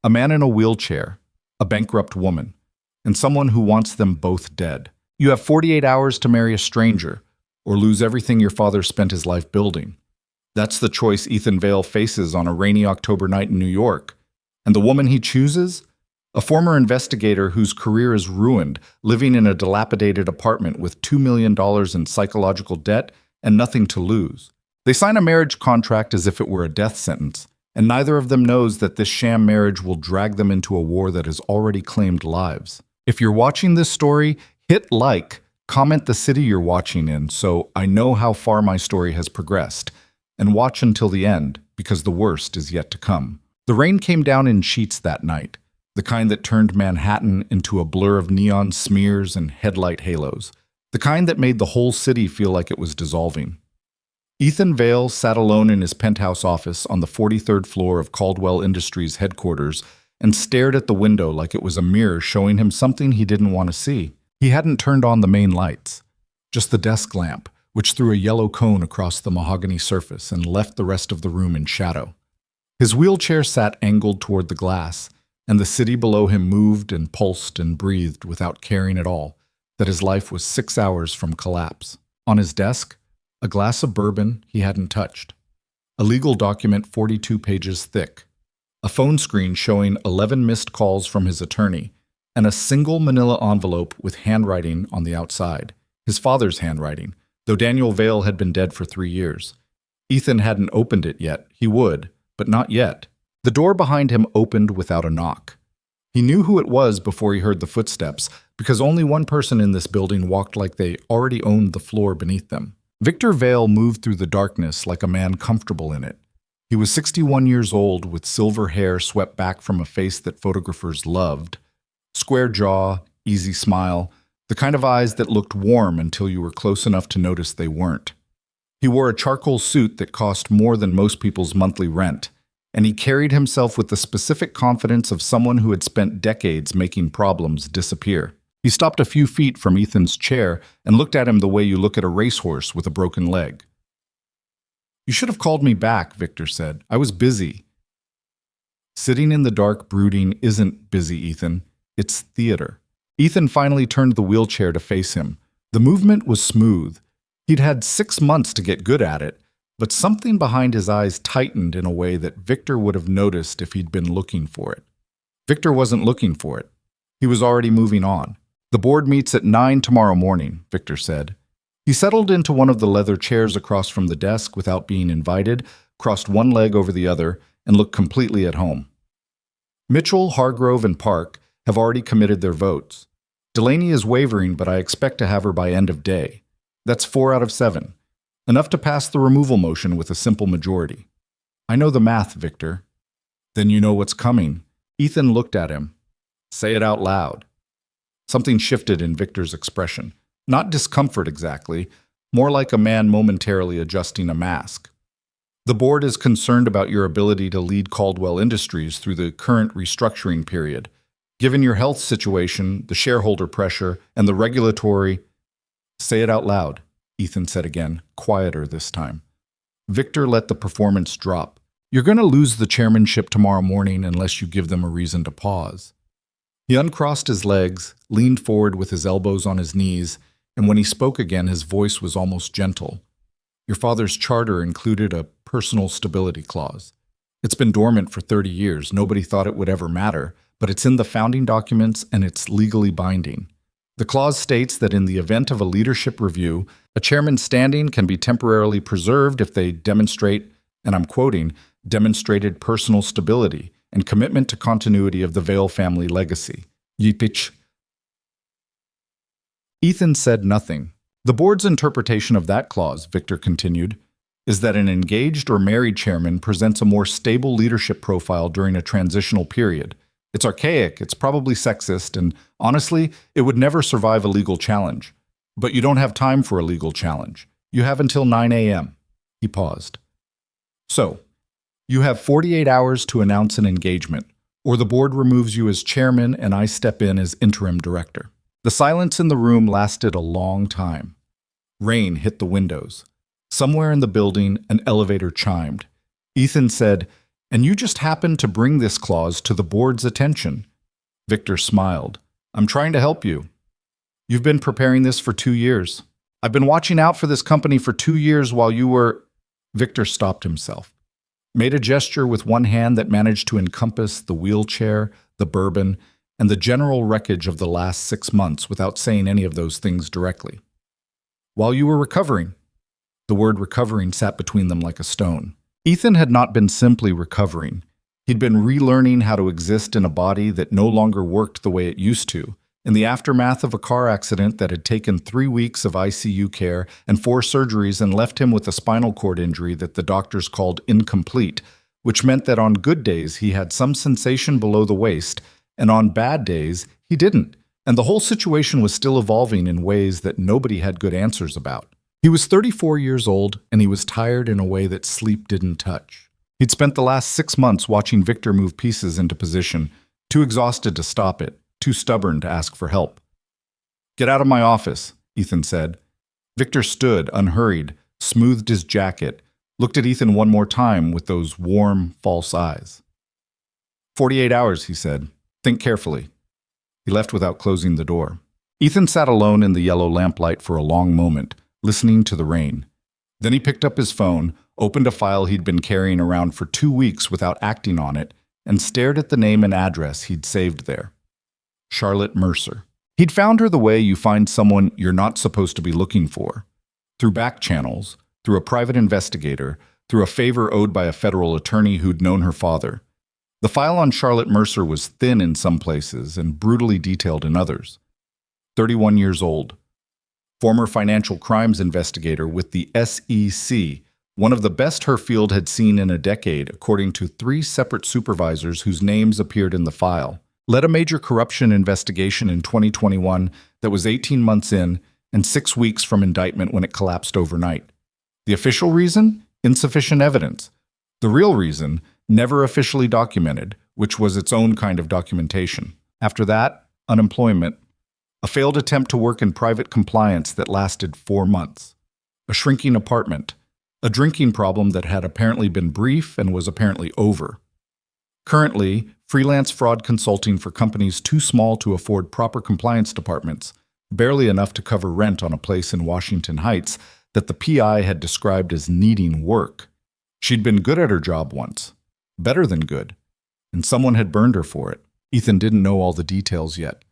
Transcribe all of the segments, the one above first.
A man in a wheelchair, a bankrupt woman, and someone who wants them both dead. You have 48 hours to marry a stranger, or lose everything your father spent his life building. That's the choice Ethan Vale faces on a rainy October night in New York. And the woman he chooses? A former investigator whose career is ruined, living in a dilapidated apartment with $2 million in psychological debt and nothing to lose. They sign a marriage contract as if it were a death sentence, and neither of them knows that this sham marriage will drag them into a war that has already claimed lives. If you're watching this story, hit like, comment the city you're watching in so I know how far my story has progressed, and watch until the end, because the worst is yet to come. The rain came down in sheets that night, the kind that turned Manhattan into a blur of neon smears and headlight halos, the kind that made the whole city feel like it was dissolving. Ethan Vale sat alone in his penthouse office on the 43rd floor of Caldwell Industries headquarters and stared at the window like it was a mirror showing him something he didn't want to see. He hadn't turned on the main lights, just the desk lamp, which threw a yellow cone across the mahogany surface and left the rest of the room in shadow. His wheelchair sat angled toward the glass, and the city below him moved and pulsed and breathed without caring at all that his life was 6 hours from collapse. On his desk, a glass of bourbon he hadn't touched, a legal document 42 pages thick, a phone screen showing 11 missed calls from his attorney, and a single manila envelope with handwriting on the outside, his father's handwriting, though Daniel Vale had been dead for 3 years. Ethan hadn't opened it yet. He would, but not yet. The door behind him opened without a knock. He knew who it was before he heard the footsteps, because only one person in this building walked like they already owned the floor beneath them. Victor Vale moved through the darkness like a man comfortable in it. He was 61 years old, with silver hair swept back from a face that photographers loved. Square jaw, easy smile, the kind of eyes that looked warm until you were close enough to notice they weren't. He wore a charcoal suit that cost more than most people's monthly rent, and he carried himself with the specific confidence of someone who had spent decades making problems disappear. He stopped a few feet from Ethan's chair and looked at him the way you look at a racehorse with a broken leg. "You should have called me back," Victor said. "I was busy." Sitting in the dark brooding isn't busy, Ethan. It's theater. Ethan finally turned the wheelchair to face him. The movement was smooth. He'd had 6 months to get good at it, but something behind his eyes tightened in a way that Victor would have noticed if he'd been looking for it. Victor wasn't looking for it. He was already moving on. "The board meets at 9 tomorrow morning," Victor said. He settled into one of the leather chairs across from the desk without being invited, crossed one leg over the other, and looked completely at home. Mitchell, Hargrove, and Park have already committed their votes. Delaney is wavering, but I expect to have her by end of day. That's 4 out of 7. Enough to pass the removal motion with a simple majority. "I know the math, Victor." "Then you know what's coming." Ethan looked at him. "Say it out loud." Something shifted in Victor's expression. Not discomfort exactly, more like a man momentarily adjusting a mask. "The board is concerned about your ability to lead Caldwell Industries through the current restructuring period. Given your health situation, the shareholder pressure, and the regulatory—" "Say it out loud," Ethan said again, quieter this time. Victor let the performance drop. "You're going to lose the chairmanship tomorrow morning unless you give them a reason to pause." He uncrossed his legs, leaned forward with his elbows on his knees, and when he spoke again, his voice was almost gentle. "Your father's charter included a personal stability clause. It's been dormant for 30 years. Nobody thought it would ever matter, but it's in the founding documents and it's legally binding. The clause states that in the event of a leadership review, a chairman's standing can be temporarily preserved if they demonstrate, and I'm quoting, demonstrated personal stability and commitment to continuity of the Vale family legacy. Yipich. Ethan said nothing. "The board's interpretation of that clause," Victor continued, "is that an engaged or married chairman presents a more stable leadership profile during a transitional period. It's archaic, it's probably sexist, and honestly, it would never survive a legal challenge. But you don't have time for a legal challenge. You have until 9 a.m. He paused. "So, you have 48 hours to announce an engagement, or the board removes you as chairman and I step in as interim director." The silence in the room lasted a long time. Rain hit the windows. Somewhere in the building, an elevator chimed. Ethan said, And you just happened to bring this clause to the board's attention. Victor smiled. I'm trying to help you. You've been preparing this for 2 years. I've been watching out for this company for 2 years while you were... Victor stopped himself, made a gesture with one hand that managed to encompass the wheelchair, the bourbon, and the general wreckage of the last 6 months without saying any of those things directly. While you were recovering. The word recovering sat between them like a stone. Ethan had not been simply recovering. He'd been relearning how to exist in a body that no longer worked the way it used to, in the aftermath of a car accident that had taken 3 weeks of ICU care and 4 surgeries and left him with a spinal cord injury that the doctors called incomplete, which meant that on good days he had some sensation below the waist, and on bad days he didn't, and the whole situation was still evolving in ways that nobody had good answers about. He was 34 years old, and he was tired in a way that sleep didn't touch. He'd spent the last 6 months watching Victor move pieces into position, too exhausted to stop it, too stubborn to ask for help. Get out of my office, Ethan said. Victor stood, unhurried, smoothed his jacket, looked at Ethan one more time with those warm, false eyes. 48 hours, he said. Think carefully. He left without closing the door. Ethan sat alone in the yellow lamplight for a long moment, listening to the rain. Then he picked up his phone, opened a file he'd been carrying around for 2 weeks without acting on it, and stared at the name and address he'd saved there. Charlotte Mercer. He'd found her the way you find someone you're not supposed to be looking for. Through back channels, through a private investigator, through a favor owed by a federal attorney who'd known her father. The file on Charlotte Mercer was thin in some places and brutally detailed in others. 31 years old. Former financial crimes investigator with the SEC, one of the best her field had seen in a decade, according to 3 separate supervisors whose names appeared in the file. Led a major corruption investigation in 2021 that was 18 months in and 6 weeks from indictment when it collapsed overnight. The official reason? Insufficient evidence. The real reason? Never officially documented, which was its own kind of documentation. After that, unemployment. A failed attempt to work in private compliance that lasted 4 months. A shrinking apartment. A drinking problem that had apparently been brief and was apparently over. Currently, freelance fraud consulting for companies too small to afford proper compliance departments, barely enough to cover rent on a place in Washington Heights that the PI had described as needing work. She'd been good at her job once, better than good, and someone had burned her for it. Ethan didn't know all the details yet,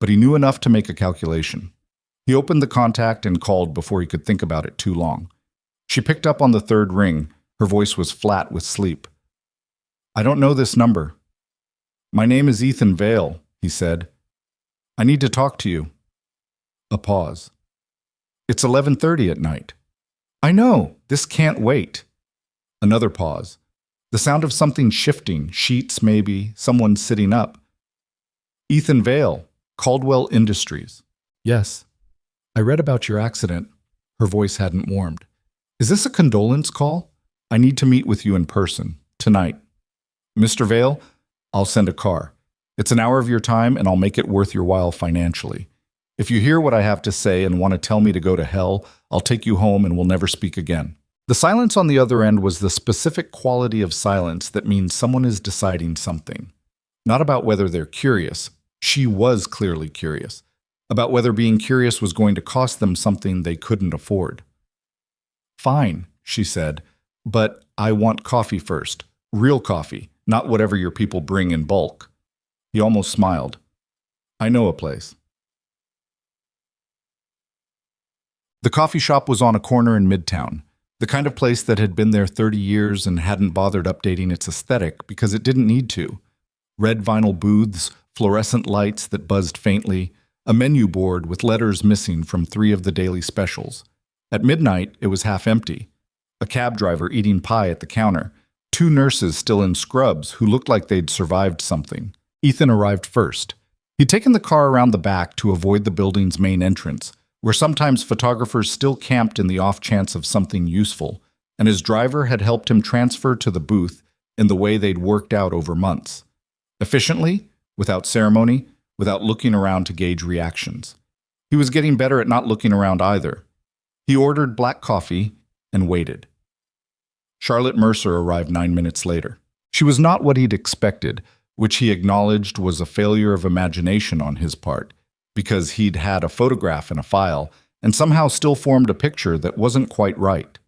but he knew enough to make a calculation. He opened the contact and called before he could think about it too long. She picked up on the 3rd ring. Her voice was flat with sleep. I don't know this number. My name is Ethan Vale, he said. I need to talk to you. A pause. It's 11:30 at night. I know, this can't wait. Another pause. The sound of something shifting, sheets maybe, someone sitting up. Ethan Vale, Caldwell Industries. Yes. I read about your accident. Her voice hadn't warmed. Is this a condolence call? I need to meet with you in person, tonight. Mr. Vale, I'll send a car. It's an hour of your time, and I'll make it worth your while financially. If you hear what I have to say and want to tell me to go to hell, I'll take you home and we'll never speak again. The silence on the other end was the specific quality of silence that means someone is deciding something. Not about whether they're curious. She was clearly curious. About whether being curious was going to cost them something they couldn't afford. Fine, she said, but I want coffee first. Real coffee. Not whatever your people bring in bulk. He almost smiled. I know a place. The coffee shop was on a corner in Midtown, the kind of place that had been there 30 years and hadn't bothered updating its aesthetic because it didn't need to. Red vinyl booths, fluorescent lights that buzzed faintly, a menu board with letters missing from 3 of the daily specials. At midnight, it was half empty. A cab driver eating pie at the counter. 2 nurses still in scrubs who looked like they'd survived something. Ethan arrived first. He'd taken the car around the back to avoid the building's main entrance, where sometimes photographers still camped in the off chance of something useful, and his driver had helped him transfer to the booth in the way they'd worked out over months. Efficiently, without ceremony, without looking around to gauge reactions. He was getting better at not looking around either. He ordered black coffee and waited. Charlotte Mercer arrived 9 minutes later. She was not what he'd expected, which he acknowledged was a failure of imagination on his part, because he'd had a photograph in a file and somehow still formed a picture that wasn't quite right.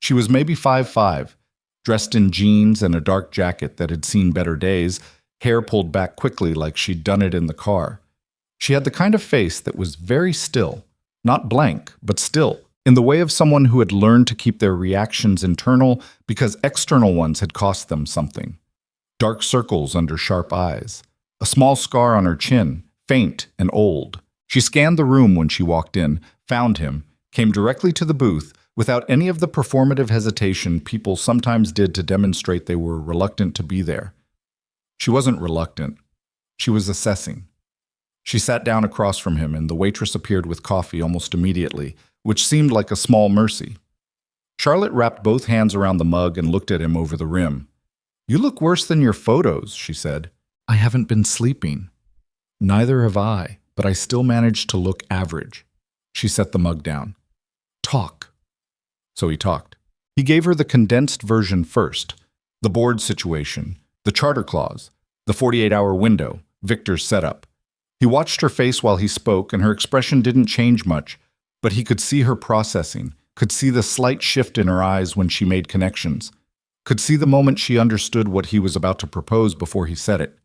She was maybe 5'5", dressed in jeans and a dark jacket that had seen better days, hair pulled back quickly like she'd done it in the car. She had the kind of face that was very still, not blank, but still, in the way of someone who had learned to keep their reactions internal because external ones had cost them something. Dark circles under sharp eyes, a small scar on her chin, faint and old. She scanned the room when she walked in, found him, came directly to the booth, without any of the performative hesitation people sometimes did to demonstrate they were reluctant to be there. She wasn't reluctant. She was assessing. She sat down across from him, and the waitress appeared with coffee almost immediately, which seemed like a small mercy. Charlotte wrapped both hands around the mug and looked at him over the rim. "You look worse than your photos," she said. "I haven't been sleeping." "Neither have I, but I still managed to look average." She set the mug down. "Talk." So he talked. He gave her the condensed version first, the board situation, the charter clause, the 48-hour window, Victor's setup. He watched her face while he spoke, and her expression didn't change much, but he could see her processing, could see the slight shift in her eyes when she made connections, could see the moment she understood what he was about to propose before he said it.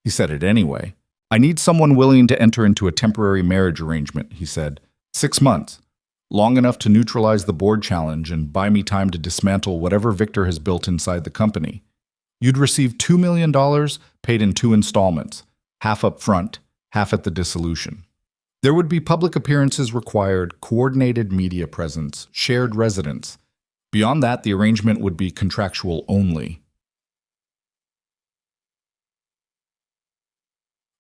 He said it anyway. "I need someone willing to enter into a temporary marriage arrangement," he said. 6 months. Long enough to neutralize the board challenge and buy me time to dismantle whatever Victor has built inside the company. You'd receive $2 million paid in 2 installments, half up front, half at the dissolution. There would be public appearances required, coordinated media presence, shared residence. Beyond that, the arrangement would be contractual only.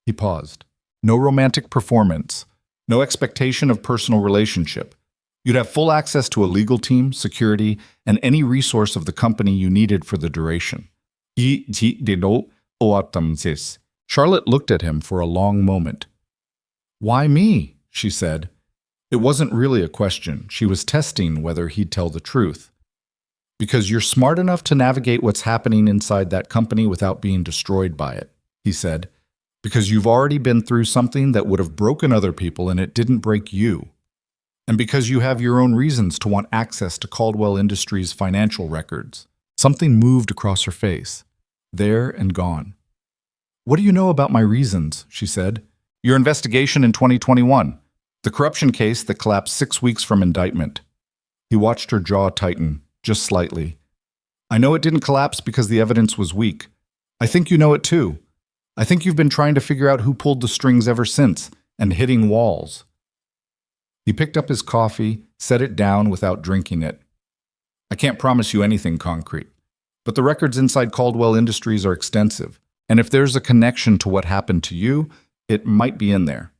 He paused. No romantic performance, no expectation of personal relationship. You'd have full access to a legal team, security, and any resource of the company you needed for the duration. Charlotte looked at him for a long moment. "Why me?" she said. It wasn't really a question. She was testing whether he'd tell the truth. "Because you're smart enough to navigate what's happening inside that company without being destroyed by it," he said. "Because you've already been through something that would have broken other people and it didn't break you. And because you have your own reasons to want access to Caldwell Industries' financial records." Something moved across her face. There and gone. "What do you know about my reasons?" she said. "Your investigation in 2021. The corruption case that collapsed 6 weeks from indictment." He watched her jaw tighten, just slightly. "I know it didn't collapse because the evidence was weak. I think you know it too. I think you've been trying to figure out who pulled the strings ever since, and hitting walls." He picked up his coffee, set it down without drinking it. "I can't promise you anything concrete, but the records inside Caldwell Industries are extensive, and if there's a connection to what happened to you, it might be in there."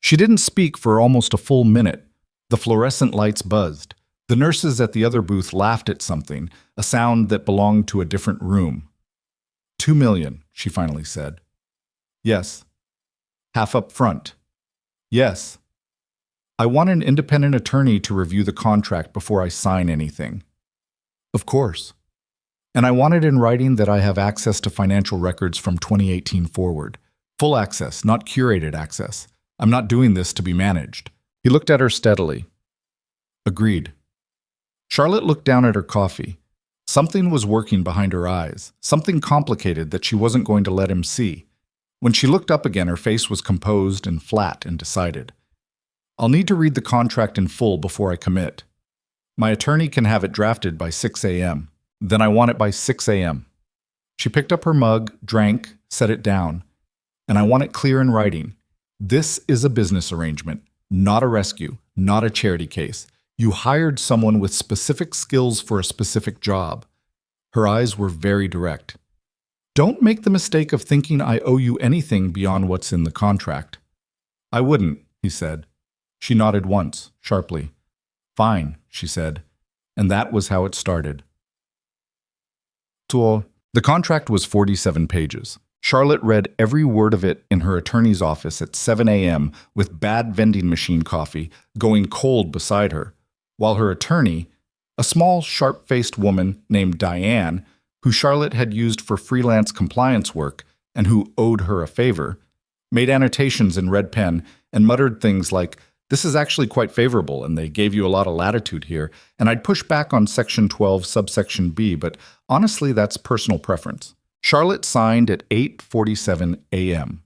She didn't speak for almost a full minute. The fluorescent lights buzzed. The nurses at the other booth laughed at something, a sound that belonged to a different room. $2 million, she finally said. "Yes." "Half up front." "Yes." "I want an independent attorney to review the contract before I sign anything." "Of course." "And I want it in writing that I have access to financial records from 2018 forward. Full access, not curated access. I'm not doing this to be managed." He looked at her steadily. "Agreed." Charlotte looked down at her coffee. Something was working behind her eyes, something complicated that she wasn't going to let him see. When she looked up again, her face was composed and flat and decided. "I'll need to read the contract in full before I commit. My attorney can have it drafted by 6 a.m. Then I want it by 6 a.m. She picked up her mug, drank, set it down. "And I want it clear in writing. This is a business arrangement, not a rescue, not a charity case. You hired someone with specific skills for a specific job." Her eyes were very direct. "Don't make the mistake of thinking I owe you anything beyond what's in the contract." "I wouldn't," he said. She nodded once, sharply. "Fine," she said. And that was how it started. The contract was 47 pages. Charlotte read every word of it in her attorney's office at 7 a.m. with bad vending machine coffee going cold beside her, while her attorney, A small, sharp-faced woman named Diane, who Charlotte had used for freelance compliance work and who owed her a favor, made annotations in red pen and muttered things like, "This is actually quite favorable, and they gave you a lot of latitude here, and I'd push back on Section 12, subsection B, but honestly, that's personal preference." Charlotte signed at 8:47 a.m.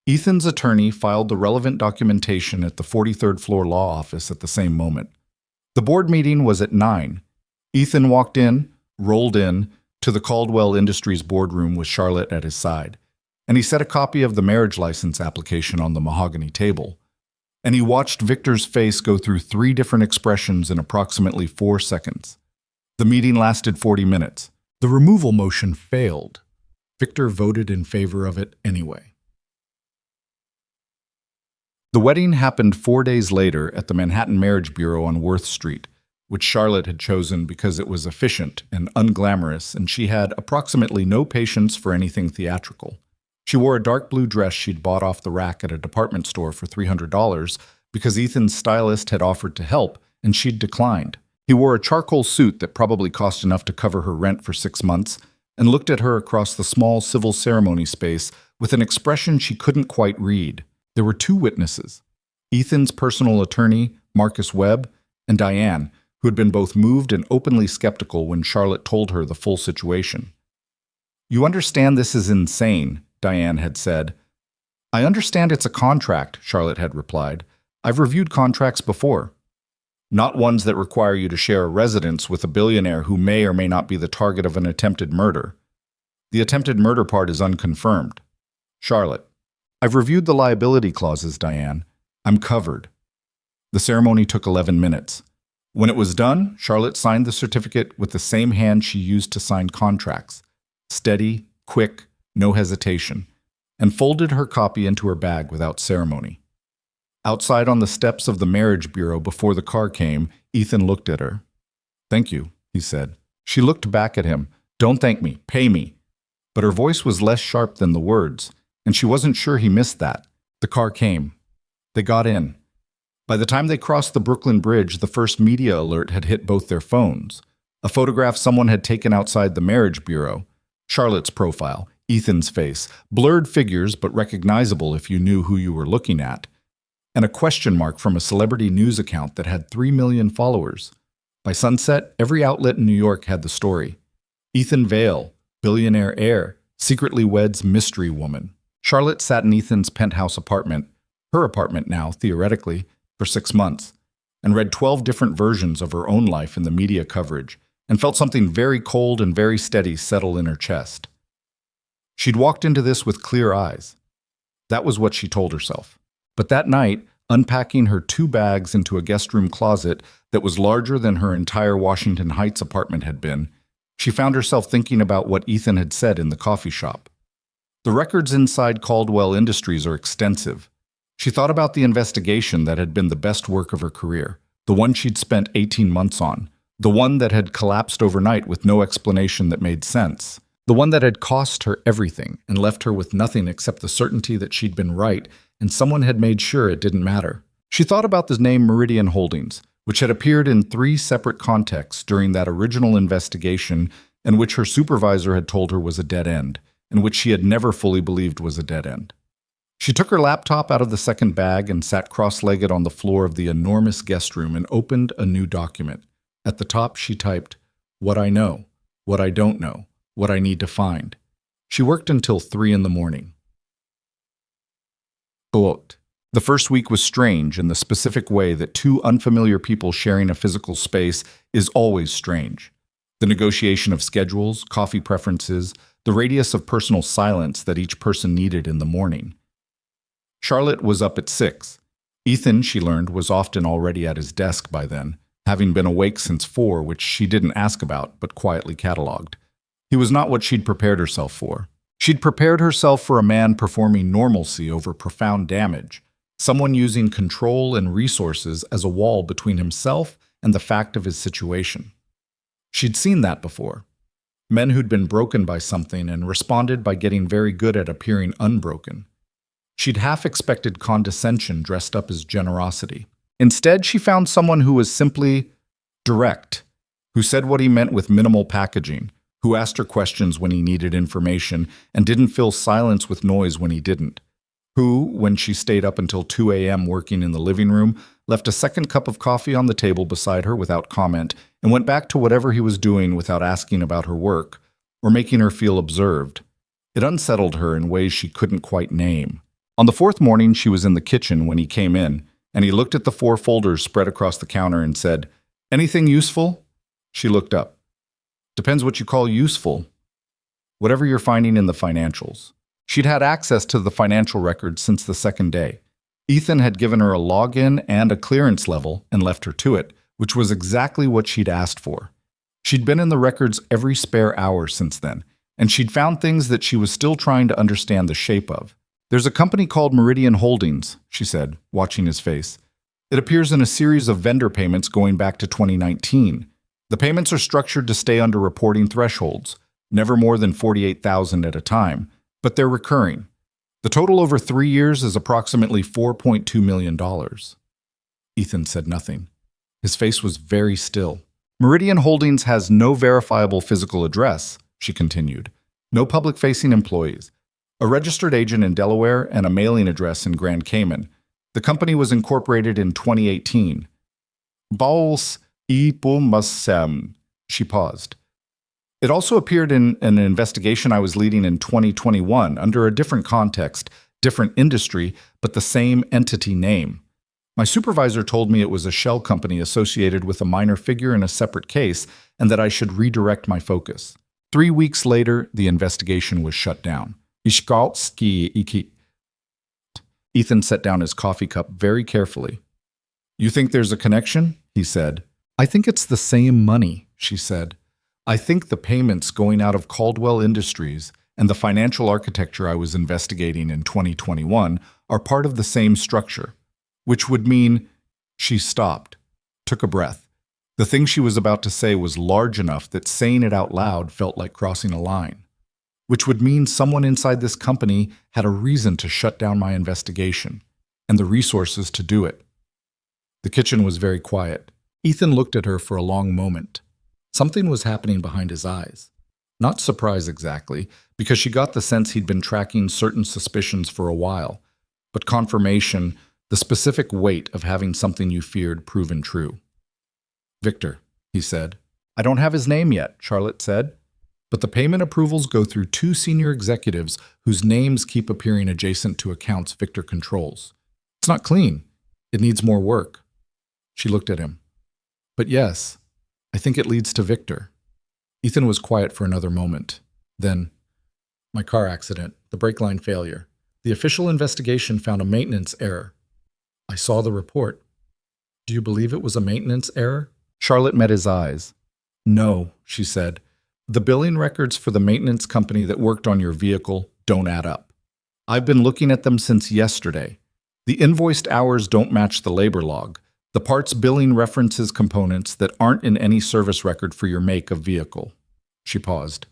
Ethan's attorney filed the relevant documentation at the 43rd floor law office at the same moment. The board meeting was at 9. Ethan walked in, rolled in, to the Caldwell Industries boardroom with Charlotte at his side, and he set a copy of the marriage license application on the mahogany table. And he watched Victor's face go through 3 different expressions in approximately 4 seconds. The meeting lasted 40 minutes. The removal motion failed. Victor voted in favor of it anyway. The wedding happened 4 days later at the Manhattan Marriage Bureau on Worth Street, which Charlotte had chosen because it was efficient and unglamorous, and she had approximately no patience for anything theatrical. She wore a dark blue dress she'd bought off the rack at a department store for $300 because Ethan's stylist had offered to help, and she'd declined. He wore a charcoal suit that probably cost enough to cover her rent for 6 months, and looked at her across the small civil ceremony space with an expression she couldn't quite read. There were 2 witnesses, Ethan's personal attorney, Marcus Webb, and Diane, who had been both moved and openly skeptical when Charlotte told her the full situation. "You understand this is insane," Diane had said. "I understand it's a contract," Charlotte had replied. "I've reviewed contracts before. Not ones that require you to share a residence with a billionaire who may or may not be the target of an attempted murder. The attempted murder part is unconfirmed." "Charlotte, I've reviewed the liability clauses, Diane. I'm covered." The ceremony took 11 minutes. When it was done, Charlotte signed the certificate with the same hand she used to sign contracts. Steady, quick, no hesitation, and folded her copy into her bag without ceremony. Outside on the steps of the marriage bureau before the car came, Ethan looked at her. "Thank you," he said. She looked back at him. "Don't thank me, pay me." But her voice was less sharp than the words, and she wasn't sure he missed that. The car came. They got in. By the time they crossed the Brooklyn Bridge, the first media alert had hit both their phones. A photograph someone had taken outside the marriage bureau. Charlotte's profile, Ethan's face, blurred figures but recognizable if you knew who you were looking at, and a question mark from a celebrity news account that had 3 million followers. By sunset, every outlet in New York had the story. Ethan Vale, billionaire heir, secretly weds mystery woman. Charlotte sat in Ethan's penthouse apartment, her apartment now, theoretically, for 6 months, and read 12 different versions of her own life in the media coverage, and felt something very cold and very steady settle in her chest. She'd walked into this with clear eyes. That was what she told herself. But that night, unpacking her 2 bags into a guest room closet that was larger than her entire Washington Heights apartment had been, she found herself thinking about what Ethan had said in the coffee shop. The records inside Caldwell Industries are extensive. She thought about the investigation that had been the best work of her career, the one she'd spent 18 months on, the one that had collapsed overnight with no explanation that made sense, the one that had cost her everything and left her with nothing except the certainty that she'd been right and someone had made sure it didn't matter. She thought about the name Meridian Holdings, which had appeared in 3 separate contexts during that original investigation and which her supervisor had told her was a dead end, and which she had never fully believed was a dead end. She took her laptop out of the second bag and sat cross-legged on the floor of the enormous guest room and opened a new document. At the top, she typed, "What I know, what I don't know, what I need to find." She worked until 3 in the morning. Quote, "The first week was strange in the specific way that 2 unfamiliar people sharing a physical space is always strange. The negotiation of schedules, coffee preferences, the radius of personal silence that each person needed in the morning. Charlotte was up at 6. Ethan, she learned, was often already at his desk by then, having been awake since 4, which she didn't ask about, but quietly cataloged. He was not what she'd prepared herself for. She'd prepared herself for a man performing normalcy over profound damage, someone using control and resources as a wall between himself and the fact of his situation. She'd seen that before. Men who'd been broken by something and responded by getting very good at appearing unbroken. She'd half expected condescension dressed up as generosity. Instead, she found someone who was simply direct, who said what he meant with minimal packaging, who asked her questions when he needed information and didn't fill silence with noise when he didn't, who, when she stayed up until 2 a.m. working in the living room, left a second cup of coffee on the table beside her without comment and went back to whatever he was doing without asking about her work or making her feel observed. It unsettled her in ways she couldn't quite name. On the fourth morning, she was in the kitchen when he came in, and he looked at the 4 folders spread across the counter and said, "Anything useful?" She looked up. "Depends what you call useful." "Whatever you're finding in the financials." She'd had access to the financial records since the second day. Ethan had given her a login and a clearance level and left her to it, which was exactly what she'd asked for. She'd been in the records every spare hour since then, and she'd found things that she was still trying to understand the shape of. "There's a company called Meridian Holdings," she said, watching his face. "It appears in a series of vendor payments going back to 2019. The payments are structured to stay under reporting thresholds, never more than $48,000 at a time, but they're recurring. The total over 3 years is approximately $4.2 million. Ethan said nothing. His face was very still. "Meridian Holdings has no verifiable physical address," she continued. "No public-facing employees. A registered agent in Delaware and a mailing address in Grand Cayman. The company was incorporated in 2018. Bowls ipumasem." She paused. "It also appeared in an investigation I was leading in 2021 under a different context, different industry, but the same entity name. My supervisor told me it was a shell company associated with a minor figure in a separate case and that I should redirect my focus. 3 weeks later, the investigation was shut down." Ethan set down his coffee cup very carefully. "You think there's a connection?" he said. "I think it's the same money," she said. "I think the payments going out of Caldwell Industries and the financial architecture I was investigating in 2021 are part of the same structure, which would mean—" She stopped, took a breath. The thing she was about to say was large enough that saying it out loud felt like crossing a line. "Which would mean someone inside this company had a reason to shut down my investigation, and the resources to do it." The kitchen was very quiet. Ethan looked at her for a long moment. Something was happening behind his eyes. Not surprise exactly, because she got the sense he'd been tracking certain suspicions for a while, but confirmation, the specific weight of having something you feared proven true. "Victor," he said. "I don't have his name yet," Charlotte said, "but the payment approvals go through 2 senior executives whose names keep appearing adjacent to accounts Victor controls. It's not clean. It needs more work." She looked at him. "But yes, I think it leads to Victor." Ethan was quiet for another moment. Then, "My car accident, the brake line failure. The official investigation found a maintenance error. I saw the report. Do you believe it was a maintenance error?" Charlotte met his eyes. "No," she said. "The billing records for the maintenance company that worked on your vehicle don't add up. I've been looking at them since yesterday. The invoiced hours don't match the labor log. The parts billing references components that aren't in any service record for your make of vehicle." She paused.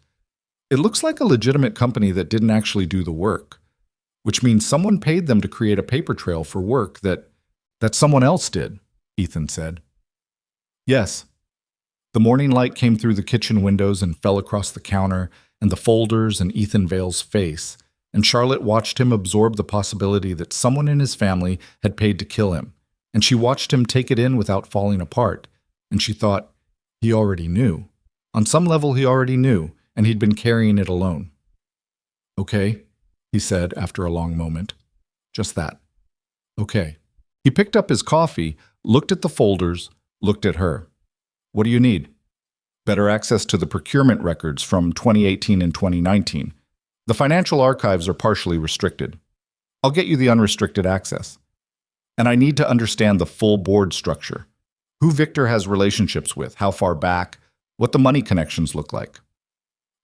"It looks like a legitimate company that didn't actually do the work, which means someone paid them to create a paper trail for work that someone else did," Ethan said. "Yes." The morning light came through the kitchen windows and fell across the counter and the folders and Ethan Vale's face, and Charlotte watched him absorb the possibility that someone in his family had paid to kill him, and she watched him take it in without falling apart, and she thought, he already knew. On some level he already knew, and he'd been carrying it alone. "Okay," he said after a long moment. Just that. "Okay." He picked up his coffee, looked at the folders, looked at her. "What do you need?" "Better access to the procurement records from 2018 and 2019. The financial archives are partially restricted. I'll get you the unrestricted access. And I need to understand the full board structure. Who Victor has relationships with, how far back, what the money connections look like.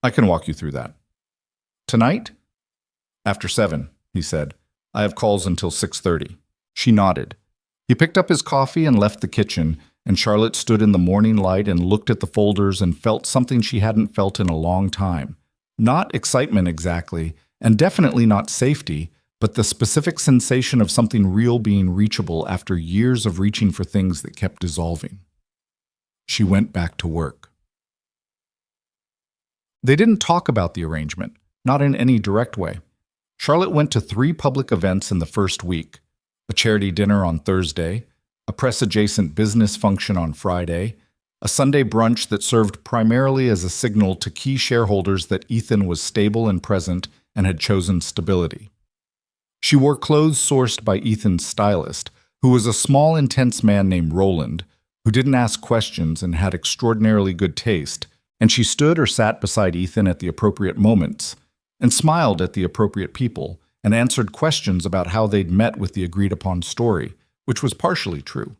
I can walk you through that." "Tonight?" "After 7, he said. "I have calls until 6:30. She nodded. He picked up his coffee and left the kitchen, and Charlotte stood in the morning light and looked at the folders and felt something she hadn't felt in a long time. Not excitement exactly, and definitely not safety, but the specific sensation of something real being reachable after years of reaching for things that kept dissolving. She went back to work. They didn't talk about the arrangement, not in any direct way. Charlotte went to 3 public events in the first week: a charity dinner on Thursday, a press-adjacent business function on Friday, a Sunday brunch that served primarily as a signal to key shareholders that Ethan was stable and present and had chosen stability. She wore clothes sourced by Ethan's stylist, who was a small, intense man named Roland, who didn't ask questions and had extraordinarily good taste, and she stood or sat beside Ethan at the appropriate moments, and smiled at the appropriate people, and answered questions about how they'd met with the agreed-upon story, which was partially true.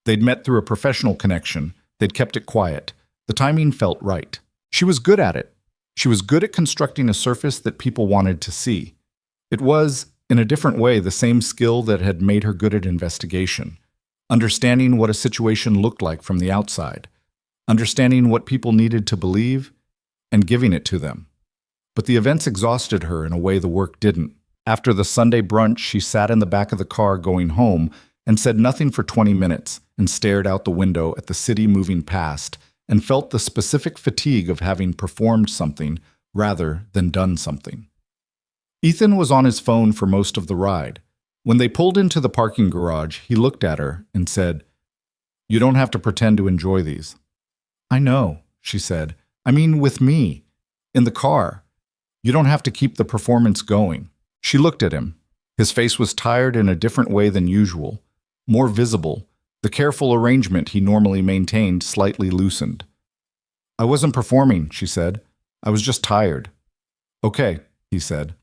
They'd met through a professional connection. They'd kept it quiet. The timing felt right. She was good at it. She was good at constructing a surface that people wanted to see. It was, in a different way, the same skill that had made her good at investigation, understanding what a situation looked like from the outside, understanding what people needed to believe, and giving it to them. But the events exhausted her in a way the work didn't. After the Sunday brunch, she sat in the back of the car going home and said nothing for 20 minutes and stared out the window at the city moving past and felt the specific fatigue of having performed something rather than done something. Ethan was on his phone for most of the ride. When they pulled into the parking garage, he looked at her and said, "You don't have to pretend to enjoy these." "I know," she said. "I mean, with me. In the car. You don't have to keep the performance going." She looked at him. His face was tired in a different way than usual, more visible. The careful arrangement he normally maintained slightly loosened. "I wasn't performing," she said. "I was just tired." "Okay," he said.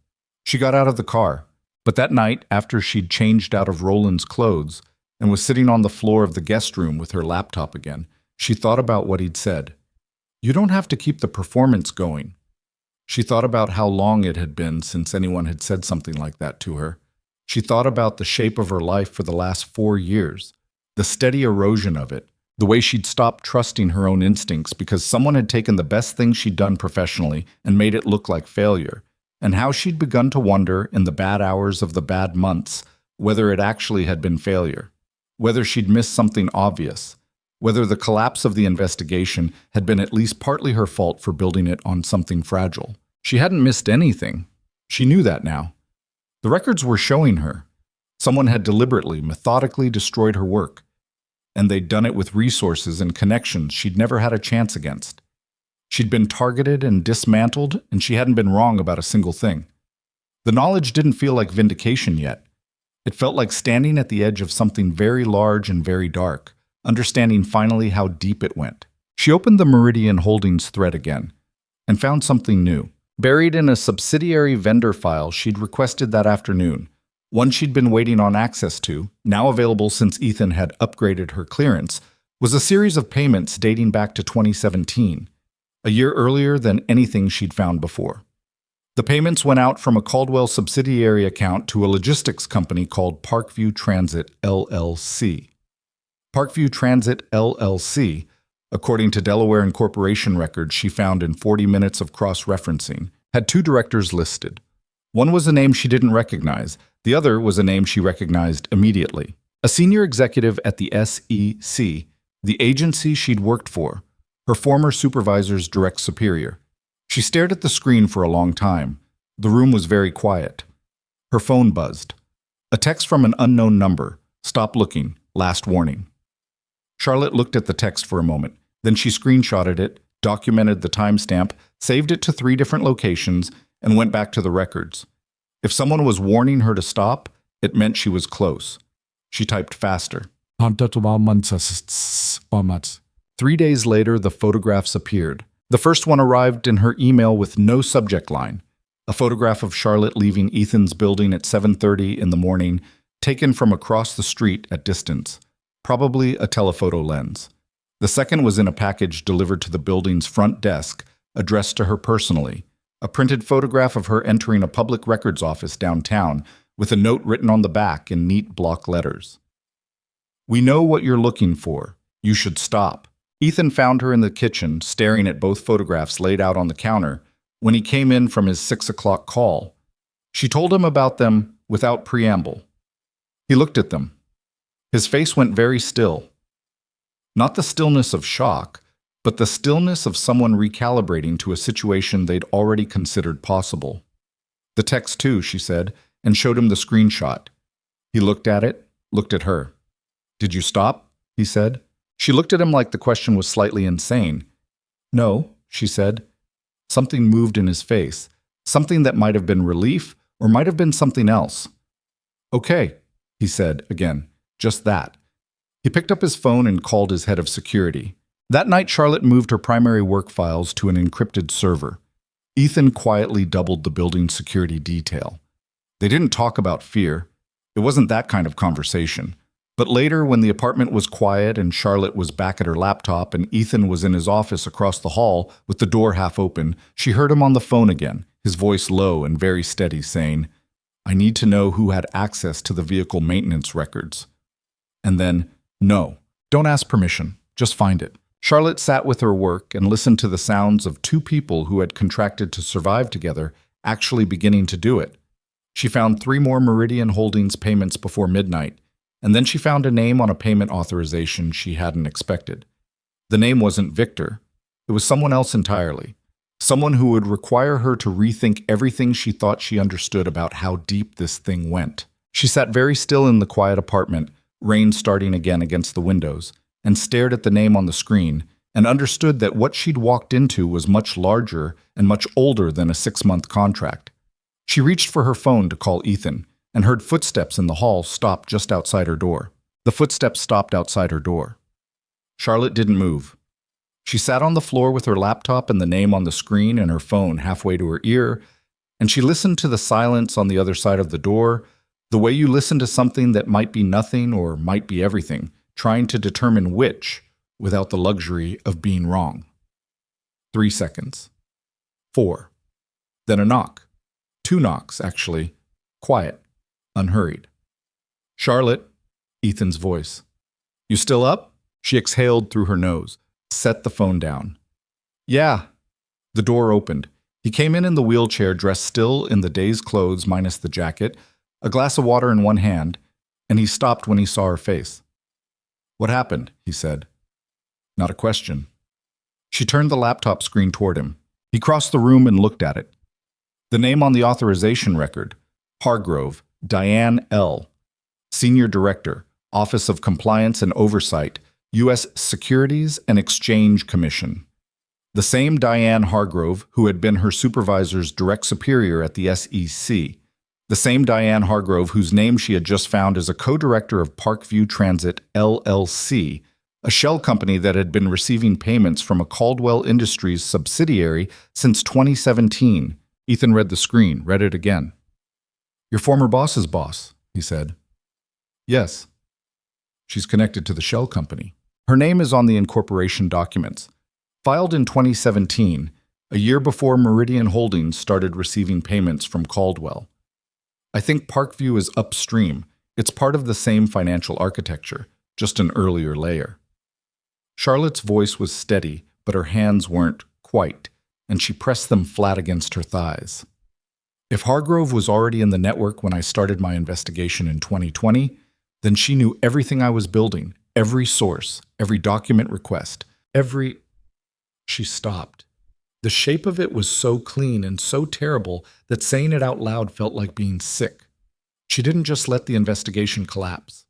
She got out of the car, but that night, after she'd changed out of Roland's clothes and was sitting on the floor of the guest room with her laptop again, she thought about what he'd said. "You don't have to keep the performance going." She thought about how long it had been since anyone had said something like that to her. She thought about the shape of her life for the last 4 years, the steady erosion of it, the way she'd stopped trusting her own instincts because someone had taken the best thing she'd done professionally and made it look like failure, and how she'd begun to wonder in the bad hours of the bad months whether it actually had been failure, whether she'd missed something obvious, whether the collapse of the investigation had been at least partly her fault for building it on something fragile. She hadn't missed anything. She knew that now. The records were showing her. Someone had deliberately, methodically destroyed her work, and they'd done it with resources and connections she'd never had a chance against. She'd been targeted and dismantled, and she hadn't been wrong about a single thing. The knowledge didn't feel like vindication yet. It felt like standing at the edge of something very large and very dark, understanding finally how deep it went. She opened the Meridian Holdings thread again and found something new. Buried in a subsidiary vendor file she'd requested that afternoon, one she'd been waiting on access to, now available since Ethan had upgraded her clearance, was a series of payments dating back to 2017, a year earlier than anything she'd found before. The payments went out from a Caldwell subsidiary account to a logistics company called Parkview Transit LLC. Parkview Transit LLC, according to Delaware Incorporation records she found in 40 minutes of cross-referencing, had 2 directors listed. One was a name she didn't recognize. The other was a name she recognized immediately. A senior executive at the SEC, the agency she'd worked for, her former supervisor's direct superior. She stared at the screen for a long time. The room was very quiet. Her phone buzzed. A text from an unknown number. "Stop looking. Last warning." Charlotte looked at the text for a moment. Then she screenshotted it, documented the timestamp, saved it to 3 different locations, and went back to the records. If someone was warning her to stop, it meant she was close. She typed faster. 3 days later, the photographs appeared. The first one arrived in her email with no subject line. A photograph of Charlotte leaving Ethan's building at 7:30 in the morning, taken from across the street at distance. Probably a telephoto lens. The second was in a package delivered to the building's front desk, addressed to her personally. A printed photograph of her entering a public records office downtown, with a note written on the back in neat block letters. "We know what you're looking for. You should stop." Ethan found her in the kitchen, staring at both photographs laid out on the counter, when he came in from his 6 o'clock call. She told him about them without preamble. He looked at them. His face went very still. Not the stillness of shock, but the stillness of someone recalibrating to a situation they'd already considered possible. The text too, she said, and showed him the screenshot. He looked at it, looked at her. Did you stop? He said. She looked at him like the question was slightly insane. No, she said. Something moved in his face, something that might have been relief or might have been something else. Okay, he said again, just that. He picked up his phone and called his head of security. That night, Charlotte moved her primary work files to an encrypted server. Ethan quietly doubled the building's security detail. They didn't talk about fear. It wasn't that kind of conversation. But later, when the apartment was quiet and Charlotte was back at her laptop and Ethan was in his office across the hall with the door half open, she heard him on the phone again, his voice low and very steady, saying, "I need to know who had access to the vehicle maintenance records." And then, "No, don't ask permission, just find it." Charlotte sat with her work and listened to the sounds of two people who had contracted to survive together actually beginning to do it. She found 3 more Meridian Holdings payments before midnight, and then she found a name on a payment authorization she hadn't expected. The name wasn't Victor. It was someone else entirely. Someone who would require her to rethink everything she thought she understood about how deep this thing went. She sat very still in the quiet apartment, rain starting again against the windows, and stared at the name on the screen, and understood that what she'd walked into was much larger and much older than a 6-month contract. She reached for her phone to call Ethan, and heard footsteps in the hall stop just outside her door. The footsteps stopped outside her door. Charlotte didn't move. She sat on the floor with her laptop and the name on the screen and her phone halfway to her ear, and she listened to the silence on the other side of the door, the way you listen to something that might be nothing or might be everything, trying to determine which, without the luxury of being wrong. 3 seconds. 4. Then a knock. 2 knocks, actually. Quiet. Unhurried. "Charlotte," Ethan's voice. "You still up?" She exhaled through her nose, set the phone down. "Yeah." The door opened. He came in the wheelchair, dressed still in the day's clothes minus the jacket, a glass of water in one hand, and he stopped when he saw her face. "What happened?" he said. Not a question. She turned the laptop screen toward him. He crossed the room and looked at it. The name on the authorization record, Hargrove, Diane L., Senior Director, Office of Compliance and Oversight, U.S. Securities and Exchange Commission. The same Diane Hargrove who had been her supervisor's direct superior at the SEC. The same Diane Hargrove whose name she had just found as a co-director of Parkview Transit, LLC, a shell company that had been receiving payments from a Caldwell Industries subsidiary since 2017. Ethan read the screen, read it again. "Your former boss's boss," he said. "Yes." "She's connected to the shell company. Her name is on the incorporation documents. Filed in 2017, a year before Meridian Holdings started receiving payments from Caldwell. I think Parkview is upstream. It's part of the same financial architecture, just an earlier layer." Charlotte's voice was steady, but her hands weren't quite, and she pressed them flat against her thighs. "If Hargrove was already in the network when I started my investigation in 2020, then she knew everything I was building, every source, every document request, every—" She stopped. The shape of it was so clean and so terrible that saying it out loud felt like being sick. She didn't just let the investigation collapse.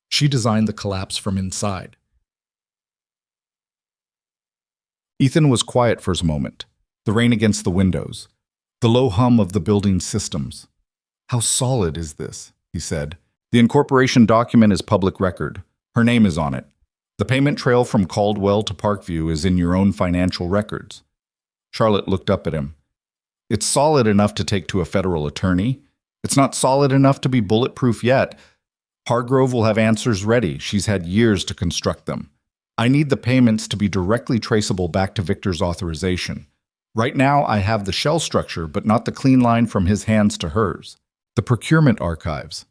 She designed the collapse from inside. Ethan was quiet for a moment, the rain against the windows, the low hum of the building's systems. "How solid is this?" he said. "The incorporation document is public record. Her name is on it. The payment trail from Caldwell to Parkview is in your own financial records." Charlotte looked up at him. "It's solid enough to take to a federal attorney. It's not solid enough to be bulletproof yet. Hargrove will have answers ready. She's had years to construct them. I need the payments to be directly traceable back to Victor's authorization. Right now, I have the shell structure, but not the clean line from his hands to hers. The procurement archives.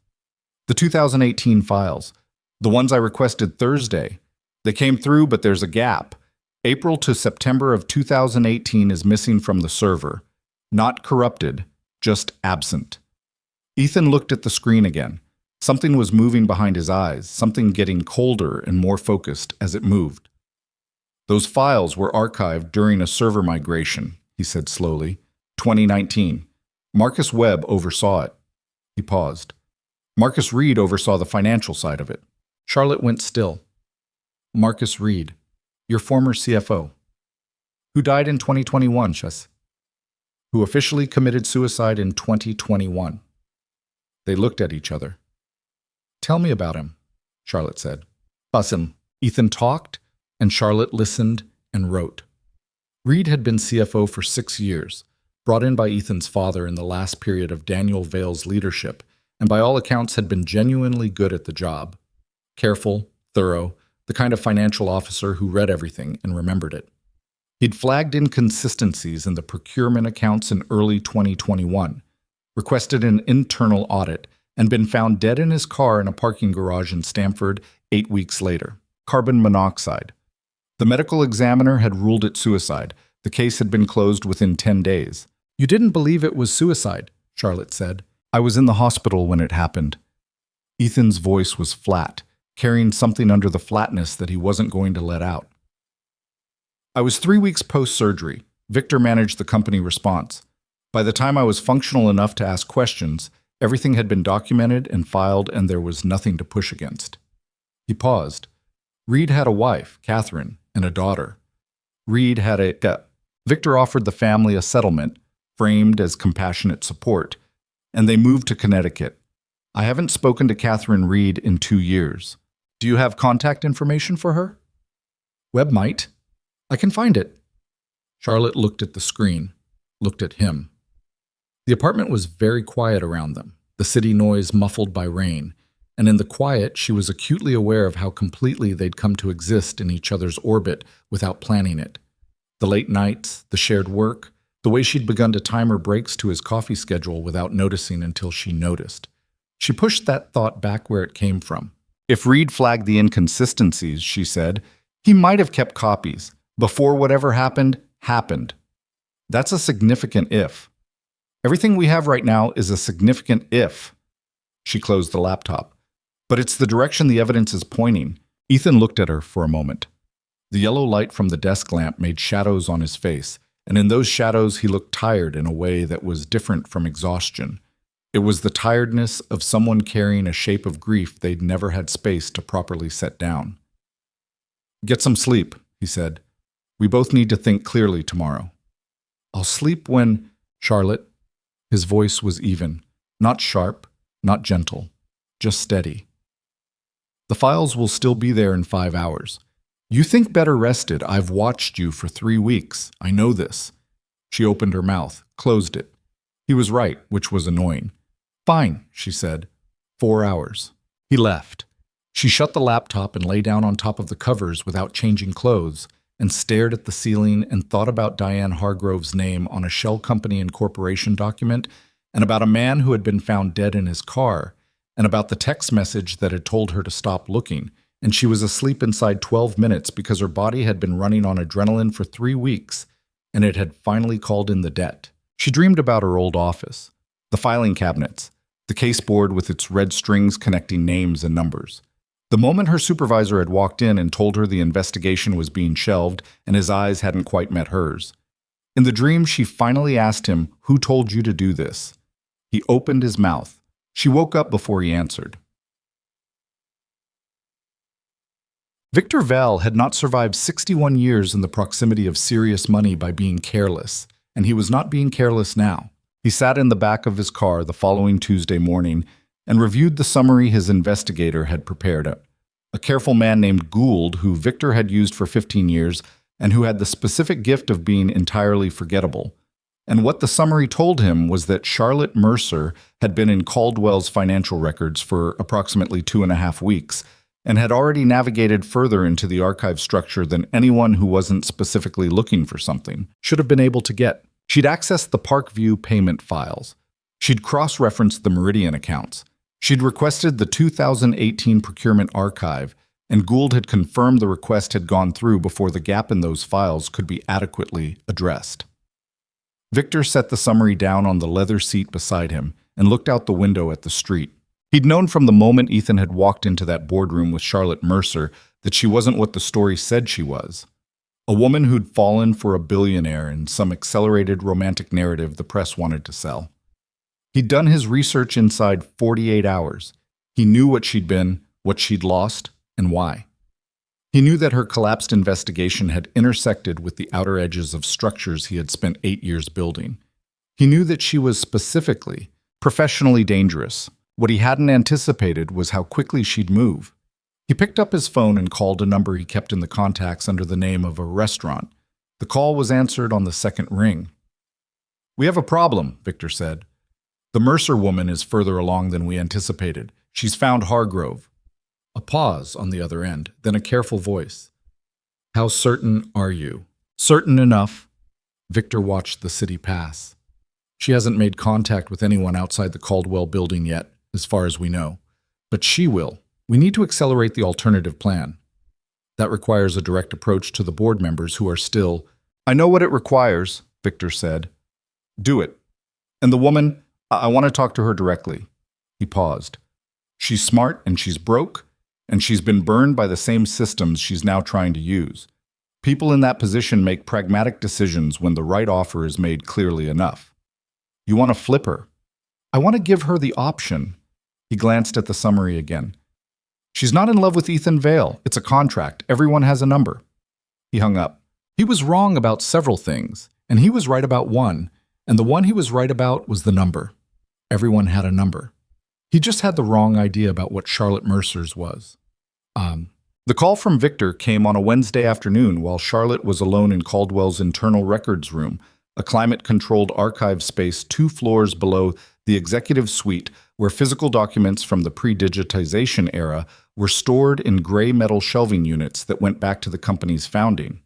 The 2018 files. The ones I requested Thursday. They came through, but there's a gap. April to September of 2018 is missing from the server. Not corrupted, just absent." Ethan looked at the screen again. Something was moving behind his eyes, something getting colder and more focused as it moved. Those files were archived during a server migration, he said slowly. 2019. Marcus Webb oversaw it. He paused. Marcus Reed oversaw the financial side of it. Charlotte went still. Marcus Reed, your former CFO, who died in 2021, Chess, who officially committed suicide in 2021. They looked at each other. Tell me about him, Charlotte said. Basim. Ethan talked, and Charlotte listened and wrote. Reed had been CFO for 6 years, brought in by Ethan's father in the last period of Daniel Vale's leadership, and by all accounts had been genuinely good at the job. Careful, thorough, the kind of financial officer who read everything and remembered it. He'd flagged inconsistencies in the procurement accounts in early 2021, requested an internal audit, and been found dead in his car in a parking garage in Stamford 8 weeks later. Carbon monoxide. The medical examiner had ruled it suicide. The case had been closed within 10 days. You didn't believe it was suicide, Charlotte said. I was in the hospital when it happened. Ethan's voice was flat, carrying something under the flatness that he wasn't going to let out. I was 3 weeks post-surgery. Victor managed the company response. By the time I was functional enough to ask questions, everything had been documented and filed, and there was nothing to push against. He paused. Reed had a wife, Catherine, and a daughter. Reed had Victor offered the family a settlement, framed as compassionate support, and they moved to Connecticut. I haven't spoken to Catherine Reed in 2 years. Do you have contact information for her? Webb might. I can find it. Charlotte looked at the screen, looked at him. The apartment was very quiet around them, the city noise muffled by rain, and in the quiet she was acutely aware of how completely they'd come to exist in each other's orbit without planning it. The late nights, the shared work, the way she'd begun to time her breaks to his coffee schedule without noticing until she noticed. She pushed that thought back where it came from. If Reed flagged the inconsistencies, she said, he might have kept copies. Before whatever happened, happened. That's a significant if. Everything we have right now is a significant if. She closed the laptop. But it's the direction the evidence is pointing. Ethan looked at her for a moment. The yellow light from the desk lamp made shadows on his face, and in those shadows he looked tired in a way that was different from exhaustion. It was the tiredness of someone carrying a shape of grief they'd never had space to properly set down. Get some sleep, he said. We both need to think clearly tomorrow. I'll sleep when, Charlotte. His voice was even, not sharp, not gentle, just steady. The files will still be there in 5 hours. You think better rested. I've watched you for 3 weeks. I know this. She opened her mouth, closed it. He was right, which was annoying. Fine, she said. 4 hours. He left. She shut the laptop and lay down on top of the covers without changing clothes, and stared at the ceiling and thought about Diane Hargrove's name on a shell company incorporation document, and about a man who had been found dead in his car, and about the text message that had told her to stop looking, and she was asleep inside 12 minutes because her body had been running on adrenaline for 3 weeks, and it had finally called in the debt. She dreamed about her old office, the filing cabinets, the case board with its red strings connecting names and numbers. The moment her supervisor had walked in and told her the investigation was being shelved and his eyes hadn't quite met hers. In the dream, she finally asked him, "Who told you to do this?" He opened his mouth. She woke up before he answered. Victor Val had not survived 61 years in the proximity of serious money by being careless, and he was not being careless now. He sat in the back of his car the following Tuesday morning and reviewed the summary his investigator had prepared. A careful man named Gould, who Victor had used for 15 years and who had the specific gift of being entirely forgettable. And what the summary told him was that Charlotte Mercer had been in Caldwell's financial records for approximately 2.5 weeks and had already navigated further into the archive structure than anyone who wasn't specifically looking for something should have been able to get. She'd accessed the Parkview payment files. She'd cross-referenced the Meridian accounts. She'd requested the 2018 procurement archive, and Gould had confirmed the request had gone through before the gap in those files could be adequately addressed. Victor set the summary down on the leather seat beside him and looked out the window at the street. He'd known from the moment Ethan had walked into that boardroom with Charlotte Mercer that she wasn't what the story said she was. A woman who'd fallen for a billionaire in some accelerated romantic narrative the press wanted to sell. He'd done his research inside 48 hours. He knew what she'd been, what she'd lost, and why. He knew that her collapsed investigation had intersected with the outer edges of structures he had spent 8 years building. He knew that she was specifically, professionally dangerous. What he hadn't anticipated was how quickly she'd move. He picked up his phone and called a number he kept in the contacts under the name of a restaurant. The call was answered on the second ring. "We have a problem," Victor said. "The Mercer woman is further along than we anticipated. She's found Hargrove." A pause on the other end, then a careful voice. "How certain are you?" "Certain enough." Victor watched the city pass. "She hasn't made contact with anyone outside the Caldwell building yet, as far as we know. But she will. We need to accelerate the alternative plan. That requires a direct approach to the board members who are still—" "I know what it requires," Victor said. "Do it. And the woman, I want to talk to her directly." He paused. "She's smart and she's broke, and she's been burned by the same systems she's now trying to use. People in that position make pragmatic decisions when the right offer is made clearly enough. You want to flip her? I want to give her the option." He glanced at the summary again. "She's not in love with Ethan Vale. It's a contract. Everyone has a number." He hung up. He was wrong about several things, and he was right about one, and the one he was right about was the number. Everyone had a number. He just had the wrong idea about what Charlotte Mercer's was. The call from Victor came on a Wednesday afternoon while Charlotte was alone in Caldwell's internal records room, a climate-controlled archive space 2 floors below the executive suite where physical documents from the pre-digitization era were stored in gray metal shelving units that went back to the company's founding.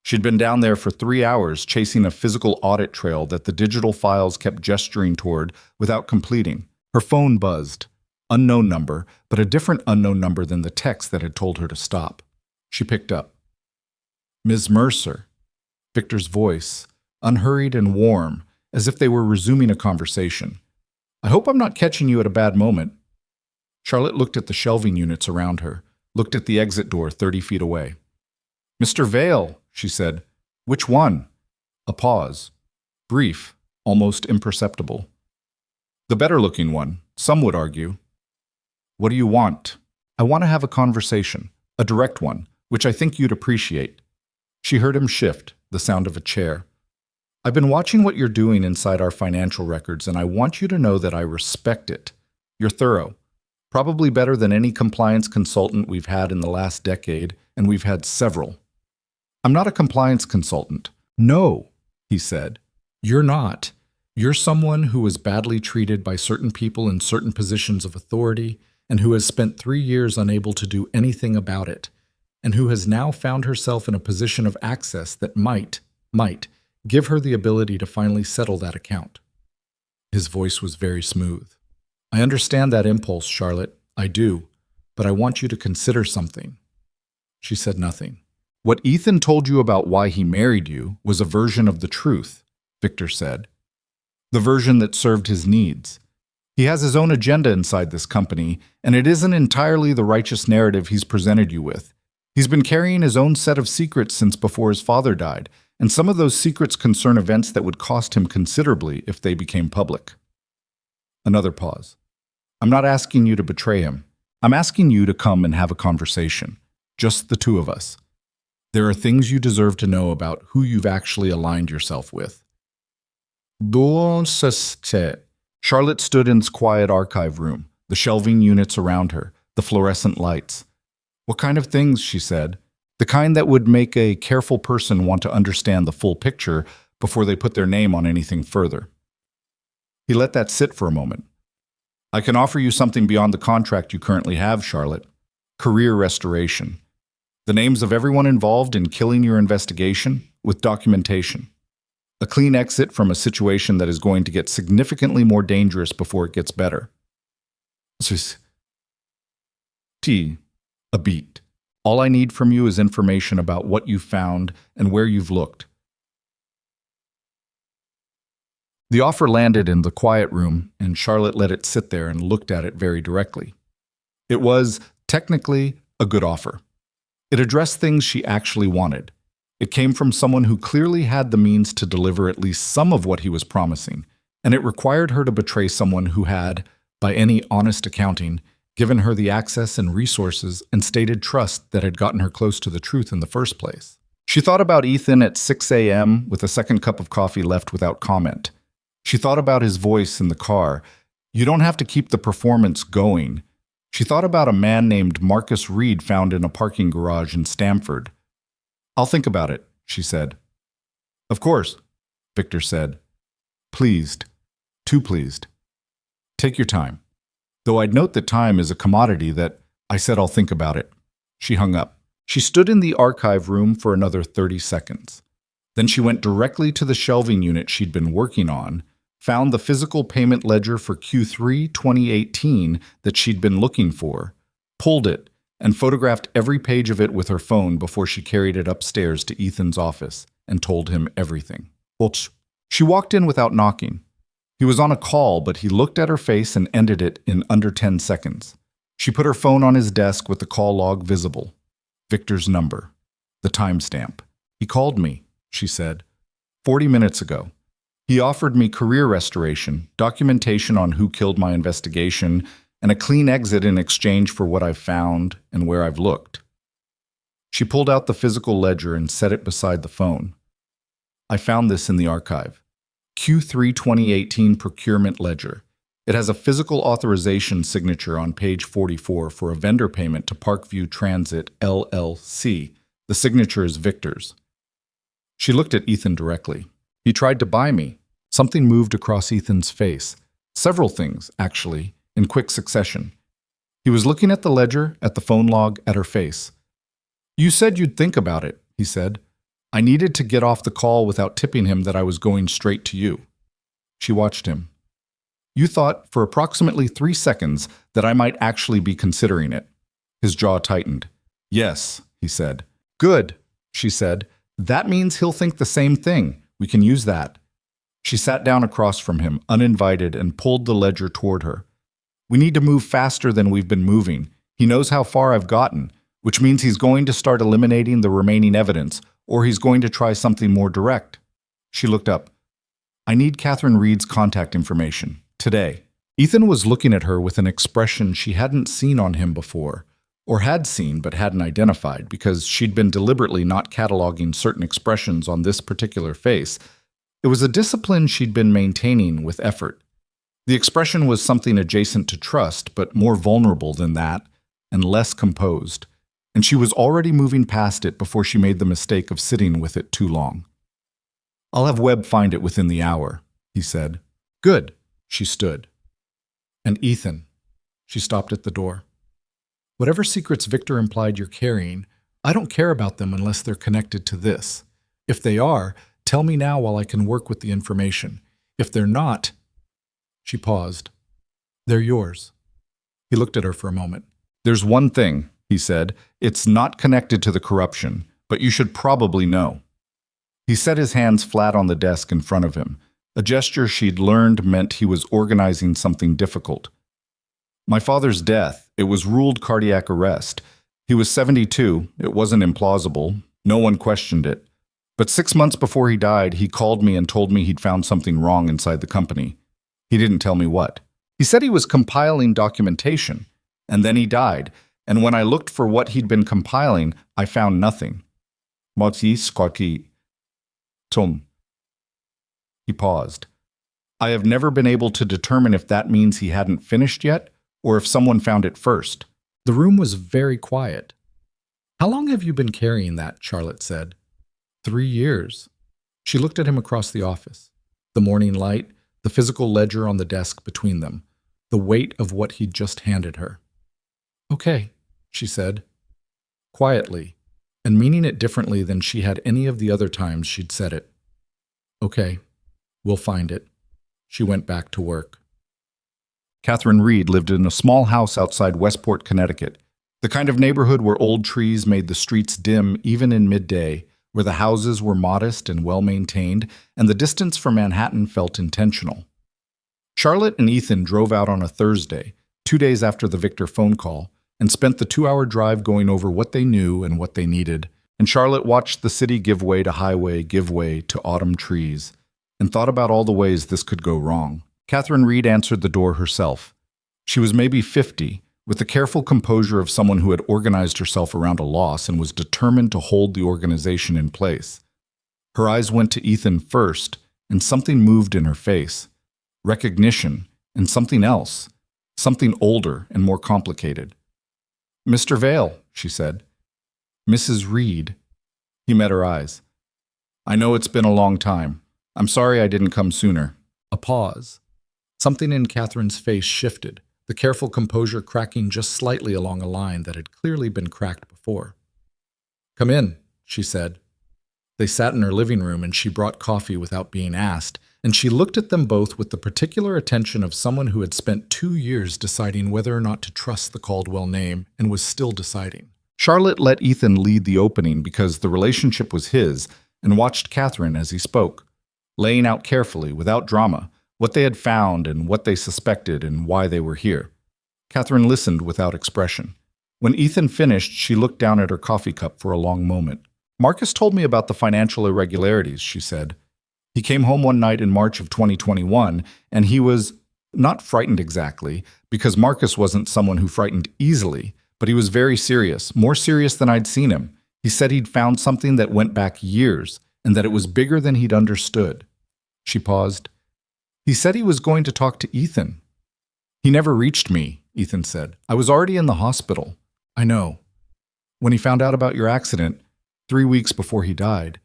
She'd been down there for 3 hours chasing a physical audit trail that the digital files kept gesturing toward without completing. Her phone buzzed. Unknown number, but a different unknown number than the text that had told her to stop. She picked up. "Ms. Mercer." Victor's voice, unhurried and warm, as if they were resuming a conversation. "I hope I'm not catching you at a bad moment." Charlotte looked at the shelving units around her, looked at the exit door 30 feet away. "Mr. Vale," she said. "Which one?" A pause. Brief, almost imperceptible. "The better-looking one, some would argue." "What do you want?" "I want to have a conversation, a direct one, which I think you'd appreciate." She heard him shift, the sound of a chair. "I've been watching what you're doing inside our financial records, and I want you to know that I respect it. You're thorough, probably better than any compliance consultant we've had in the last decade, and we've had several." "I'm not a compliance consultant." "No," he said. "You're not. You're someone who was badly treated by certain people in certain positions of authority and who has spent 3 years unable to do anything about it, and who has now found herself in a position of access that might give her the ability to finally settle that account." His voice was very smooth. "I understand that impulse, Charlotte. I do. But I want you to consider something." She said nothing. "What Ethan told you about why he married you was a version of the truth," Victor said. "The version that served his needs. He has his own agenda inside this company, and it isn't entirely the righteous narrative he's presented you with. He's been carrying his own set of secrets since before his father died, and some of those secrets concern events that would cost him considerably if they became public." Another pause. "I'm not asking you to betray him. I'm asking you to come and have a conversation. Just the two of us. There are things you deserve to know about who you've actually aligned yourself with." Charlotte stood in his quiet archive room, the shelving units around her, the fluorescent lights. "What kind of things?" she said. "The kind that would make a careful person want to understand the full picture before they put their name on anything further." He let that sit for a moment. "I can offer you something beyond the contract you currently have, Charlotte. Career restoration. The names of everyone involved in killing your investigation, with documentation. A clean exit from a situation that is going to get significantly more dangerous before it gets better." A beat. "All I need from you is information about what you've found and where you've looked. The offer landed in the quiet room, and Charlotte let it sit there and looked at it very directly. It was, technically, a good offer. It addressed things she actually wanted. It came from someone who clearly had the means to deliver at least some of what he was promising, and it required her to betray someone who had, by any honest accounting, given her the access and resources and stated trust that had gotten her close to the truth in the first place. She thought about Ethan at 6 a.m. with a second cup of coffee left without comment. She thought about his voice in the car. You don't have to keep the performance going. She thought about a man named Marcus Reed found in a parking garage in Stamford. I'll think about it, she said. Of course, Victor said. Pleased. Too pleased. Take your time. Though I'd note that time is a commodity that I said I'll think about it. She hung up. She stood in the archive room for another 30 seconds. Then she went directly to the shelving unit she'd been working on, found the physical payment ledger for Q3 2018 that she'd been looking for, pulled it, and photographed every page of it with her phone before she carried it upstairs to Ethan's office and told him everything. She walked in without knocking. He was on a call, but he looked at her face and ended it in under 10 seconds. She put her phone on his desk with the call log visible. Victor's number. The timestamp. He called me, she said. 40 minutes ago. He offered me career restoration, documentation on who killed my investigation, and a clean exit in exchange for what I've found and where I've looked. She pulled out the physical ledger and set it beside the phone. I found this in the archive. Q3 2018 procurement ledger. It has a physical authorization signature on page 44 for a vendor payment to Parkview Transit, LLC. The signature is Victor's. She looked at Ethan directly. He tried to buy me. Something moved across Ethan's face. Several things, actually, in quick succession. He was looking at the ledger, at the phone log, at her face. You said you'd think about it, he said. I needed to get off the call without tipping him that I was going straight to you. She watched him. You thought, for approximately 3 seconds, that I might actually be considering it. His jaw tightened. Yes, he said. Good, she said. That means he'll think the same thing. We can use that. She sat down across from him, uninvited, and pulled the ledger toward her. We need to move faster than we've been moving. He knows how far I've gotten, which means he's going to start eliminating the remaining evidence, or he's going to try something more direct. She looked up. I need Catherine Reed's contact information. Today. Ethan was looking at her with an expression she hadn't seen on him before, or had seen but hadn't identified because she'd been deliberately not cataloging certain expressions on this particular face. It was a discipline she'd been maintaining with effort. The expression was something adjacent to trust, but more vulnerable than that, and less composed, and she was already moving past it before she made the mistake of sitting with it too long. I'll have Webb find it within the hour, he said. Good. She stood. And Ethan. She stopped at the door. Whatever secrets Victor implied you're carrying, I don't care about them unless they're connected to this. If they are, tell me now while I can work with the information. If they're not... She paused. They're yours. He looked at her for a moment. There's one thing, he said. It's not connected to the corruption, but you should probably know. He set his hands flat on the desk in front of him. A gesture she'd learned meant he was organizing something difficult. My father's death, it was ruled cardiac arrest. He was 72, it wasn't implausible, no one questioned it. But 6 months before he died, he called me and told me he'd found something wrong inside the company. He didn't tell me what. He said he was compiling documentation, and then he died, and when I looked for what he'd been compiling, I found nothing. Tom. He paused. I have never been able to determine if that means he hadn't finished yet, or if someone found it first. The room was very quiet. How long have you been carrying that? Charlotte said. 3 years. She looked at him across the office. The morning light, the physical ledger on the desk between them, the weight of what he'd just handed her. Okay, she said, quietly, and meaning it differently than she had any of the other times she'd said it. Okay. We'll find it. She went back to work. Catherine Reed lived in a small house outside Westport, Connecticut, the kind of neighborhood where old trees made the streets dim even in midday, where the houses were modest and well-maintained, and the distance from Manhattan felt intentional. Charlotte and Ethan drove out on a Thursday, 2 days after the Victor phone call, and spent the 2-hour drive going over what they knew and what they needed. And Charlotte watched the city give way to highway, give way to autumn trees, and thought about all the ways this could go wrong. Catherine Reed answered the door herself. She was maybe 50, with the careful composure of someone who had organized herself around a loss and was determined to hold the organization in place. Her eyes went to Ethan first, and something moved in her face. Recognition, and something else, something older and more complicated. "Mr. Vale," she said. "Mrs. Reed." He met her eyes. "I know it's been a long time. I'm sorry I didn't come sooner." A pause. Something in Catherine's face shifted, the careful composure cracking just slightly along a line that had clearly been cracked before. "Come in," she said. They sat in her living room, and she brought coffee without being asked, and she looked at them both with the particular attention of someone who had spent 2 years deciding whether or not to trust the Caldwell name and was still deciding. Charlotte let Ethan lead the opening because the relationship was his, and watched Catherine as he spoke, laying out carefully, without drama, what they had found and what they suspected and why they were here. Catherine listened without expression. When Ethan finished, she looked down at her coffee cup for a long moment. "Marcus told me about the financial irregularities," she said. "He came home one night in March of 2021, and he was not frightened exactly, because Marcus wasn't someone who frightened easily, but he was very serious, more serious than I'd seen him. He said he'd found something that went back years, and that it was bigger than he'd understood." She paused. "He said he was going to talk to Ethan." "He never reached me," Ethan said. "I was already in the hospital." "I know. When he found out about your accident, 3 weeks before he died,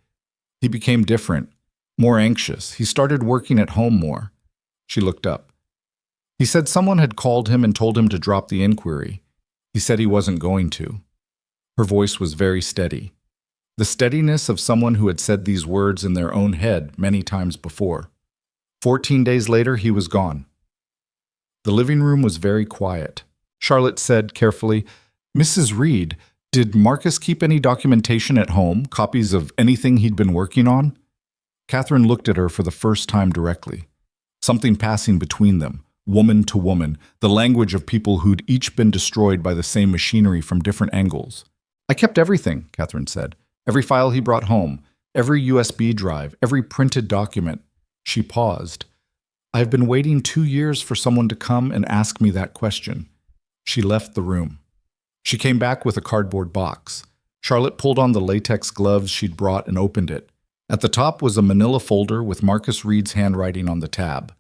he became different, more anxious. He started working at home more." She looked up. "He said someone had called him and told him to drop the inquiry. He said he wasn't going to." Her voice was very steady. The steadiness of someone who had said these words in their own head many times before. 14 days later, he was gone. The living room was very quiet. Charlotte said carefully, "Mrs. Reed, did Marcus keep any documentation at home, copies of anything he'd been working on?" Catherine looked at her for the first time directly. Something passing between them, woman to woman, the language of people who'd each been destroyed by the same machinery from different angles. "I kept everything," Catherine said. "Every file he brought home, every USB drive, every printed document." She paused. "I've been waiting 2 years for someone to come and ask me that question." She left the room. She came back with a cardboard box. Charlotte pulled on the latex gloves she'd brought and opened it. At the top was a manila folder with Marcus Reed's handwriting on the tab.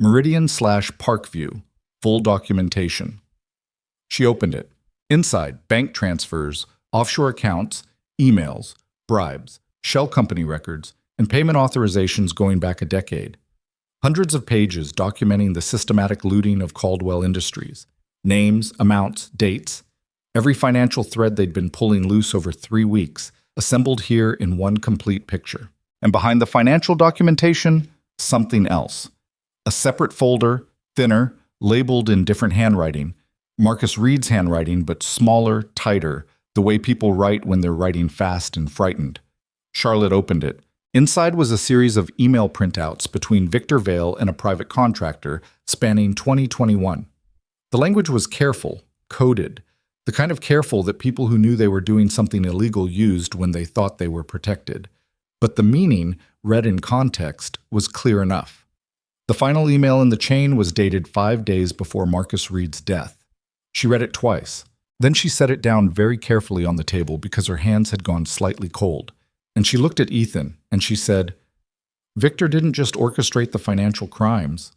Meridian/Parkview, full documentation. She opened it. Inside, bank transfers, offshore accounts, emails, bribes, shell company records, and payment authorizations going back a decade. Hundreds of pages documenting the systematic looting of Caldwell Industries. Names, amounts, dates. Every financial thread they'd been pulling loose over 3 weeks, assembled here in one complete picture. And behind the financial documentation, something else. A separate folder, thinner, labeled in different handwriting. Marcus Reed's handwriting, but smaller, tighter, the way people write when they're writing fast and frightened. Charlotte opened it. Inside was a series of email printouts between Victor Vale and a private contractor spanning 2021. The language was careful, coded, the kind of careful that people who knew they were doing something illegal used when they thought they were protected. But the meaning, read in context, was clear enough. The final email in the chain was dated 5 days before Marcus Reed's death. She read it twice. Then she set it down very carefully on the table because her hands had gone slightly cold. And she looked at Ethan, and she said, "Victor didn't just orchestrate the financial crimes."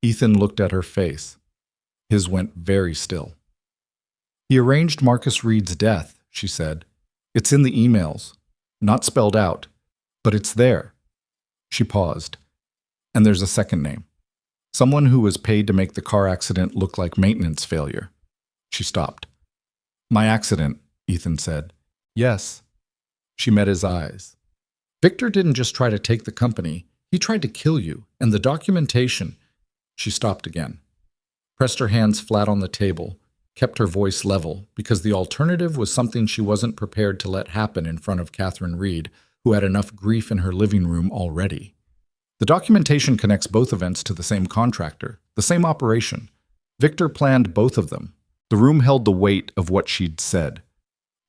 Ethan looked at her face. His went very still. "He arranged Marcus Reed's death," she said. "It's in the emails. Not spelled out, but it's there." She paused. "And there's a second name. Someone who was paid to make the car accident look like maintenance failure." She stopped. "My accident," Ethan said. "Yes." She met his eyes. "Victor didn't just try to take the company. He tried to kill you, and the documentation—" She stopped again, pressed her hands flat on the table, kept her voice level, because the alternative was something she wasn't prepared to let happen in front of Catherine Reed, who had enough grief in her living room already. The documentation connects both events to the same contractor, the same operation. Victor planned both of them. The room held the weight of what she'd said.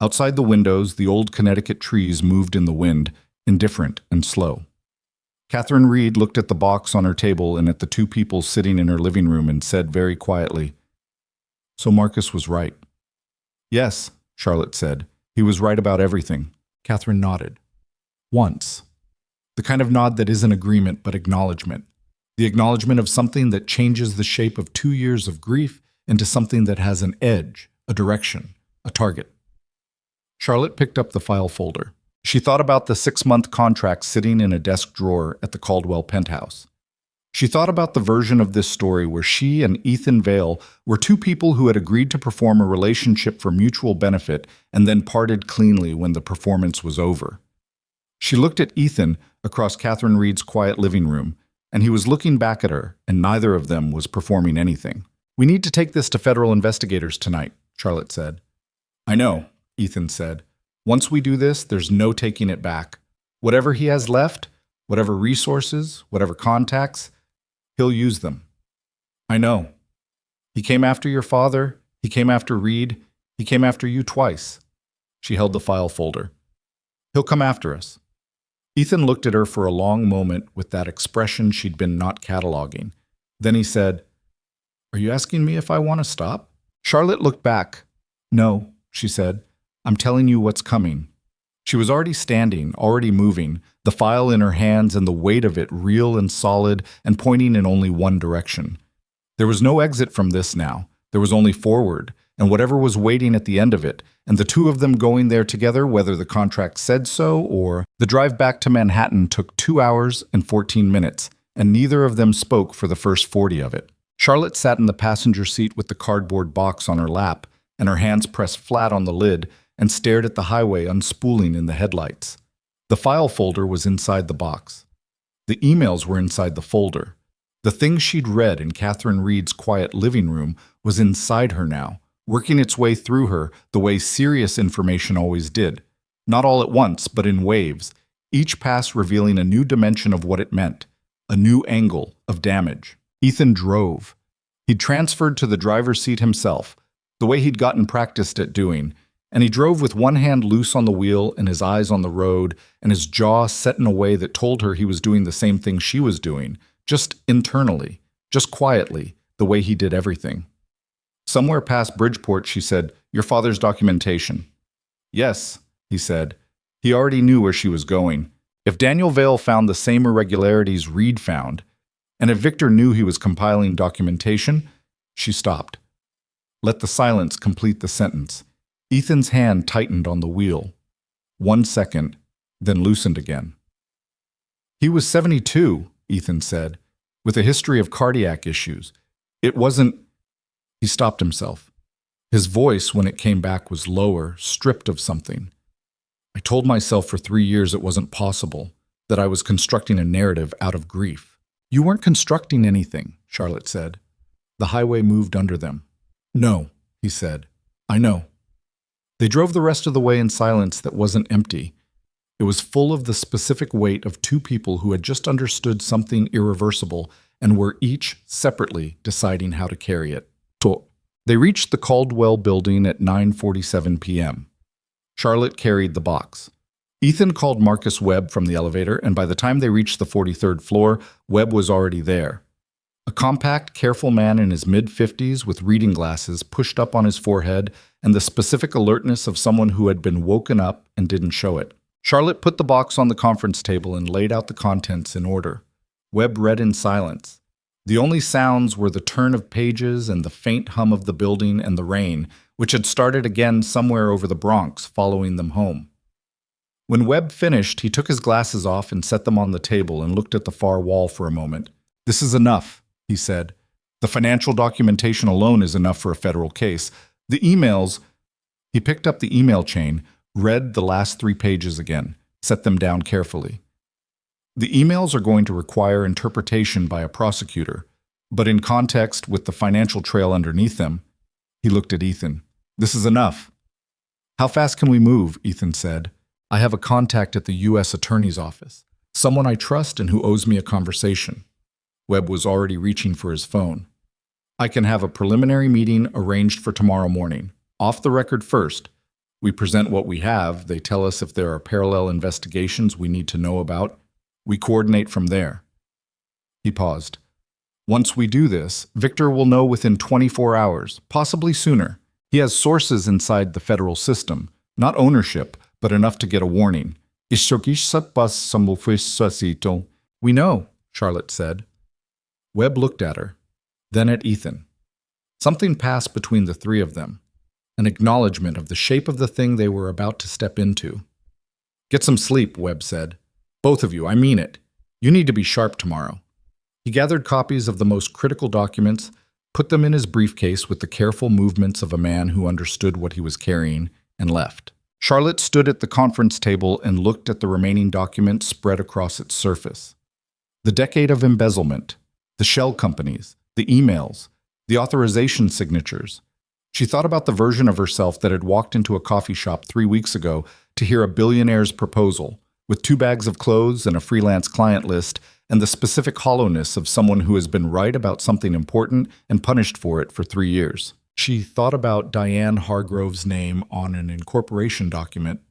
Outside the windows, the old Connecticut trees moved in the wind, indifferent and slow. Catherine Reed looked at the box on her table and at the two people sitting in her living room and said very quietly, "So Marcus was right." "Yes," Charlotte said. "He was right about everything." Catherine nodded. Once. The kind of nod that isn't agreement but acknowledgement. The acknowledgement of something that changes the shape of 2 years of grief into something that has an edge, a direction, a target. Charlotte picked up the file folder. She thought about the 6-month contract sitting in a desk drawer at the Caldwell penthouse. She thought about the version of this story where she and Ethan Vale were two people who had agreed to perform a relationship for mutual benefit and then parted cleanly when the performance was over. She looked at Ethan across Catherine Reed's quiet living room, and he was looking back at her, and neither of them was performing anything. "We need to take this to federal investigators tonight," Charlotte said. "I know," Ethan said. "Once we do this, there's no taking it back. Whatever he has left, whatever resources, whatever contacts, he'll use them." "I know. He came after your father, he came after Reed, he came after you twice." She held the file folder. "He'll come after us." Ethan looked at her for a long moment with that expression she'd been not cataloging. Then he said, "Are you asking me if I want to stop?" Charlotte looked back. "No," she said. "I'm telling you what's coming." She was already standing, already moving, the file in her hands and the weight of it real and solid and pointing in only one direction. There was no exit from this now. There was only forward, and whatever was waiting at the end of it, and the two of them going there together, whether the contract said so or... The drive back to Manhattan took 2 hours and 14 minutes, and neither of them spoke for the first 40 of it. Charlotte sat in the passenger seat with the cardboard box on her lap, and her hands pressed flat on the lid, and stared at the highway unspooling in the headlights. The file folder was inside the box. The emails were inside the folder. The thing she'd read in Catherine Reed's quiet living room was inside her now, working its way through her the way serious information always did. Not all at once, but in waves, each pass revealing a new dimension of what it meant, a new angle of damage. Ethan drove. He'd transferred to the driver's seat himself, the way he'd gotten practiced at doing, and he drove with one hand loose on the wheel and his eyes on the road and his jaw set in a way that told her he was doing the same thing she was doing, just internally, just quietly, the way he did everything. Somewhere past Bridgeport, she said, "Your father's documentation." "Yes," he said. He already knew where she was going. If Daniel Vale found the same irregularities Reed found, and if Victor knew he was compiling documentation, she stopped. Let the silence complete the sentence. Ethan's hand tightened on the wheel. 1 second, then loosened again. "He was 72, Ethan said, with a history of cardiac issues. It wasn't..." He stopped himself. His voice, when it came back, was lower, stripped of something. "I told myself for 3 years it wasn't possible, that I was constructing a narrative out of grief." "You weren't constructing anything," Charlotte said. The highway moved under them. "No," he said. "I know." They drove the rest of the way in silence that wasn't empty. It was full of the specific weight of two people who had just understood something irreversible and were each, separately, deciding how to carry it. They reached the Caldwell building at 9:47 p.m. Charlotte carried the box. Ethan called Marcus Webb from the elevator, and by the time they reached the 43rd floor, Webb was already there. A compact, careful man in his mid-50s with reading glasses pushed up on his forehead and the specific alertness of someone who had been woken up and didn't show it. Charlotte put the box on the conference table and laid out the contents in order. Webb read in silence. The only sounds were the turn of pages and the faint hum of the building and the rain, which had started again somewhere over the Bronx, following them home. When Webb finished, he took his glasses off and set them on the table and looked at the far wall for a moment. "This is enough," he said. "The financial documentation alone is enough for a federal case. The emails..." He picked up the email chain, read the last 3 pages again, set them down carefully. "The emails are going to require interpretation by a prosecutor, but in context with the financial trail underneath them..." He looked at Ethan. This is enough. How fast can we move? Ethan said. I have a contact at the U.S. Attorney's Office. Someone I trust and who owes me a conversation. Webb was already reaching for his phone. I can have a preliminary meeting arranged for tomorrow morning. Off the record first. We present what we have. They tell us if there are parallel investigations we need to know about. We coordinate from there. He paused. Once we do this, Victor will know within 24 hours, possibly sooner. He has sources inside the federal system, not ownership, but enough to get a warning. We know, Charlotte said. Webb looked at her, then at Ethan. Something passed between the three of them, an acknowledgement of the shape of the thing they were about to step into. Get some sleep, Webb said. Both of you, I mean it. You need to be sharp tomorrow. He gathered copies of the most critical documents, put them in his briefcase with the careful movements of a man who understood what he was carrying, and left. Charlotte stood at the conference table and looked at the remaining documents spread across its surface. The decade of embezzlement, the shell companies, the emails, the authorization signatures. She thought about the version of herself that had walked into a coffee shop 3 weeks ago to hear a billionaire's proposal, with 2 bags of clothes and a freelance client list, and the specific hollowness of someone who has been right about something important and punished for it for 3 years. She thought about Diane Hargrove's name on an incorporation document.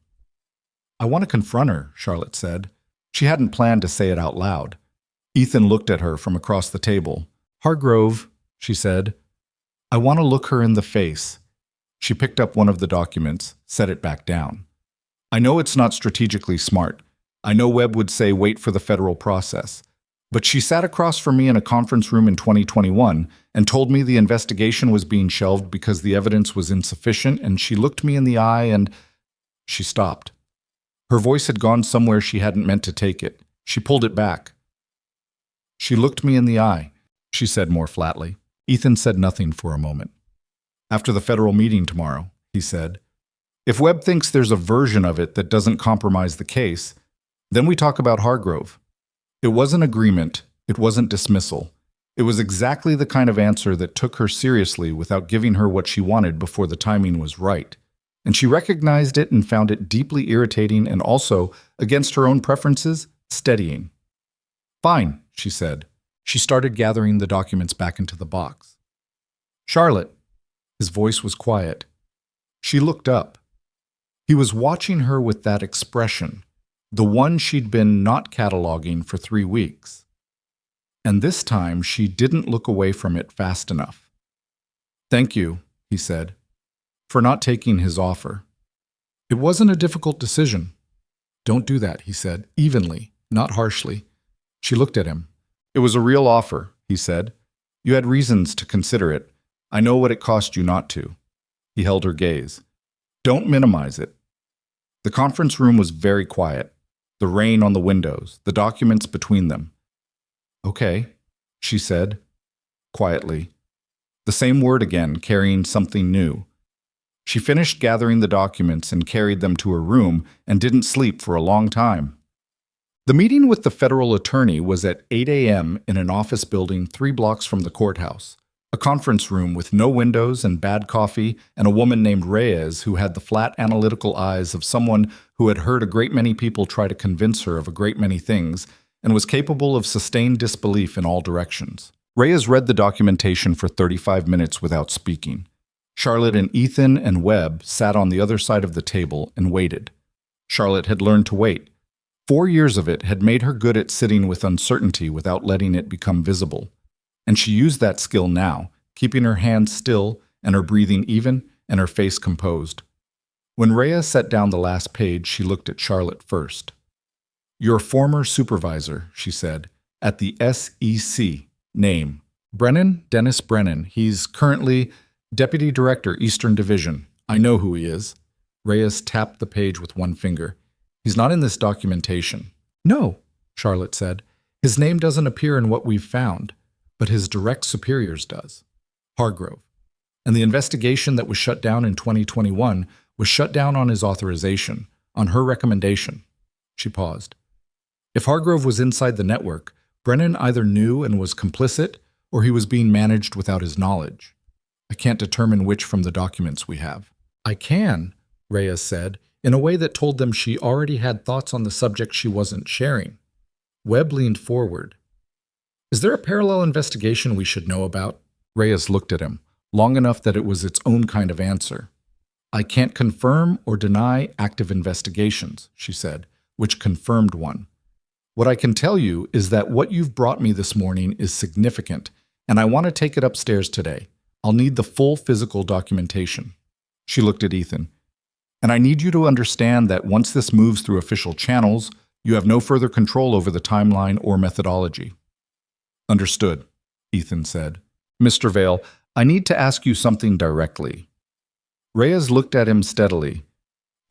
I want to confront her, Charlotte said. She hadn't planned to say it out loud. Ethan looked at her from across the table. Hargrove, she said, I want to look her in the face. She picked up one of the documents, set it back down. I know it's not strategically smart. I know Webb would say wait for the federal process. But she sat across from me in a conference room in 2021 and told me the investigation was being shelved because the evidence was insufficient, and she looked me in the eye and... She stopped. Her voice had gone somewhere she hadn't meant to take it. She pulled it back. She looked me in the eye, she said more flatly. Ethan said nothing for a moment. After the federal meeting tomorrow, he said, if Webb thinks there's a version of it that doesn't compromise the case, then we talk about Hargrove. It wasn't agreement. It wasn't dismissal. It was exactly the kind of answer that took her seriously without giving her what she wanted before the timing was right. And she recognized it and found it deeply irritating and also, against her own preferences, steadying. Fine, she said. She started gathering the documents back into the box. Charlotte. His voice was quiet. She looked up. He was watching her with that expression, the one she'd been not cataloging for 3 weeks. And this time she didn't look away from it fast enough. Thank you, he said, for not taking his offer. It wasn't a difficult decision. Don't do that, he said, evenly, not harshly. She looked at him. It was a real offer, he said. You had reasons to consider it. I know what it cost you not to. He held her gaze. Don't minimize it. The conference room was very quiet. The rain on the windows, the documents between them. Okay, she said, quietly. The same word again, carrying something new. She finished gathering the documents and carried them to her room and didn't sleep for a long time. The meeting with the federal attorney was at 8 a.m. in an office building 3 blocks from the courthouse, a conference room with no windows and bad coffee, and a woman named Reyes who had the flat analytical eyes of someone who had heard a great many people try to convince her of a great many things and was capable of sustained disbelief in all directions. Reyes read the documentation for 35 minutes without speaking. Charlotte and Ethan and Webb sat on the other side of the table and waited. Charlotte had learned to wait. 4 years of it had made her good at sitting with uncertainty without letting it become visible. And she used that skill now, keeping her hands still and her breathing even and her face composed. When Rhea set down the last page, she looked at Charlotte first. Your former supervisor, she said, at the SEC. Name. Brennan, Dennis Brennan. He's currently Deputy Director, Eastern Division. I know who he is. Reyes tapped the page with one finger. He's not in this documentation. No, Charlotte said. His name doesn't appear in what we've found, but his direct superiors does. Hargrove. And the investigation that was shut down in 2021 was shut down on his authorization, on her recommendation. She paused. If Hargrove was inside the network, Brennan either knew and was complicit, or he was being managed without his knowledge. I can't determine which from the documents we have. I can, Reyes said, in a way that told them she already had thoughts on the subject she wasn't sharing. Webb leaned forward. Is there a parallel investigation we should know about? Reyes looked at him, long enough that it was its own kind of answer. I can't confirm or deny active investigations, she said, which confirmed one. What I can tell you is that what you've brought me this morning is significant, and I want to take it upstairs today. I'll need the full physical documentation. She looked at Ethan. And I need you to understand that once this moves through official channels, you have no further control over the timeline or methodology. Understood, Ethan said. Mr. Vale, I need to ask you something directly. Reyes looked at him steadily.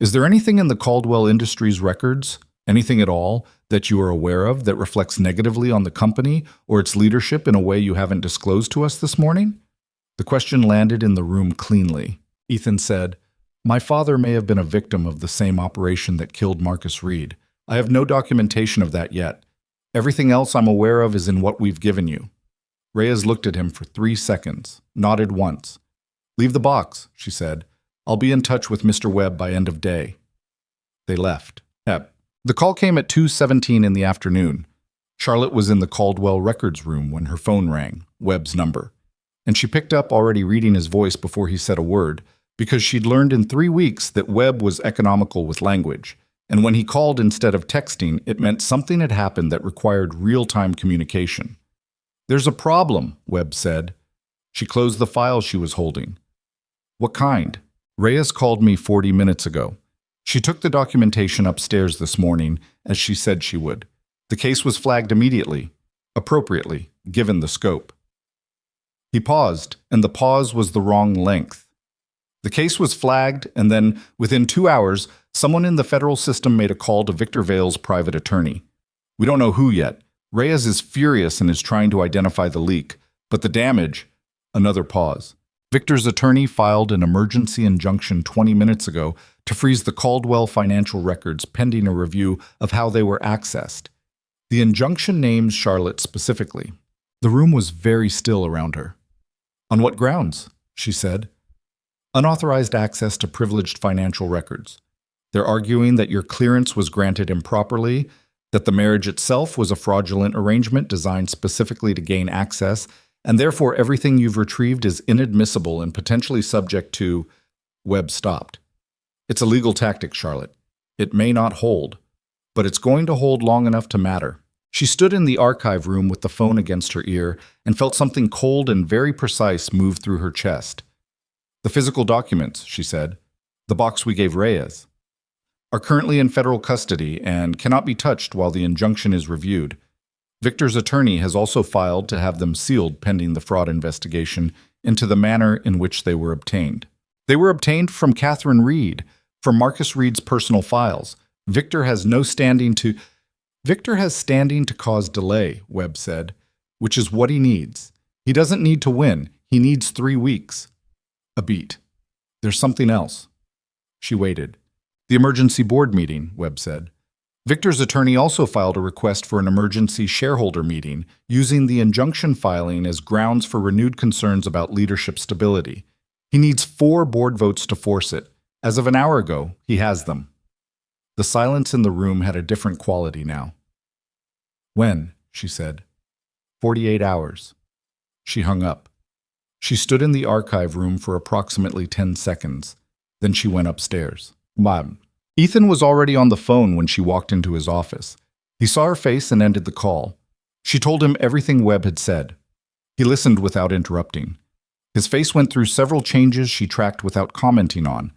Is there anything in the Caldwell Industries records, anything at all, that you are aware of that reflects negatively on the company or its leadership in a way you haven't disclosed to us this morning? The question landed in the room cleanly. Ethan said, My father may have been a victim of the same operation that killed Marcus Reed. I have no documentation of that yet. Everything else I'm aware of is in what we've given you. Reyes looked at him for 3 seconds, nodded once. Leave the box, she said. I'll be in touch with Mr. Webb by end of day. They left. The call came at 2:17 in the afternoon. Charlotte was in the Caldwell records room when her phone rang, Webb's number. And she picked up, already reading his voice before he said a word, because she'd learned in 3 weeks that Webb was economical with language. And when he called instead of texting, it meant something had happened that required real-time communication. There's a problem, Webb said. She closed the file she was holding. What kind? Reyes called me 40 minutes ago. She took the documentation upstairs this morning, as she said she would. The case was flagged immediately, appropriately, given the scope. He paused, and the pause was the wrong length. The case was flagged, and then, within 2 hours, someone in the federal system made a call to Victor Vale's private attorney. We don't know who yet. Reyes is furious and is trying to identify the leak, but the damage... Another pause. Victor's attorney filed an emergency injunction 20 minutes ago to freeze the Caldwell financial records pending a review of how they were accessed. The injunction names Charlotte specifically. The room was very still around her. On what grounds? She said. Unauthorized access to privileged financial records. They're arguing that your clearance was granted improperly, that the marriage itself was a fraudulent arrangement designed specifically to gain access, and therefore everything you've retrieved is inadmissible and potentially subject to... Webb stopped. It's a legal tactic, Charlotte. It may not hold, but it's going to hold long enough to matter. She stood in the archive room with the phone against her ear and felt something cold and very precise move through her chest. The physical documents, she said, the box we gave Reyes, are currently in federal custody and cannot be touched while the injunction is reviewed. Victor's attorney has also filed to have them sealed pending the fraud investigation into the manner in which they were obtained. They were obtained from Catherine Reed, from Marcus Reed's personal files. Victor has standing to cause delay, Webb said, which is what he needs. He doesn't need to win. He needs 3 weeks. A beat. There's something else. She waited. The emergency board meeting, Webb said. Victor's attorney also filed a request for an emergency shareholder meeting, using the injunction filing as grounds for renewed concerns about leadership stability. He needs 4 board votes to force it. As of an hour ago, he has them. The silence in the room had a different quality now. When? She said. 48 hours. She hung up. She stood in the archive room for approximately 10 seconds. Then she went upstairs. Mom. Ethan was already on the phone when she walked into his office. He saw her face and ended the call. She told him everything Webb had said. He listened without interrupting. His face went through several changes she tracked without commenting on.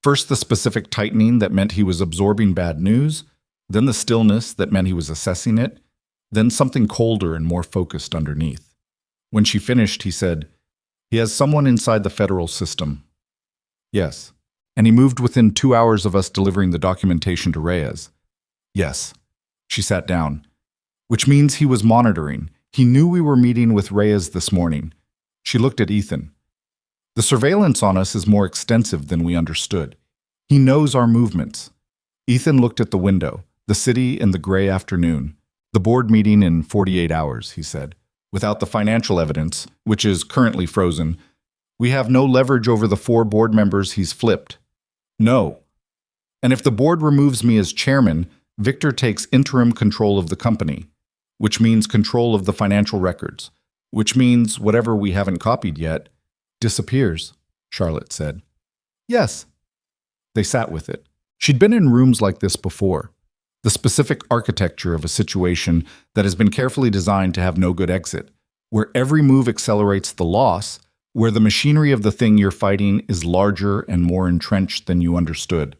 First, the specific tightening that meant he was absorbing bad news, then the stillness that meant he was assessing it, then something colder and more focused underneath. When she finished, he said, "He has someone inside the federal system." "Yes." "And he moved within 2 hours of us delivering the documentation to Reyes." "Yes." She sat down. "Which means he was monitoring. He knew we were meeting with Reyes this morning." She looked at Ethan. "The surveillance on us is more extensive than we understood. He knows our movements." Ethan looked at the window, the city in the gray afternoon. "The board meeting in 48 hours, he said. "Without the financial evidence, which is currently frozen, We have no leverage over the 4 board members he's flipped. No. And if the board removes me as chairman, Victor takes interim control of the company, which means control of the financial records, which means whatever we haven't copied yet disappears, Charlotte said. Yes. They sat with it. She'd been in rooms like this before. The specific architecture of a situation that has been carefully designed to have no good exit, where every move accelerates the loss, where the machinery of the thing you're fighting is larger and more entrenched than you understood,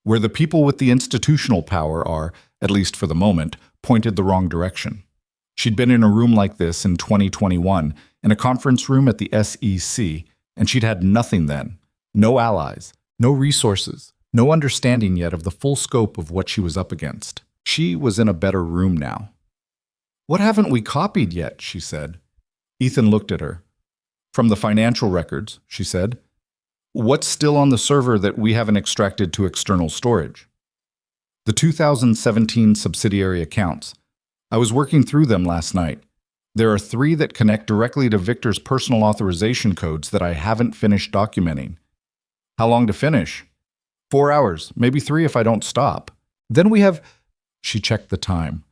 where the people with the institutional power are, at least for the moment, pointed the wrong direction. She'd been in a room like this in 2021, in a conference room at the SEC, and she'd had nothing then. No allies, no resources, no understanding yet of the full scope of what she was up against. She was in a better room now. What haven't we copied yet? She said. Ethan looked at her. From the financial records, she said. What's still on the server that we haven't extracted to external storage? The 2017 subsidiary accounts. I was working through them last night. There are 3 that connect directly to Victor's personal authorization codes that I haven't finished documenting. How long to finish? 4 hours, maybe 3 if I don't stop. Then we have, she checked the time,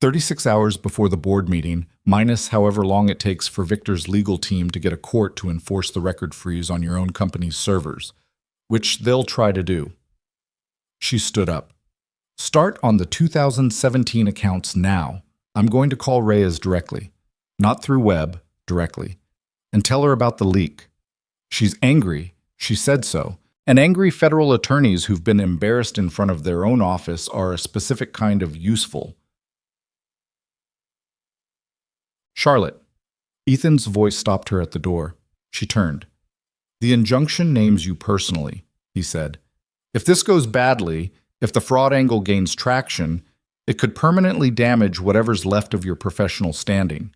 36 hours before the board meeting, minus however long it takes for Victor's legal team to get a court to enforce the record freeze on your own company's servers, which they'll try to do. She stood up. Start on the 2017 accounts now. I'm going to call Reyes directly, not through web, directly, and tell her about the leak. She's angry, she said so, and angry federal attorneys who've been embarrassed in front of their own office are a specific kind of useful. Charlotte. Ethan's voice stopped her at the door. She turned. The injunction names you personally, he said. If this goes badly, if the fraud angle gains traction, it could permanently damage whatever's left of your professional standing.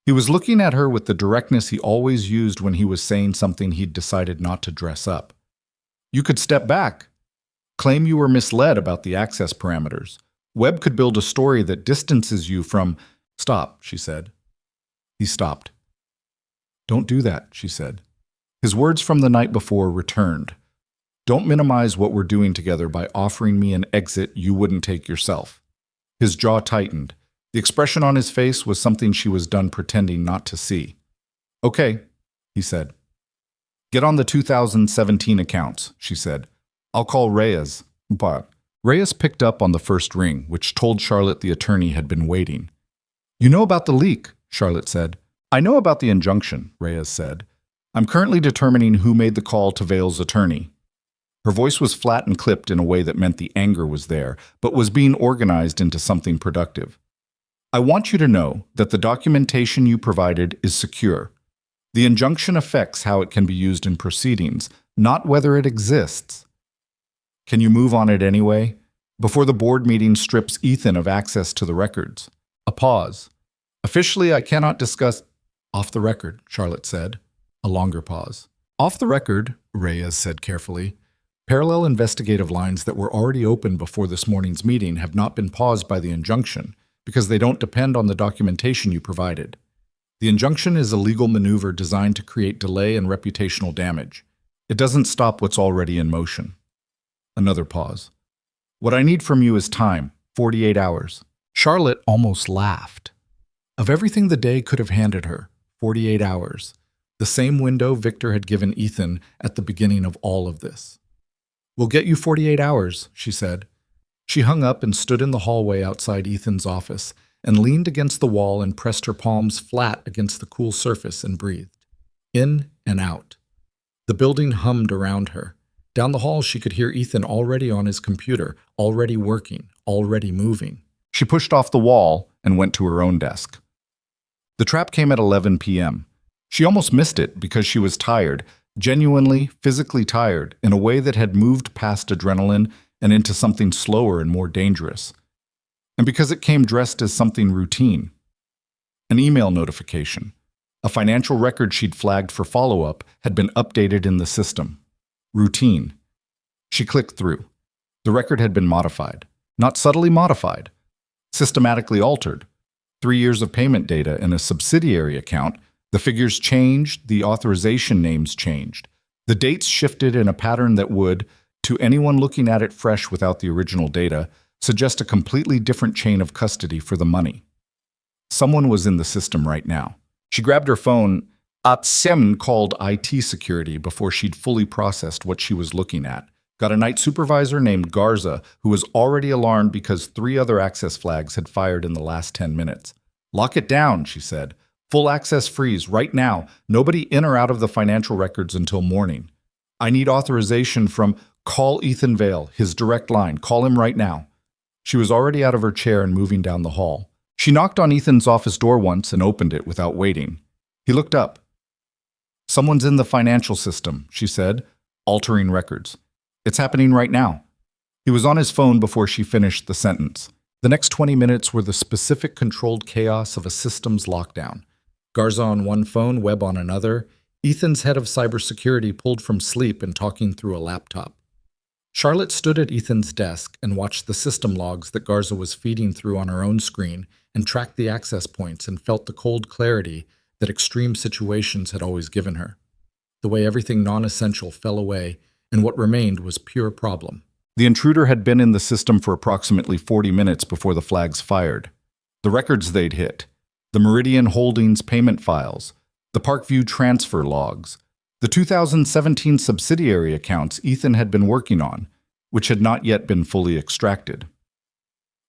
He was looking at her with the directness he always used when he was saying something he'd decided not to dress up. You could step back. Claim you were misled about the access parameters. Webb could build a story that distances you from— Stop, she said. He stopped. Don't do that, she said. His words from the night before returned. Don't minimize what we're doing together by offering me an exit you wouldn't take yourself. His jaw tightened. The expression on his face was something she was done pretending not to see. Okay, he said. Get on the 2017 accounts, she said. I'll call Reyes. But Reyes picked up on the first ring, which told Charlotte the attorney had been waiting. You know about the leak, Charlotte said. I know about the injunction, Reyes said. I'm currently determining who made the call to Vale's attorney. Her voice was flat and clipped in a way that meant the anger was there, but was being organized into something productive. I want you to know that the documentation you provided is secure. The injunction affects how it can be used in proceedings, not whether it exists. Can you move on it anyway? Before the board meeting strips Ethan of access to the records. A pause. Officially, I cannot discuss— Off the record, Charlotte said. A longer pause. Off the record, Reyes said carefully. Parallel investigative lines that were already open before this morning's meeting have not been paused by the injunction because they don't depend on the documentation you provided. The injunction is a legal maneuver designed to create delay and reputational damage. It doesn't stop what's already in motion. Another pause. What I need from you is time, 48 hours. Charlotte almost laughed. Of everything the day could have handed her, 48 hours. The same window Victor had given Ethan at the beginning of all of this. We'll get you 48 hours, she said. She hung up and stood in the hallway outside Ethan's office and leaned against the wall and pressed her palms flat against the cool surface and breathed. In and out. The building hummed around her. Down the hall she could hear Ethan already on his computer, already working, already moving. She pushed off the wall and went to her own desk. The trap came at 11 p.m. She almost missed it because she was tired, genuinely, physically tired, in a way that had moved past adrenaline and into something slower and more dangerous. And because it came dressed as something routine. An email notification. A financial record she'd flagged for follow-up had been updated in the system. Routine. She clicked through. The record had been modified. Not subtly modified. Systematically altered. 3 years of payment data in a subsidiary account The figures changed, the authorization names changed. The dates shifted in a pattern that would, to anyone looking at it fresh without the original data, suggest a completely different chain of custody for the money. Someone was in the system right now. She grabbed her phone. Sem called IT security before she'd fully processed what she was looking at. Got a night supervisor named Garza, who was already alarmed because 3 other access flags had fired in the last 10 minutes. Lock it down, she said. Full access freeze right now. Nobody in or out of the financial records until morning. I need authorization from call Ethan Vale, his direct line. Call him right now. She was already out of her chair and moving down the hall. She knocked on Ethan's office door once and opened it without waiting. He looked up. Someone's in the financial system, she said, altering records. It's happening right now. He was on his phone before she finished the sentence. The next 20 minutes were the specific controlled chaos of a systems lockdown. Garza on one phone, Webb on another. Ethan's head of cybersecurity pulled from sleep and talking through a laptop. Charlotte stood at Ethan's desk and watched the system logs that Garza was feeding through on her own screen and tracked the access points and felt the cold clarity that extreme situations had always given her. The way everything non-essential fell away and what remained was pure problem. The intruder had been in the system for approximately 40 minutes before the flags fired. The records they'd hit, the Meridian Holdings payment files, the Parkview transfer logs, the 2017 subsidiary accounts Ethan had been working on, which had not yet been fully extracted.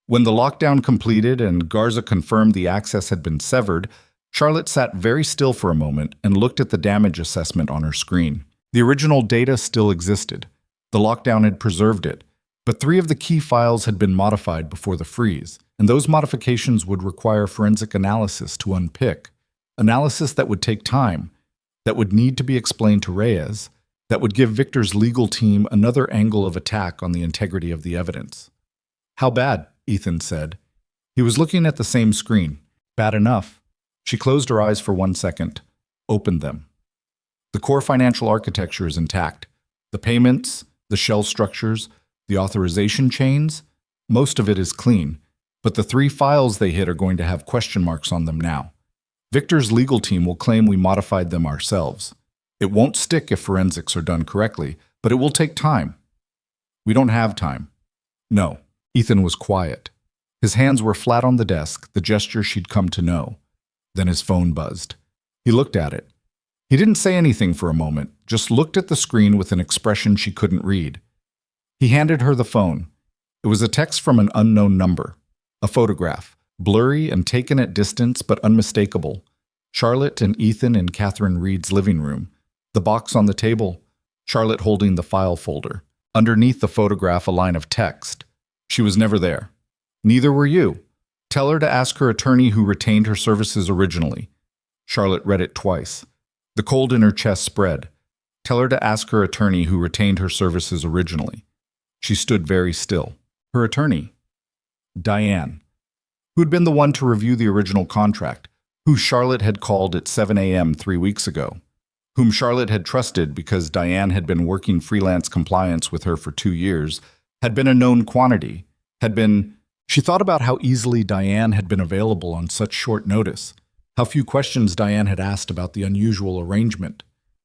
When the lockdown completed and Garza confirmed the access had been severed, Charlotte sat very still for a moment and looked at the damage assessment on her screen. The original data still existed. The lockdown had preserved it, but 3 of the key files had been modified before the freeze, and those modifications would require forensic analysis to unpick. Analysis that would take time, that would need to be explained to Reyes, that would give Victor's legal team another angle of attack on the integrity of the evidence. How bad? Ethan said. He was looking at the same screen. Bad enough. She closed her eyes for 1 second, opened them. The core financial architecture is intact. The payments, the shell structures, the authorization chains, most of it is clean, but the 3 files they hit are going to have question marks on them now. Victor's legal team will claim we modified them ourselves. It won't stick if forensics are done correctly, but it will take time. We don't have time. No. Ethan was quiet. His hands were flat on the desk, the gesture she'd come to know. Then his phone buzzed. He looked at it. He didn't say anything for a moment, just looked at the screen with an expression she couldn't read. He handed her the phone. It was a text from an unknown number. A photograph, blurry and taken at distance but unmistakable. Charlotte and Ethan in Catherine Reed's living room. The box on the table, Charlotte holding the file folder. Underneath the photograph, a line of text. She was never there. Neither were you. Tell her to ask her attorney who retained her services originally. Charlotte read it twice. The cold in her chest spread. Tell her to ask her attorney who retained her services originally. She stood very still. Her attorney? Diane, who'd been the one to review the original contract, who Charlotte had called at 7 a.m. 3 weeks ago, whom Charlotte had trusted because Diane had been working freelance compliance with her for 2 years, had been a known quantity, She thought about how easily Diane had been available on such short notice, how few questions Diane had asked about the unusual arrangement,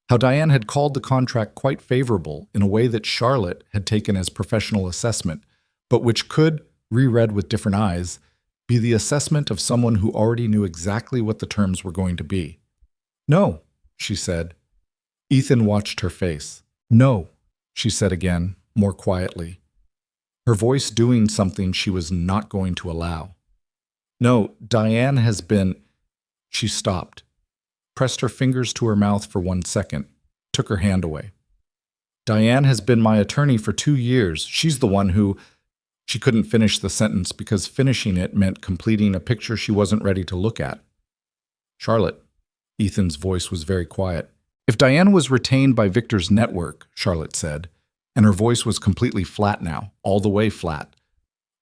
how Diane had called the contract quite favorable in a way that Charlotte had taken as professional assessment, but which could, reread with different eyes, be the assessment of someone who already knew exactly what the terms were going to be. No, she said. Ethan watched her face. No, she said again, more quietly. Her voice doing something she was not going to allow. No, Diane has been... She stopped, pressed her fingers to her mouth for 1 second, took her hand away. Diane has been my attorney for 2 years. She's the one who... She couldn't finish the sentence because finishing it meant completing a picture she wasn't ready to look at. Charlotte, Ethan's voice was very quiet. If Diane was retained by Victor's network, Charlotte said, and her voice was completely flat now, all the way flat.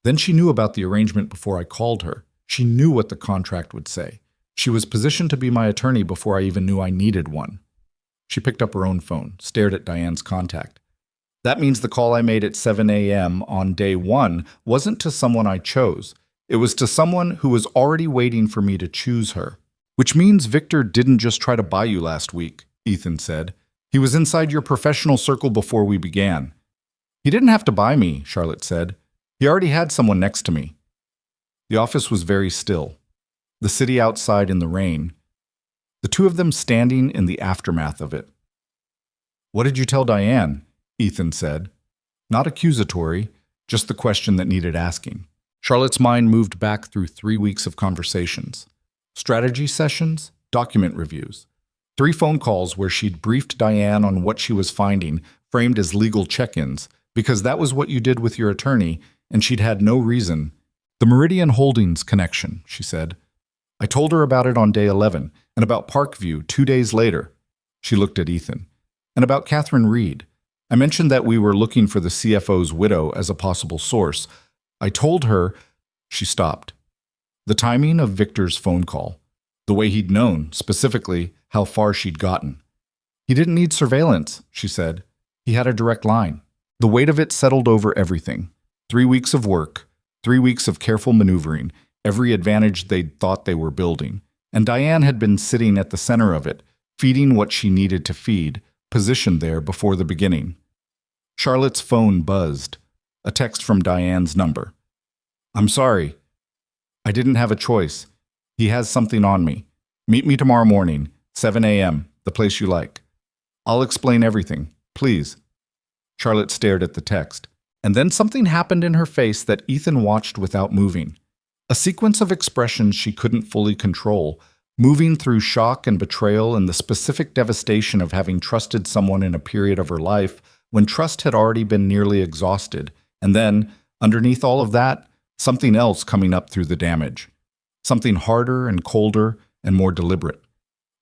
Then she knew about the arrangement before I called her. She knew what the contract would say. She was positioned to be my attorney before I even knew I needed one. She picked up her own phone, stared at Diane's contact. That means the call I made at 7 a.m. on day 1 wasn't to someone I chose. It was to someone who was already waiting for me to choose her. Which means Victor didn't just try to buy you last week, Ethan said. He was inside your professional circle before we began. He didn't have to buy me, Charlotte said. He already had someone next to me. The office was very still. The city outside in the rain. The two of them standing in the aftermath of it. What did you tell Diane? Ethan said. Not accusatory, just the question that needed asking. Charlotte's mind moved back through 3 weeks of conversations. Strategy sessions, document reviews. 3 phone calls where she'd briefed Diane on what she was finding, framed as legal check-ins, because that was what you did with your attorney, and she'd had no reason. The Meridian Holdings connection, she said. I told her about it on day 11, and about Parkview 2 days later. She looked at Ethan. And about Catherine Reed. I mentioned that we were looking for the CFO's widow as a possible source. I told her. She stopped. The timing of Victor's phone call. The way he'd known, specifically, how far she'd gotten. He didn't need surveillance, she said. He had a direct line. The weight of it settled over everything. 3 weeks of work, 3 weeks of careful maneuvering, every advantage they'd thought they were building. And Diane had been sitting at the center of it, feeding what she needed to feed, positioned there before the beginning. Charlotte's phone buzzed. A text from Diane's number. I'm sorry. I didn't have a choice. He has something on me. Meet me tomorrow morning, 7 a.m., the place you like. I'll explain everything, please. Charlotte stared at the text. And then something happened in her face that Ethan watched without moving. A sequence of expressions she couldn't fully control, moving through shock and betrayal and the specific devastation of having trusted someone in a period of her life when trust had already been nearly exhausted. And then, underneath all of that, something else coming up through the damage. Something harder and colder and more deliberate.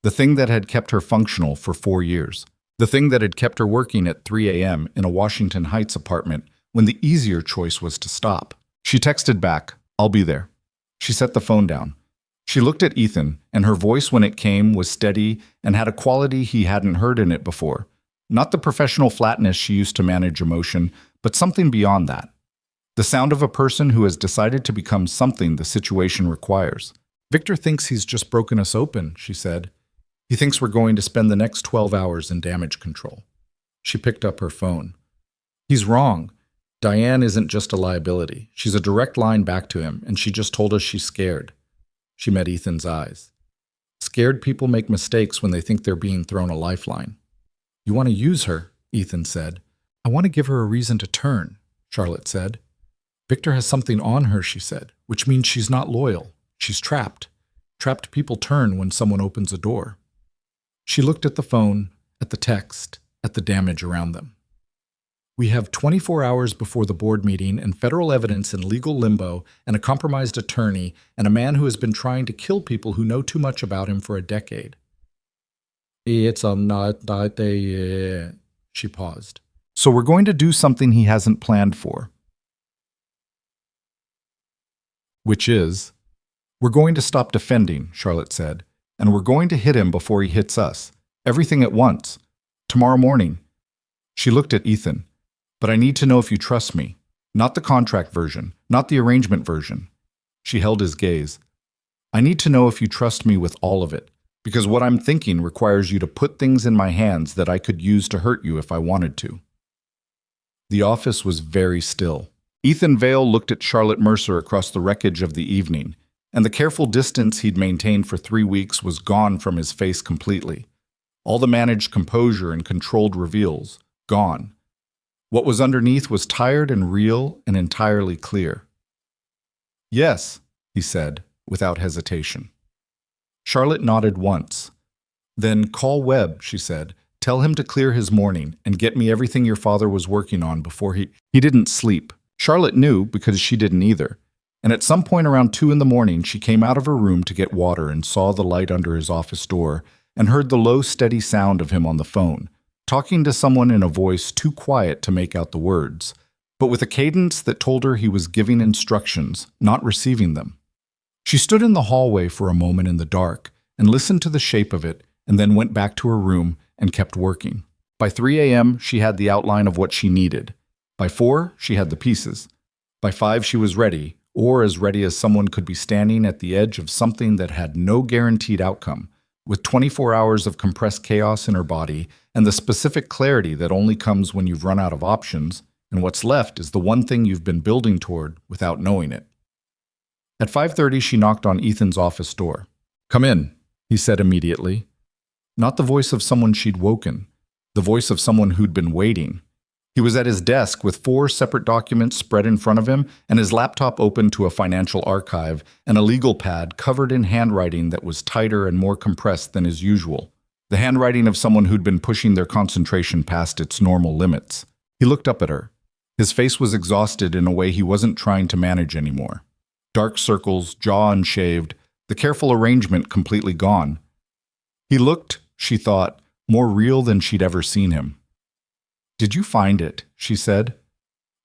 The thing that had kept her functional for 4 years. The thing that had kept her working at 3 a.m. in a Washington Heights apartment when the easier choice was to stop. She texted back, I'll be there. She set the phone down. She looked at Ethan, and her voice when it came was steady and had a quality he hadn't heard in it before. Not the professional flatness she used to manage emotion, but something beyond that. The sound of a person who has decided to become something the situation requires. Victor thinks he's just broken us open, she said. He thinks we're going to spend the next 12 hours in damage control. She picked up her phone. He's wrong. Diane isn't just a liability. She's a direct line back to him, and she just told us she's scared. She met Ethan's eyes. Scared people make mistakes when they think they're being thrown a lifeline. You want to use her, Ethan said. I want to give her a reason to turn, Charlotte said. Victor has something on her, she said, which means she's not loyal. She's trapped. Trapped people turn when someone opens a door. She looked at the phone, at the text, at the damage around them. We have 24 hours before the board meeting and federal evidence in legal limbo and a compromised attorney and a man who has been trying to kill people who know too much about him for a decade. It's not that she paused. So we're going to do something he hasn't planned for. Which is, we're going to stop defending, Charlotte said, and we're going to hit him before he hits us. Everything at once. Tomorrow morning. She looked at Ethan. But I need to know if you trust me. Not the contract version, not the arrangement version. She held his gaze. I need to know if you trust me with all of it, because what I'm thinking requires you to put things in my hands that I could use to hurt you if I wanted to. The office was very still. Ethan Vale looked at Charlotte Mercer across the wreckage of the evening, and the careful distance he'd maintained for 3 weeks was gone from his face completely. All the managed composure and controlled reveals, gone. What was underneath was tired and real and entirely clear. Yes, he said, without hesitation. Charlotte nodded once. Then call Webb, she said. Tell him to clear his morning and get me everything your father was working on before he didn't sleep. Charlotte knew because she didn't either. And at some point around 2 a.m, she came out of her room to get water and saw the light under his office door and heard the low, steady sound of him on the phone, talking to someone in a voice too quiet to make out the words, but with a cadence that told her he was giving instructions, not receiving them. She stood in the hallway for a moment in the dark and listened to the shape of it and then went back to her room and kept working. By 3 a.m, she had the outline of what she needed. By 4, she had the pieces. By 5, she was ready, or as ready as someone could be standing at the edge of something that had no guaranteed outcome, with 24 hours of compressed chaos in her body and the specific clarity that only comes when you've run out of options, and what's left is the one thing you've been building toward without knowing it. At 5:30, she knocked on Ethan's office door. "Come in," he said immediately. Not the voice of someone she'd woken, the voice of someone who'd been waiting. He was at his desk with 4 separate documents spread in front of him and his laptop open to a financial archive and a legal pad covered in handwriting that was tighter and more compressed than his usual. The handwriting of someone who'd been pushing their concentration past its normal limits. He looked up at her. His face was exhausted in a way he wasn't trying to manage anymore. Dark circles, jaw unshaved, the careful arrangement completely gone. He looked, she thought, more real than she'd ever seen him. "Did you find it?" she said.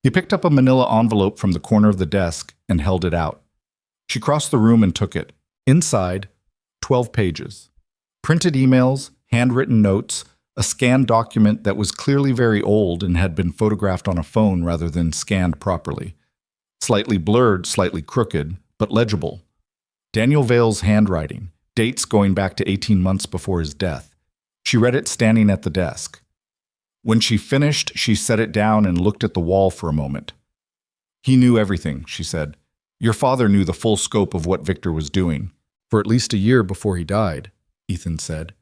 He picked up a manila envelope from the corner of the desk and held it out. She crossed the room and took it. Inside, 12 pages. Printed emails, handwritten notes, a scanned document that was clearly very old and had been photographed on a phone rather than scanned properly. Slightly blurred, slightly crooked, but legible. Daniel Vale's handwriting, dates going back to 18 months before his death. She read it standing at the desk. When she finished, she set it down and looked at the wall for a moment. "He knew everything," she said. "Your father knew the full scope of what Victor was doing. For at least a year before he died," Ethan said.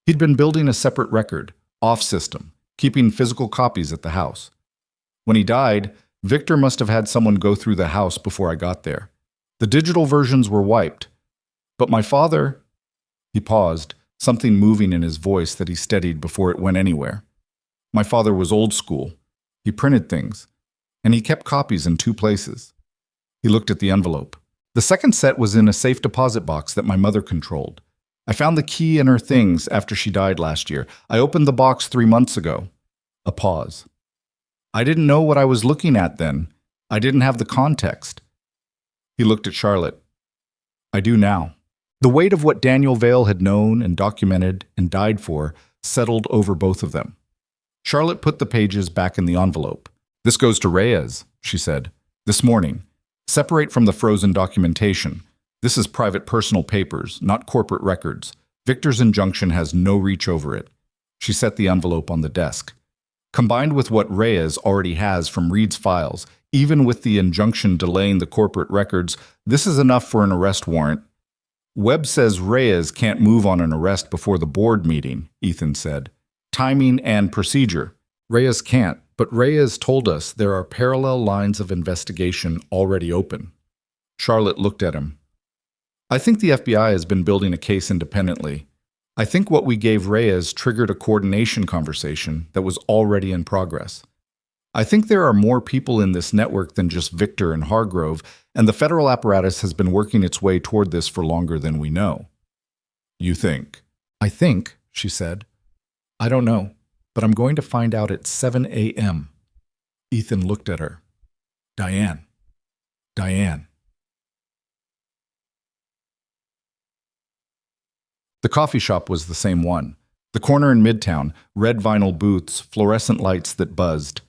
"He'd been building a separate record, off-system, keeping physical copies at the house. When he died, Victor must have had someone go through the house before I got there. The digital versions were wiped. But my father—" He paused, something moving in his voice that he steadied before it went anywhere. "My father was old school. He printed things, and he kept copies in 2 places." He looked at the envelope. "The second set was in a safe deposit box that my mother controlled. I found the key in her things after she died last year. I opened the box 3 months ago." A pause. "I didn't know what I was looking at then. I didn't have the context." He looked at Charlotte. "I do now." The weight of what Daniel Vale had known and documented and died for settled over both of them. Charlotte put the pages back in the envelope. "This goes to Reyes," she said. "This morning. Separate from the frozen documentation. This is private personal papers, not corporate records. Victor's injunction has no reach over it." She set the envelope on the desk. "Combined with what Reyes already has from Reed's files, even with the injunction delaying the corporate records, this is enough for an arrest warrant." "Webb says Reyes can't move on an arrest before the board meeting," Ethan said. "Timing and procedure. Reyes can't, but Reyes told us there are parallel lines of investigation already open." Charlotte looked at him. "I think the FBI has been building a case independently. I think what we gave Reyes triggered a coordination conversation that was already in progress. I think there are more people in this network than just Victor and Hargrove, and the federal apparatus has been working its way toward this for longer than we know." "You think?" "I think," she said. "I don't know, but I'm going to find out at 7 a.m. Ethan looked at her. "Diane. Diane." The coffee shop was the same one. The corner in Midtown, red vinyl booths, fluorescent lights that buzzed.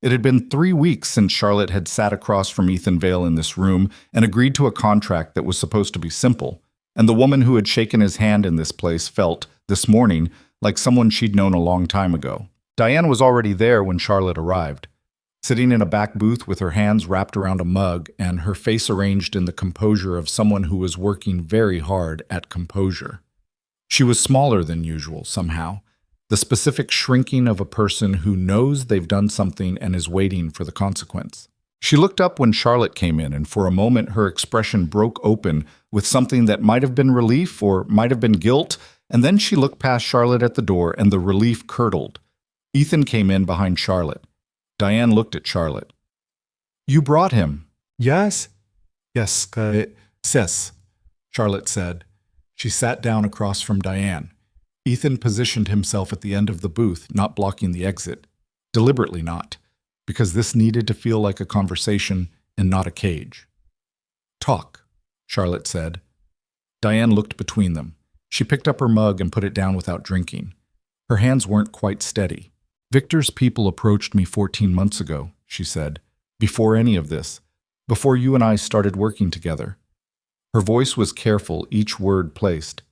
It had been 3 weeks since Charlotte had sat across from Ethan Vale in this room and agreed to a contract that was supposed to be simple, and the woman who had shaken his hand in this place felt, this morning, like someone she'd known a long time ago. Diane was already there when Charlotte arrived, sitting in a back booth with her hands wrapped around a mug and her face arranged in the composure of someone who was working very hard at composure. She was smaller than usual, somehow, the specific shrinking of a person who knows they've done something and is waiting for the consequence. She looked up when Charlotte came in, and for a moment her expression broke open with something that might have been relief or might have been guilt, and then she looked past Charlotte at the door and the relief curdled. Ethan came in behind Charlotte. Diane looked at Charlotte. "You brought him." Yes, sis, Charlotte said. She sat down across from Diane. Ethan positioned himself at the end of the booth, not blocking the exit. Deliberately not, because this needed to feel like a conversation and not a cage. "Talk," Charlotte said. Diane looked between them. She picked up her mug and put it down without drinking. Her hands weren't quite steady. "Victor's people approached me 14 months ago," she said. "Before any of this. before you and I started working together." Her voice was careful, each word placed.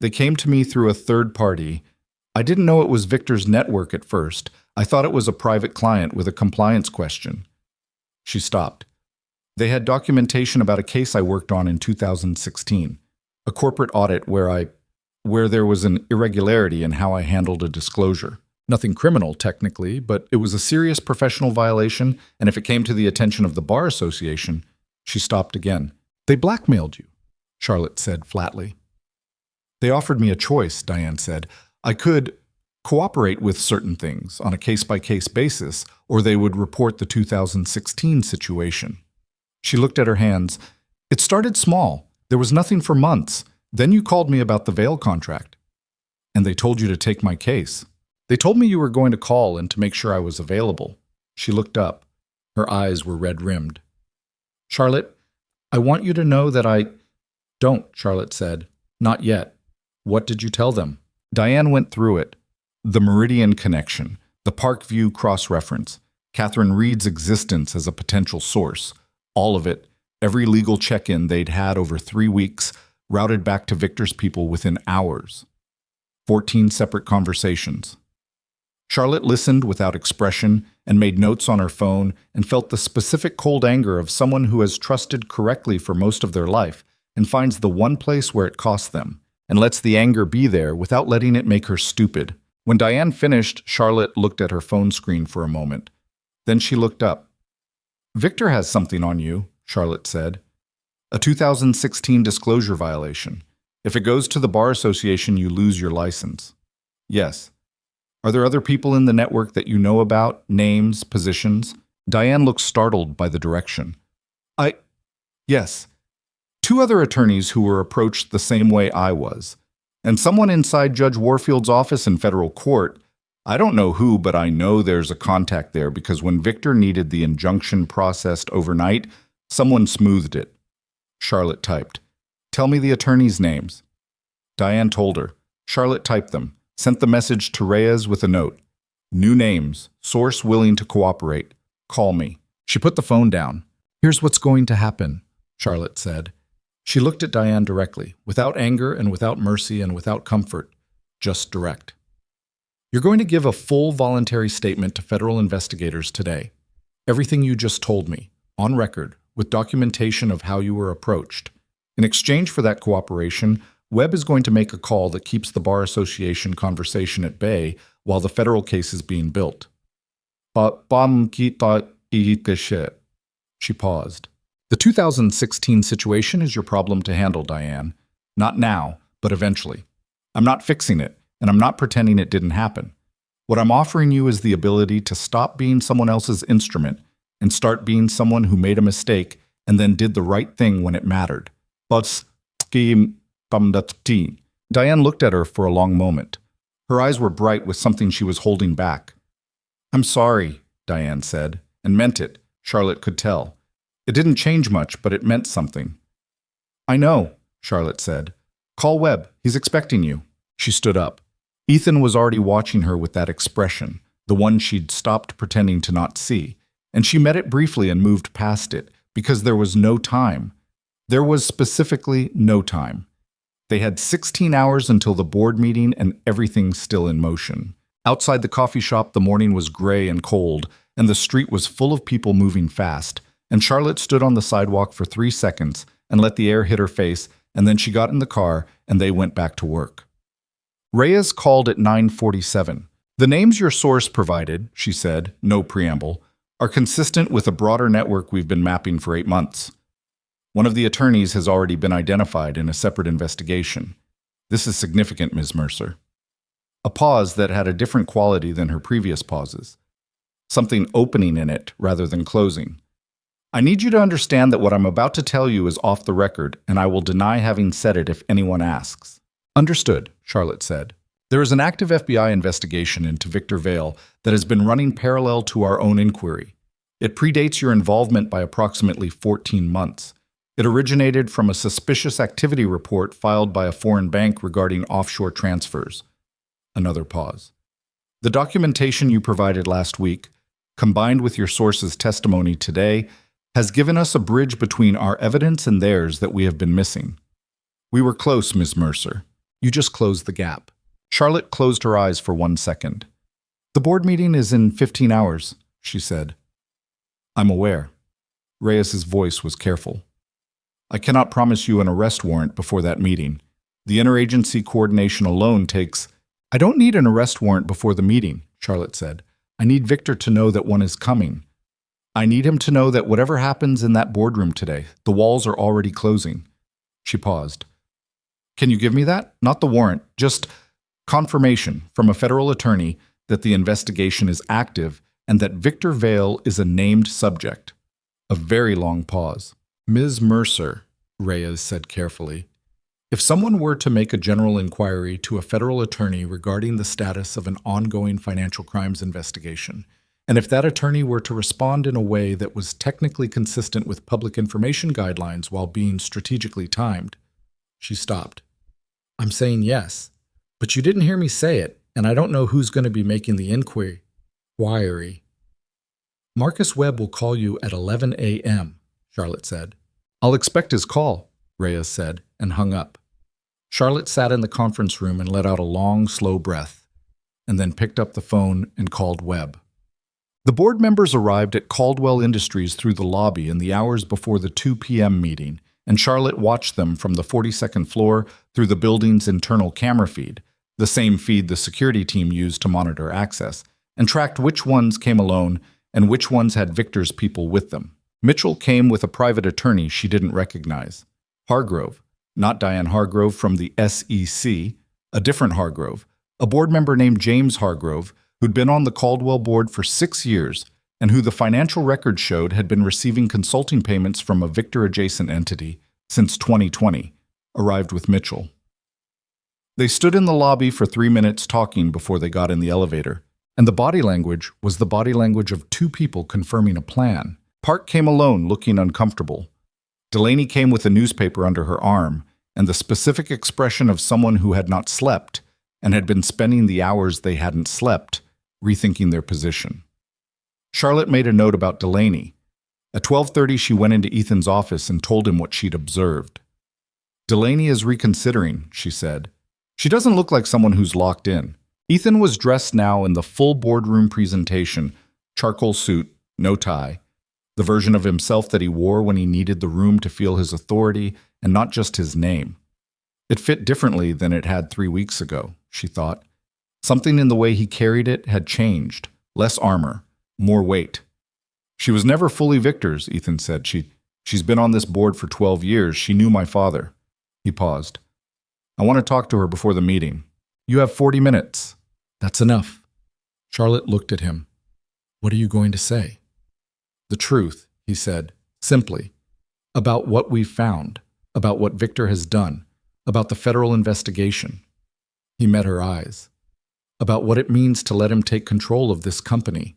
"They came to me through a third party. I didn't know it was Victor's network at first. I thought it was a private client with a compliance question." She stopped. "They had documentation about a case I worked on in 2016, a corporate audit where there was an irregularity in how I handled a disclosure. Nothing criminal, technically, but it was a serious professional violation, and if it came to the attention of the Bar Association..." She stopped again. "They blackmailed you," Charlotte said flatly. "They offered me a choice," Diane said. "I could cooperate with certain things on a case-by-case basis, or they would report the 2016 situation." She looked at her hands. "It started small. There was nothing for months. Then you called me about the Vail contract. And they told you to take my case. They told me you were going to call and to make sure I was available." She looked up. Her eyes were red-rimmed. "Charlotte, I want you to know that I..." "Don't," Charlotte said. "Not yet. What did you tell them?" Diane went through it. The Meridian connection, the Parkview cross-reference, Catherine Reed's existence as a potential source, all of it, every legal check-in they'd had over 3 weeks, routed back to Victor's people within hours. 14 separate conversations. Charlotte listened without expression and made notes on her phone and felt the specific cold anger of someone who has trusted correctly for most of their life and finds the one place where it costs them, and lets the anger be there without letting it make her stupid. When Diane finished, Charlotte looked at her phone screen for a moment. Then she looked up. "Victor has something on you," Charlotte said. "A 2016 disclosure violation. If it goes to the Bar Association, you lose your license." "Yes." "Are there other people in the network that you know about? Names, positions?" Diane looked startled by the direction. Yes. 2 other attorneys who were approached the same way I was. And someone inside Judge Warfield's office in federal court. I don't know who, but I know there's a contact there because when Victor needed the injunction processed overnight, someone smoothed it." Charlotte typed. "Tell me the attorneys' names." Diane told her. Charlotte typed them, sent the message to Reyes with a note. "New names, source willing to cooperate. Call me." She put the phone down. "Here's what's going to happen," Charlotte said. She looked at Diane directly, without anger and without mercy and without comfort, just direct. "You're going to give a full voluntary statement to federal investigators today. Everything you just told me, on record, with documentation of how you were approached. In exchange for that cooperation, Webb is going to make a call that keeps the Bar Association conversation at bay while the federal case is being built." She paused. "The 2016 situation is your problem to handle, Diane. Not now, but eventually. I'm not fixing it, and I'm not pretending it didn't happen. What I'm offering you is the ability to stop being someone else's instrument and start being someone who made a mistake and then did the right thing when it mattered." Diane looked at her for a long moment. Her eyes were bright with something she was holding back. "I'm sorry," Diane said, and meant it, Charlotte could tell. It didn't change much, but it meant something. "I know," Charlotte said. "Call Webb. He's expecting you." She stood up. Ethan was already watching her with that expression, the one she'd stopped pretending to not see, and she met it briefly and moved past it, because there was no time. There was specifically no time. They had 16 hours until the board meeting and everything still in motion. Outside the coffee shop, the morning was gray and cold, and the street was full of people moving fast, and Charlotte stood on the sidewalk for 3 seconds and let the air hit her face, and then she got in the car and they went back to work. Reyes called at 9:47. "The names your source provided," she said, no preamble, "are consistent with a broader network we've been mapping for 8 months. One of the attorneys has already been identified in a separate investigation. This is significant, Ms. Mercer." A pause that had a different quality than her previous pauses. Something opening in it rather than closing. "I need you to understand that what I'm about to tell you is off the record, and I will deny having said it if anyone asks." "Understood," Charlotte said. "There is an active FBI investigation into Victor Vail that has been running parallel to our own inquiry. It predates your involvement by approximately 14 months. It originated from a suspicious activity report filed by a foreign bank regarding offshore transfers." Another pause. "The documentation you provided last week, combined with your source's testimony today, has given us a bridge between our evidence and theirs that we have been missing. We were close, Miss Mercer. You just closed the gap. Charlotte closed her eyes for 1 second. The board meeting is in 15 hours, she said. I'm aware. Reyes's voice was careful. I cannot promise you an arrest warrant before that meeting. The interagency coordination alone takes... I don't need an arrest warrant before the meeting, Charlotte said. I need Victor to know that one is coming. I need him to know that whatever happens in that boardroom today, the walls are already closing. She paused. Can you give me that? Not the warrant, just confirmation from a federal attorney that the investigation is active and that Victor Vale is a named subject. A very long pause. Ms. Mercer, Reyes said carefully, if someone were to make a general inquiry to a federal attorney regarding the status of an ongoing financial crimes investigation, and if that attorney were to respond in a way that was technically consistent with public information guidelines while being strategically timed, she stopped. I'm saying yes, but you didn't hear me say it, and I don't know who's going to be making the inquiry. Marcus Webb will call you at 11 a.m., Charlotte said. I'll expect his call, Reyes said, and hung up. Charlotte sat in the conference room and let out a long, slow breath, and then picked up the phone and called Webb. The board members arrived at Caldwell Industries through the lobby in the hours before the 2 p.m. meeting, and Charlotte watched them from the 42nd floor through the building's internal camera feed, the same feed the security team used to monitor access, and tracked which ones came alone and which ones had Victor's people with them. Mitchell came with a private attorney she didn't recognize. Hargrove, not Diane Hargrove from the SEC, a different Hargrove, a board member named James Hargrove, who'd been on the Caldwell board for 6 years and who the financial records showed had been receiving consulting payments from a Victor-adjacent entity since 2020, arrived with Mitchell. They stood in the lobby for 3 minutes talking before they got in the elevator, and the body language was the body language of two people confirming a plan. Park came alone, looking uncomfortable. Delaney came with a newspaper under her arm, and the specific expression of someone who had not slept and had been spending the hours they hadn't slept, rethinking their position. Charlotte made a note about Delaney. At 12:30, she went into Ethan's office and told him what she'd observed. Delaney is reconsidering, she said. She doesn't look like someone who's locked in. Ethan was dressed now in the full boardroom presentation, charcoal suit, no tie, the version of himself that he wore when he needed the room to feel his authority and not just his name. It fit differently than it had 3 weeks ago, she thought. Something in the way he carried it had changed. Less armor, more weight. She was never fully Victor's, Ethan said. She's been on this board for 12 years. She knew my father. He paused. I want to talk to her before the meeting. You have 40 minutes. That's enough. Charlotte looked at him. What are you going to say? The truth, he said, simply. About what we've found. About what Victor has done. About the federal investigation. He met her eyes. About what it means to let him take control of this company.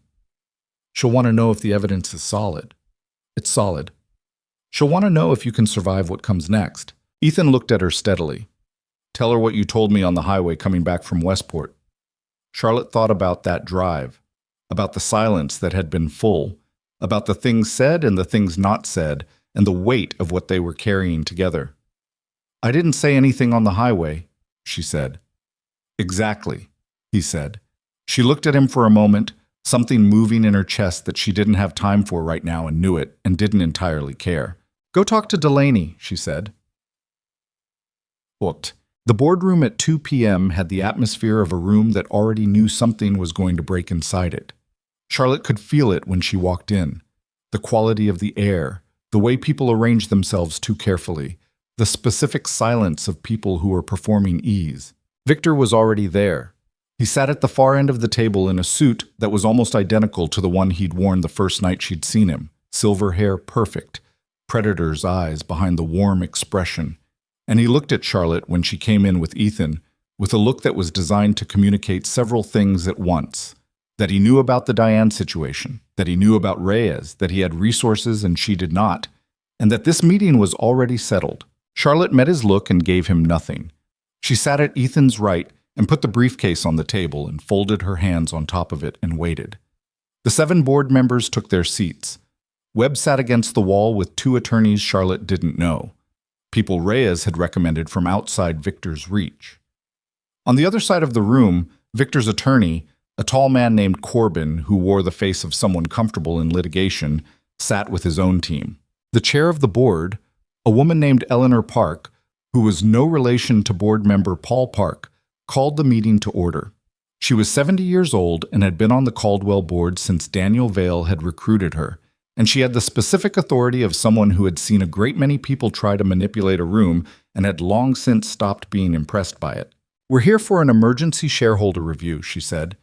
She'll want to know if the evidence is solid. It's solid. She'll want to know if you can survive what comes next. Ethan looked at her steadily. Tell her what you told me on the highway coming back from Westport. Charlotte thought about that drive, about the silence that had been full, about the things said and the things not said, and the weight of what they were carrying together. I didn't say anything on the highway, she said. Exactly, he said. She looked at him for a moment, something moving in her chest that she didn't have time for right now and knew it and didn't entirely care. Go talk to Delaney, she said. Booked. The boardroom at 2 p.m. had the atmosphere of a room that already knew something was going to break inside it. Charlotte could feel it when she walked in. The quality of the air, the way people arranged themselves too carefully, the specific silence of people who were performing ease. Victor was already there. He sat at the far end of the table in a suit that was almost identical to the one he'd worn the first night she'd seen him, silver hair perfect, predator's eyes behind the warm expression. And he looked at Charlotte when she came in with Ethan with a look that was designed to communicate several things at once. That he knew about the Diane situation, that he knew about Reyes, that he had resources and she did not, and that this meeting was already settled. Charlotte met his look and gave him nothing. She sat at Ethan's right and put the briefcase on the table and folded her hands on top of it and waited. The 7 board members took their seats. Webb sat against the wall with two attorneys Charlotte didn't know, people Reyes had recommended from outside Victor's reach. On the other side of the room, Victor's attorney, a tall man named Corbin who wore the face of someone comfortable in litigation, sat with his own team. The chair of the board, a woman named Eleanor Park, who was no relation to board member Paul Park, called the meeting to order. She was 70 years old and had been on the Caldwell board since Daniel Vail had recruited her, and she had the specific authority of someone who had seen a great many people try to manipulate a room and had long since stopped being impressed by it. "We're here for an emergency shareholder review," she said.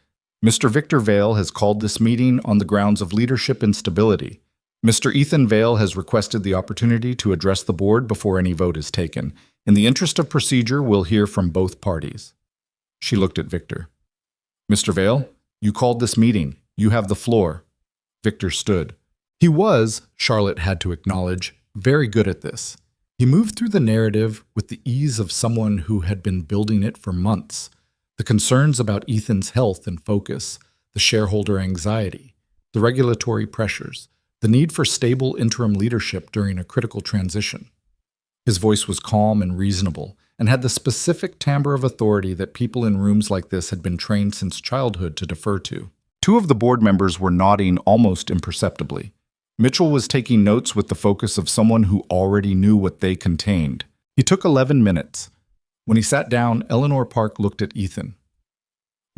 "Mr. Victor Vail has called this meeting on the grounds of leadership instability. Mr. Ethan Vail has requested the opportunity to address the board before any vote is taken. In the interest of procedure, we'll hear from both parties." She looked at Victor. "Mr. Vail, you called this meeting. You have the floor." Victor stood. He was, Charlotte had to acknowledge, very good at this. He moved through the narrative with the ease of someone who had been building it for months. The concerns about Ethan's health and focus, the shareholder anxiety, the regulatory pressures, the need for stable interim leadership during a critical transition. His voice was calm and reasonable, and had the specific timbre of authority that people in rooms like this had been trained since childhood to defer to. Two of the board members were nodding almost imperceptibly. Mitchell was taking notes with the focus of someone who already knew what they contained. He took 11 minutes. When he sat down, Eleanor Park looked at Ethan.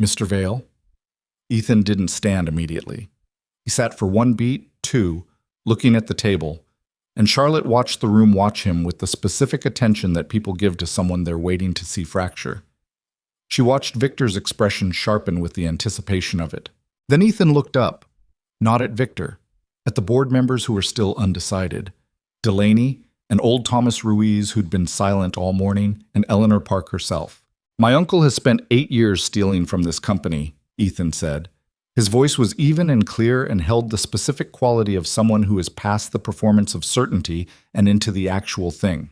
"Mr. Vail?" Ethan didn't stand immediately. He sat for one beat, two, looking at the table, and Charlotte watched the room watch him with the specific attention that people give to someone they're waiting to see fracture. She watched Victor's expression sharpen with the anticipation of it. Then Ethan looked up, not at Victor, at the board members who were still undecided. Delaney, and old Thomas Ruiz who'd been silent all morning, and Eleanor Park herself. "My uncle has spent 8 years stealing from this company," Ethan said. His voice was even and clear and held the specific quality of someone who is past the performance of certainty and into the actual thing.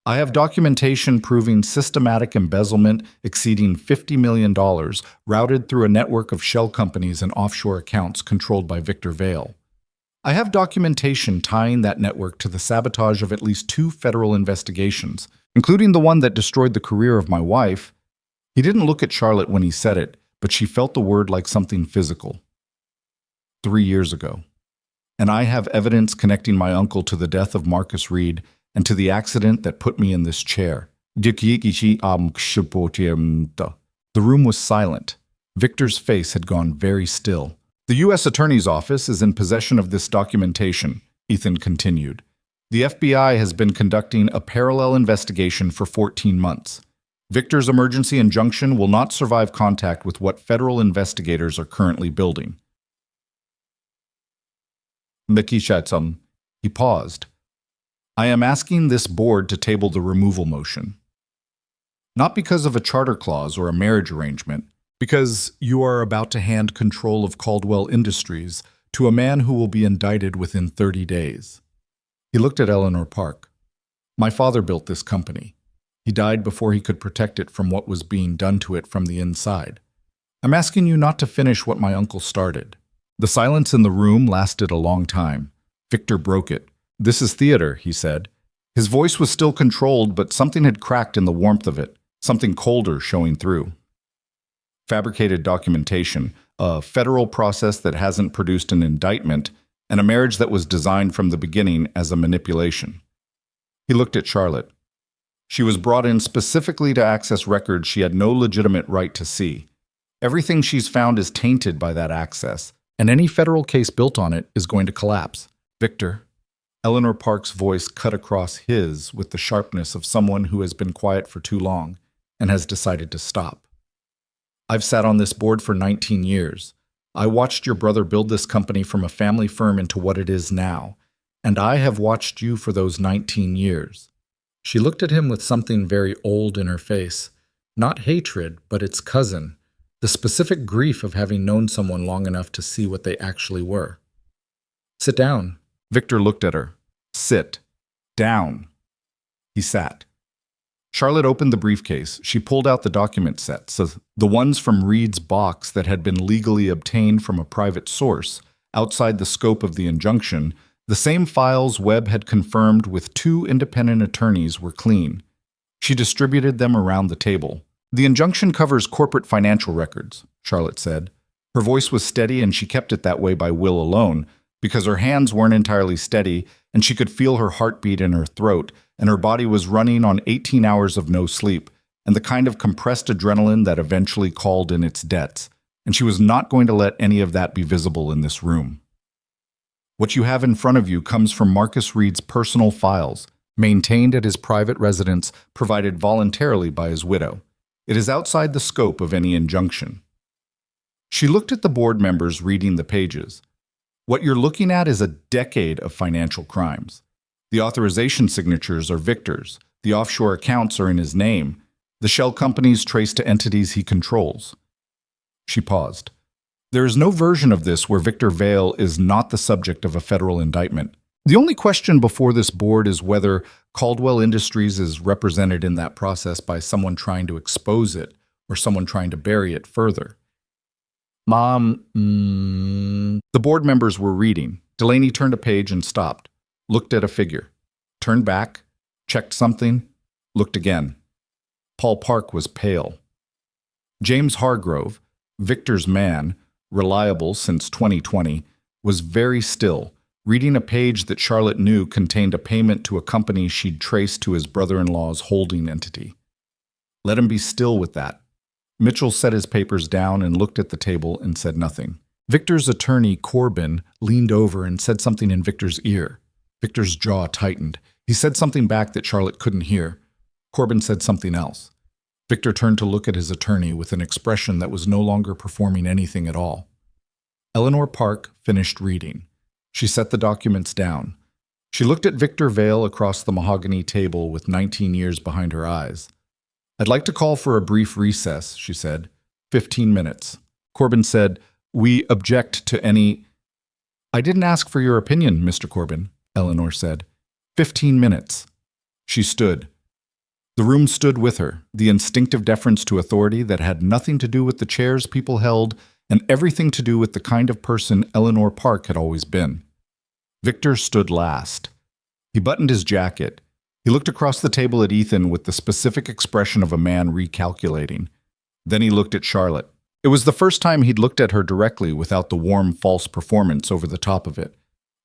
"I have documentation proving systematic embezzlement exceeding $50 million routed through a network of shell companies and offshore accounts controlled by Victor Vail. I have documentation tying that network to the sabotage of at least 2 federal investigations, including the one that destroyed the career of my wife." He didn't look at Charlotte when he said it, but she felt the word like something physical. 3 years ago. "And I have evidence connecting my uncle to the death of Marcus Reed and to the accident that put me in this chair." The room was silent. Victor's face had gone very still. "The U.S. Attorney's Office is in possession of this documentation," Ethan continued. "The FBI has been conducting a parallel investigation for 14 months. Victor's emergency injunction will not survive contact with what federal investigators are currently building." He paused. "I am asking this board to table the removal motion. Not because of a charter clause or a marriage arrangement, because you are about to hand control of Caldwell Industries to a man who will be indicted within 30 days. He looked at Eleanor Park. "My father built this company. He died before he could protect it from what was being done to it from the inside. I'm asking you not to finish what my uncle started." The silence in the room lasted a long time. Victor broke it. "This is theater," he said. His voice was still controlled, but something had cracked in the warmth of it, something colder showing through. "Fabricated documentation, a federal process that hasn't produced an indictment, and a marriage that was designed from the beginning as a manipulation." He looked at Charlotte. She was brought in specifically to access records she had no legitimate right to see. Everything she's found is tainted by that access, and any federal case built on it is going to collapse. "Victor." Eleanor Park's voice cut across his with the sharpness of someone who has been quiet for too long and has decided to stop. "I've sat on this board for 19 years. I watched your brother build this company from a family firm into what it is now, and I have watched you for those 19 years. She looked at him with something very old in her face. Not hatred, but its cousin, the specific grief of having known someone long enough to see what they actually were. "Sit down." Victor looked at her. "Sit. Down." He sat. Charlotte opened the briefcase. She pulled out the document sets, the ones from Reed's box that had been legally obtained from a private source, outside the scope of the injunction, the same files Webb had confirmed with 2 independent attorneys were clean. She distributed them around the table. The injunction covers corporate financial records, Charlotte said. Her voice was steady, and she kept it that way by will alone, because her hands weren't entirely steady, and she could feel her heartbeat in her throat, and her body was running on 18 hours of no sleep, and the kind of compressed adrenaline that eventually called in its debts, and she was not going to let any of that be visible in this room. What you have in front of you comes from Marcus Reed's personal files, maintained at his private residence, provided voluntarily by his widow. It is outside the scope of any injunction. She looked at the board members reading the pages. What you're looking at is a decade of financial crimes. The authorization signatures are Victor's. The offshore accounts are in his name. The shell companies trace to entities he controls. She paused. There is no version of this where Victor Vale is not the subject of a federal indictment. The only question before this board is whether Caldwell Industries is represented in that process by someone trying to expose it or someone trying to bury it further. Mom, The board members were reading. Delaney turned a page and stopped, looked at a figure, turned back, checked something, looked again. Paul Park was pale. James Hargrove, Victor's man, reliable since 2020, was very still, reading a page that Charlotte knew contained a payment to a company she'd traced to his brother-in-law's holding entity. Let him be still with that. Mitchell set his papers down and looked at the table and said nothing. Victor's attorney, Corbin, leaned over and said something in Victor's ear. Victor's jaw tightened. He said something back that Charlotte couldn't hear. Corbin said something else. Victor turned to look at his attorney with an expression that was no longer performing anything at all. Eleanor Park finished reading. She set the documents down. She looked at Victor Vale across the mahogany table with 19 years behind her eyes. I'd like to call for a brief recess, she said. 15 minutes. Corbin said, We object to any... I didn't ask for your opinion, Mr. Corbin, Eleanor said. 15 minutes. She stood. The room stood with her, the instinctive deference to authority that had nothing to do with the chairs people held and everything to do with the kind of person Eleanor Park had always been. Victor stood last. He buttoned his jacket. He looked across the table at Ethan with the specific expression of a man recalculating. Then he looked at Charlotte. It was the first time he'd looked at her directly without the warm, false performance over the top of it.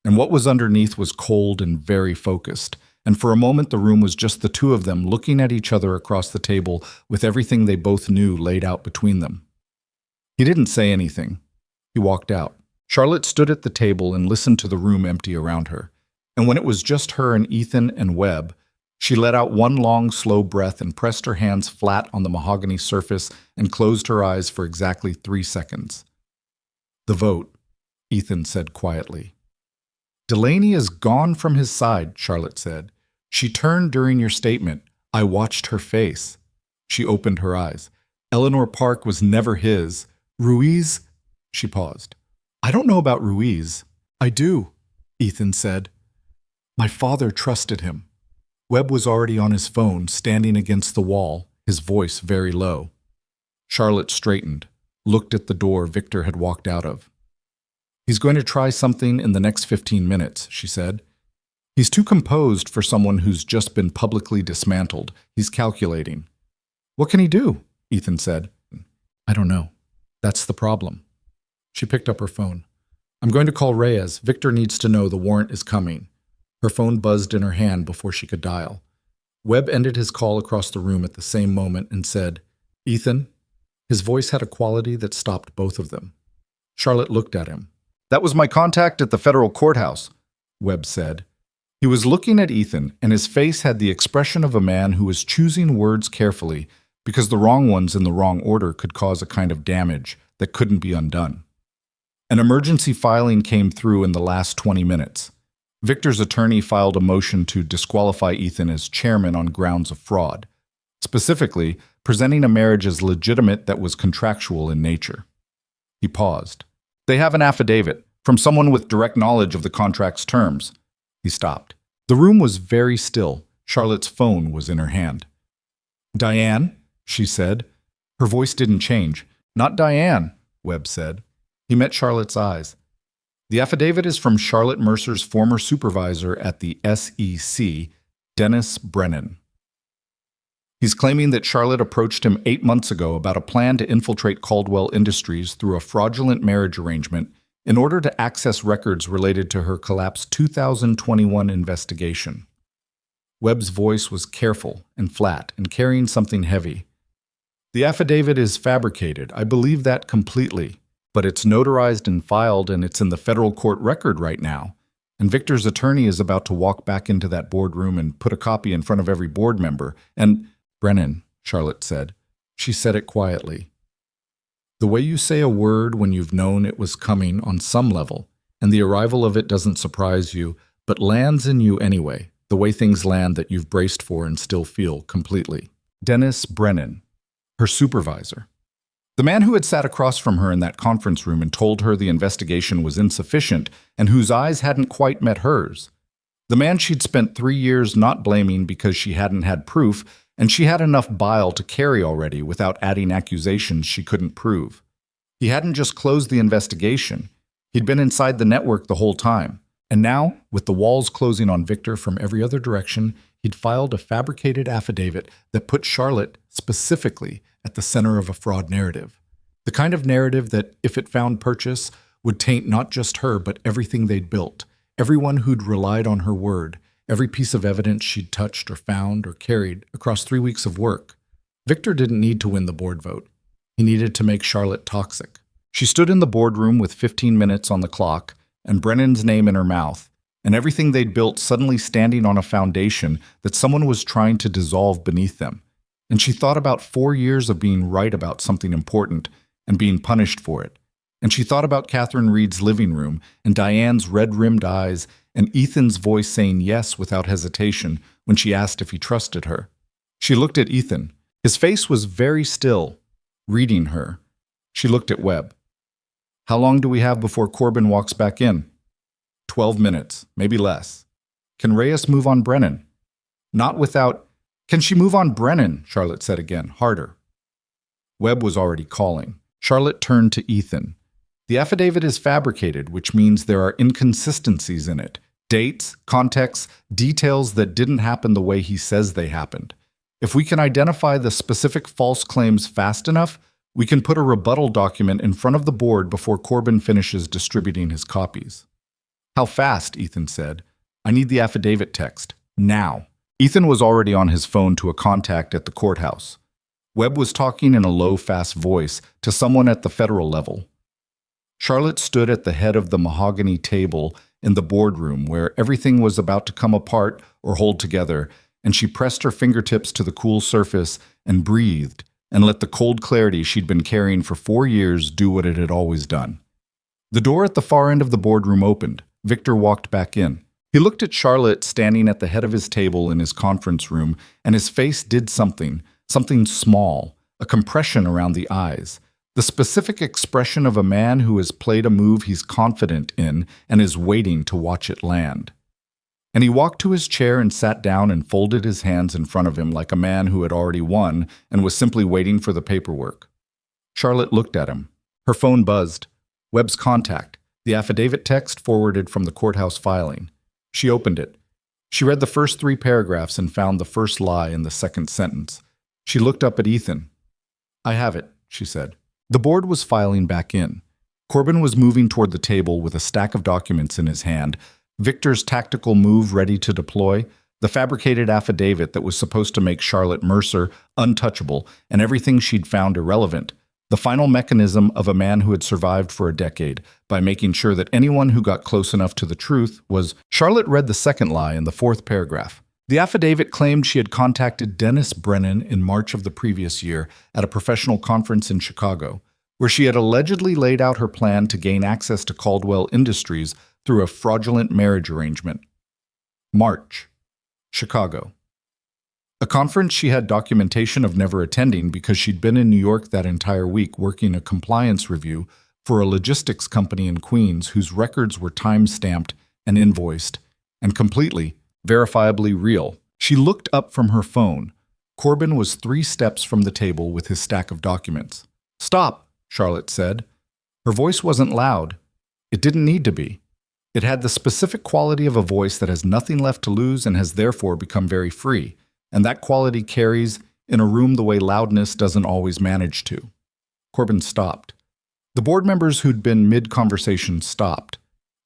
And what was underneath was cold and very focused. And for a moment the room was just the two of them looking at each other across the table with everything they both knew laid out between them. He didn't say anything. He walked out. Charlotte stood at the table and listened to the room empty around her. And when it was just her and Ethan and Webb, she let out one long, slow breath and pressed her hands flat on the mahogany surface and closed her eyes for exactly 3 seconds. The vote, Ethan said quietly. Delaney is gone from his side, Charlotte said. She turned during your statement. I watched her face. She opened her eyes. Eleanor Park was never his. Ruiz? She paused. I don't know about Ruiz. I do, Ethan said. My father trusted him. Webb was already on his phone, standing against the wall, his voice very low. Charlotte straightened, looked at the door Victor had walked out of. He's going to try something in the next 15 minutes, she said. He's too composed for someone who's just been publicly dismantled. He's calculating. What can he do? Ethan said. I don't know. That's the problem. She picked up her phone. I'm going to call Reyes. Victor needs to know the warrant is coming. Her phone buzzed in her hand before she could dial. Webb ended his call across the room at the same moment and said, Ethan? His voice had a quality that stopped both of them. Charlotte looked at him. That was my contact at the federal courthouse, Webb said. He was looking at Ethan, and his face had the expression of a man who was choosing words carefully because the wrong ones in the wrong order could cause a kind of damage that couldn't be undone. An emergency filing came through in the last 20 minutes. Victor's attorney filed a motion to disqualify Ethan as chairman on grounds of fraud, specifically presenting a marriage as legitimate that was contractual in nature. He paused. They have an affidavit from someone with direct knowledge of the contract's terms. He stopped. The room was very still. Charlotte's phone was in her hand. Diane, she said. Her voice didn't change. Not Diane, Webb said. He met Charlotte's eyes. The affidavit is from Charlotte Mercer's former supervisor at the SEC, Dennis Brennan. He's claiming that Charlotte approached him 8 months ago about a plan to infiltrate Caldwell Industries through a fraudulent marriage arrangement in order to access records related to her collapsed 2021 investigation. Webb's voice was careful and flat and carrying something heavy. The affidavit is fabricated. I believe that completely. But it's notarized and filed, and it's in the federal court record right now. And Victor's attorney is about to walk back into that boardroom and put a copy in front of every board member. And Brennan, Charlotte said. She said it quietly. The way you say a word when you've known it was coming on some level, and the arrival of it doesn't surprise you, but lands in you anyway, the way things land that you've braced for and still feel completely. Dennis Brennan, her supervisor. The man who had sat across from her in that conference room and told her the investigation was insufficient and whose eyes hadn't quite met hers. The man she'd spent 3 years not blaming because she hadn't had proof, and she had enough bile to carry already without adding accusations she couldn't prove. He hadn't just closed the investigation. He'd been inside the network the whole time. And now, with the walls closing on Victor from every other direction, he'd filed a fabricated affidavit that put Charlotte specifically at the center of a fraud narrative. The kind of narrative that, if it found purchase, would taint not just her, but everything they'd built, everyone who'd relied on her word, every piece of evidence she'd touched or found or carried across 3 weeks of work. Victor didn't need to win the board vote. He needed to make Charlotte toxic. She stood in the boardroom with 15 minutes on the clock and Brennan's name in her mouth, and everything they'd built suddenly standing on a foundation that someone was trying to dissolve beneath them. And she thought about 4 years of being right about something important and being punished for it. And she thought about Catherine Reed's living room and Diane's red-rimmed eyes and Ethan's voice saying yes without hesitation when she asked if he trusted her. She looked at Ethan. His face was very still, reading her. She looked at Webb. How long do we have before Corbin walks back in? 12 minutes, maybe less. Can Reyes move on Brennan? Not without... Can she move on Brennan? Charlotte said again, harder. Webb was already calling. Charlotte turned to Ethan. The affidavit is fabricated, which means there are inconsistencies in it. Dates, contexts, details that didn't happen the way he says they happened. If we can identify the specific false claims fast enough, we can put a rebuttal document in front of the board before Corbin finishes distributing his copies. How fast? Ethan said. I need the affidavit text. Now. Ethan was already on his phone to a contact at the courthouse. Webb was talking in a low, fast voice to someone at the federal level. Charlotte stood at the head of the mahogany table in the boardroom where everything was about to come apart or hold together, and she pressed her fingertips to the cool surface and breathed and let the cold clarity she'd been carrying for 4 years do what it had always done. The door at the far end of the boardroom opened. Victor walked back in. He looked at Charlotte standing at the head of his table in his conference room, and his face did something small, a compression around the eyes, the specific expression of a man who has played a move he's confident in and is waiting to watch it land. And he walked to his chair and sat down and folded his hands in front of him like a man who had already won and was simply waiting for the paperwork. Charlotte looked at him. Her phone buzzed. Webb's contact, the affidavit text forwarded from the courthouse filing. She opened it. She read the first 3 paragraphs and found the first lie in the second sentence. She looked up at Ethan. I have it, she said. The board was filing back in. Corbin was moving toward the table with a stack of documents in his hand, Victor's tactical move ready to deploy, the fabricated affidavit that was supposed to make Charlotte Mercer untouchable and everything she'd found irrelevant, the final mechanism of a man who had survived for a decade by making sure that anyone who got close enough to the truth was... Charlotte read the second lie in the 4th paragraph. The affidavit claimed she had contacted Dennis Brennan in March of the previous year at a professional conference in Chicago, where she had allegedly laid out her plan to gain access to Caldwell Industries through a fraudulent marriage arrangement. March. Chicago. A conference she had documentation of never attending because she'd been in New York that entire week working a compliance review for a logistics company in Queens whose records were time-stamped and invoiced, and completely, verifiably real. She looked up from her phone. Corbin was 3 steps from the table with his stack of documents. Stop, Charlotte said. Her voice wasn't loud. It didn't need to be. It had the specific quality of a voice that has nothing left to lose and has therefore become very free, and that quality carries in a room the way loudness doesn't always manage to. Corbin stopped. The board members who'd been mid-conversation stopped.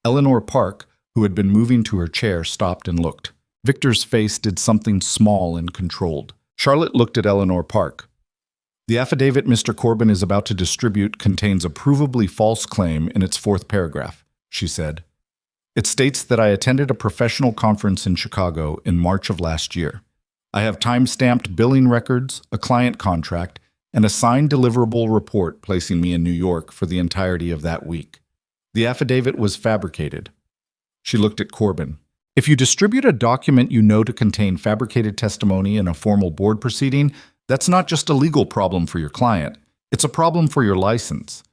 Eleanor Park, who had been moving to her chair, stopped and looked. Victor's face did something small and controlled. Charlotte looked at Eleanor Park. The affidavit Mr. Corbin is about to distribute contains a provably false claim in its fourth paragraph, she said. It states that I attended a professional conference in Chicago in March of last year. I have time-stamped billing records, a client contract, and a signed deliverable report placing me in New York for the entirety of that week. The affidavit was fabricated. She looked at Corbin. If you distribute a document you know to contain fabricated testimony in a formal board proceeding, that's not just a legal problem for your client. It's a problem for your license.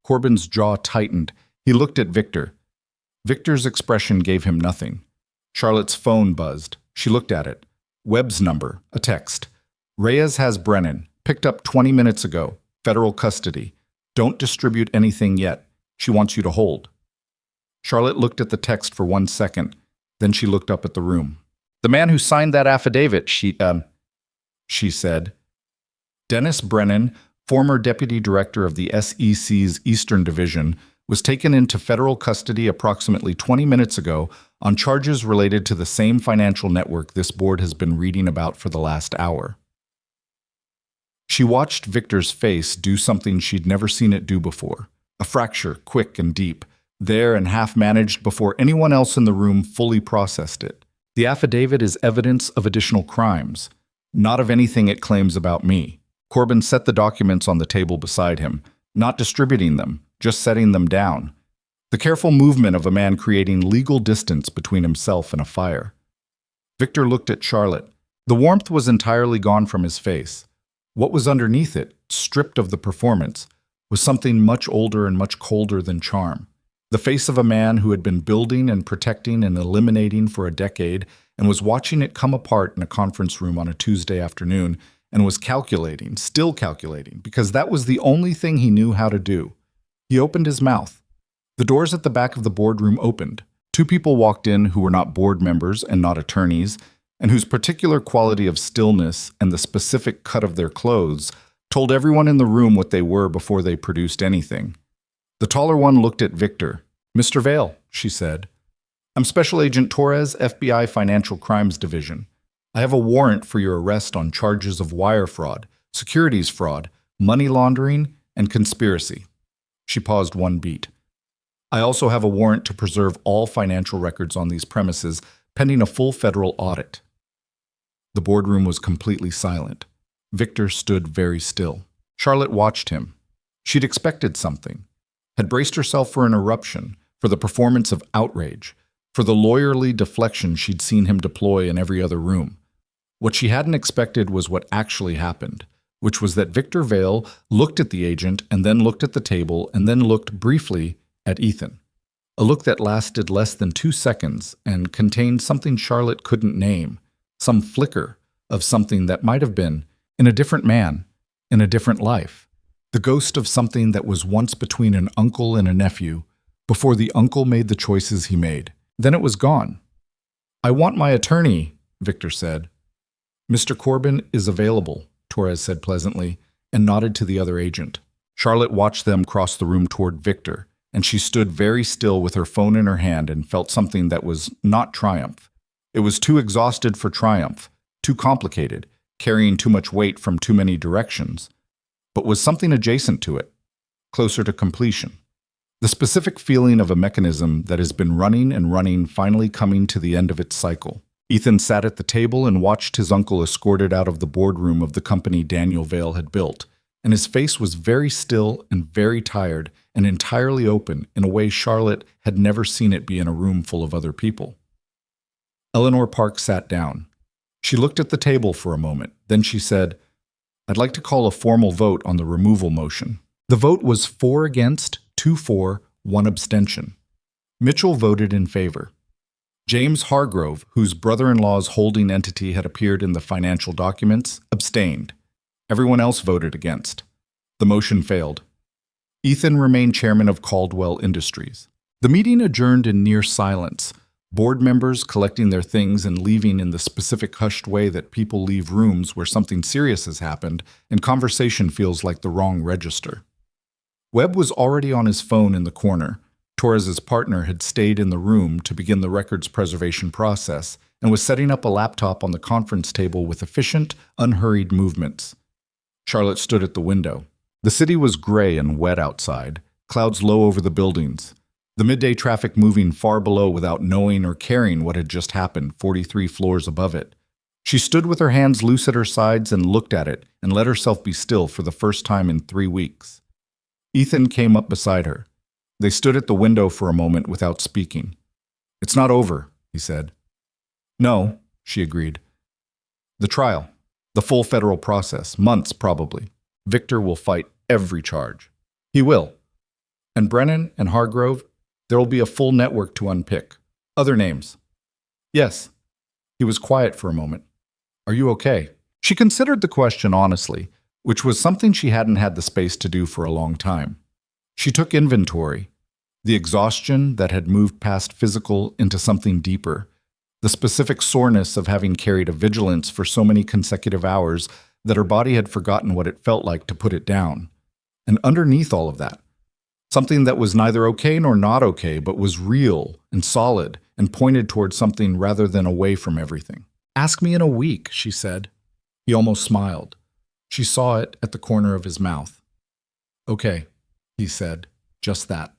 Corbin's jaw tightened. He looked at Victor. Victor's expression gave him nothing. Charlotte's phone buzzed. She looked at it. Webb's number, a text. Reyes has Brennan. Picked up 20 minutes ago. Federal custody. Don't distribute anything yet. She wants you to hold. Charlotte looked at the text for 1 second. Then she looked up at the room. The man who signed that affidavit, she said. Dennis Brennan, former deputy director of the SEC's Eastern Division, was taken into federal custody approximately 20 minutes ago on charges related to the same financial network this board has been reading about for the last hour. She watched Victor's face do something she'd never seen it do before. A fracture, quick and deep, there and half-managed before anyone else in the room fully processed it. The affidavit is evidence of additional crimes, not of anything it claims about me. Corbin set the documents on the table beside him, not distributing them, just setting them down. The careful movement of a man creating legal distance between himself and a fire. Victor looked at Charlotte. The warmth was entirely gone from his face. What was underneath it, stripped of the performance, was something much older and much colder than charm. The face of a man who had been building and protecting and eliminating for a decade and was watching it come apart in a conference room on a Tuesday afternoon and was calculating, still calculating, because that was the only thing he knew how to do. He opened his mouth. The doors at the back of the boardroom opened. Two people walked in who were not board members and not attorneys, and whose particular quality of stillness and the specific cut of their clothes told everyone in the room what they were before they produced anything. The taller one looked at Victor. Mr. Vale, she said. I'm Special Agent Torres, FBI Financial Crimes Division. I have a warrant for your arrest on charges of wire fraud, securities fraud, money laundering, and conspiracy. She paused one beat. I also have a warrant to preserve all financial records on these premises pending a full federal audit. The boardroom was completely silent. Victor stood very still. Charlotte watched him. She'd expected something. Had braced herself for an eruption, for the performance of outrage, for the lawyerly deflection she'd seen him deploy in every other room. What she hadn't expected was what actually happened, which was that Victor Vale looked at the agent and then looked at the table and then looked briefly at Ethan. A look that lasted less than 2 seconds and contained something Charlotte couldn't name, some flicker of something that might have been, in a different man, in a different life. The ghost of something that was once between an uncle and a nephew, before the uncle made the choices he made. Then it was gone. I want my attorney, Victor said. Mr. Corbin is available, Torres said pleasantly, and nodded to the other agent. Charlotte watched them cross the room toward Victor, and she stood very still with her phone in her hand and felt something that was not triumph. It was too exhausted for triumph, too complicated, carrying too much weight from too many directions, but was something adjacent to it, closer to completion. The specific feeling of a mechanism that has been running and running finally coming to the end of its cycle. Ethan sat at the table and watched his uncle escorted out of the boardroom of the company Daniel Vale had built, and his face was very still and very tired and entirely open in a way Charlotte had never seen it be in a room full of other people. Eleanor Park sat down. She looked at the table for a moment, then she said, I'd like to call a formal vote on the removal motion. The vote was 4 against, 2 for, 1 abstention. Mitchell voted in favor. James Hargrove, whose brother-in-law's holding entity had appeared in the financial documents, abstained. Everyone else voted against. The motion failed. Ethan remained chairman of Caldwell Industries. The meeting adjourned in near silence, board members collecting their things and leaving in the specific hushed way that people leave rooms where something serious has happened and conversation feels like the wrong register. Webb was already on his phone in the corner. Torres's partner had stayed in the room to begin the records preservation process and was setting up a laptop on the conference table with efficient, unhurried movements. Charlotte stood at the window. The city was gray and wet outside, clouds low over the buildings. The midday traffic moving far below without knowing or caring what had just happened 43 floors above it. She stood with her hands loose at her sides and looked at it and let herself be still for the first time in 3 weeks. Ethan came up beside her. They stood at the window for a moment without speaking. "It's not over," he said. "No," she agreed. "The trial. The full federal process. Months, probably. Victor will fight every charge." "He will. And Brennan and Hargrove, there will be a full network to unpick. Other names." "Yes." He was quiet for a moment. "Are you okay?" She considered the question honestly, which was something she hadn't had the space to do for a long time. She took inventory, the exhaustion that had moved past physical into something deeper, the specific soreness of having carried a vigilance for so many consecutive hours that her body had forgotten what it felt like to put it down. And underneath all of that, something that was neither okay nor not okay, but was real and solid and pointed towards something rather than away from everything. "Ask me in a week," she said. He almost smiled. She saw it at the corner of his mouth. "Okay," he said, just that.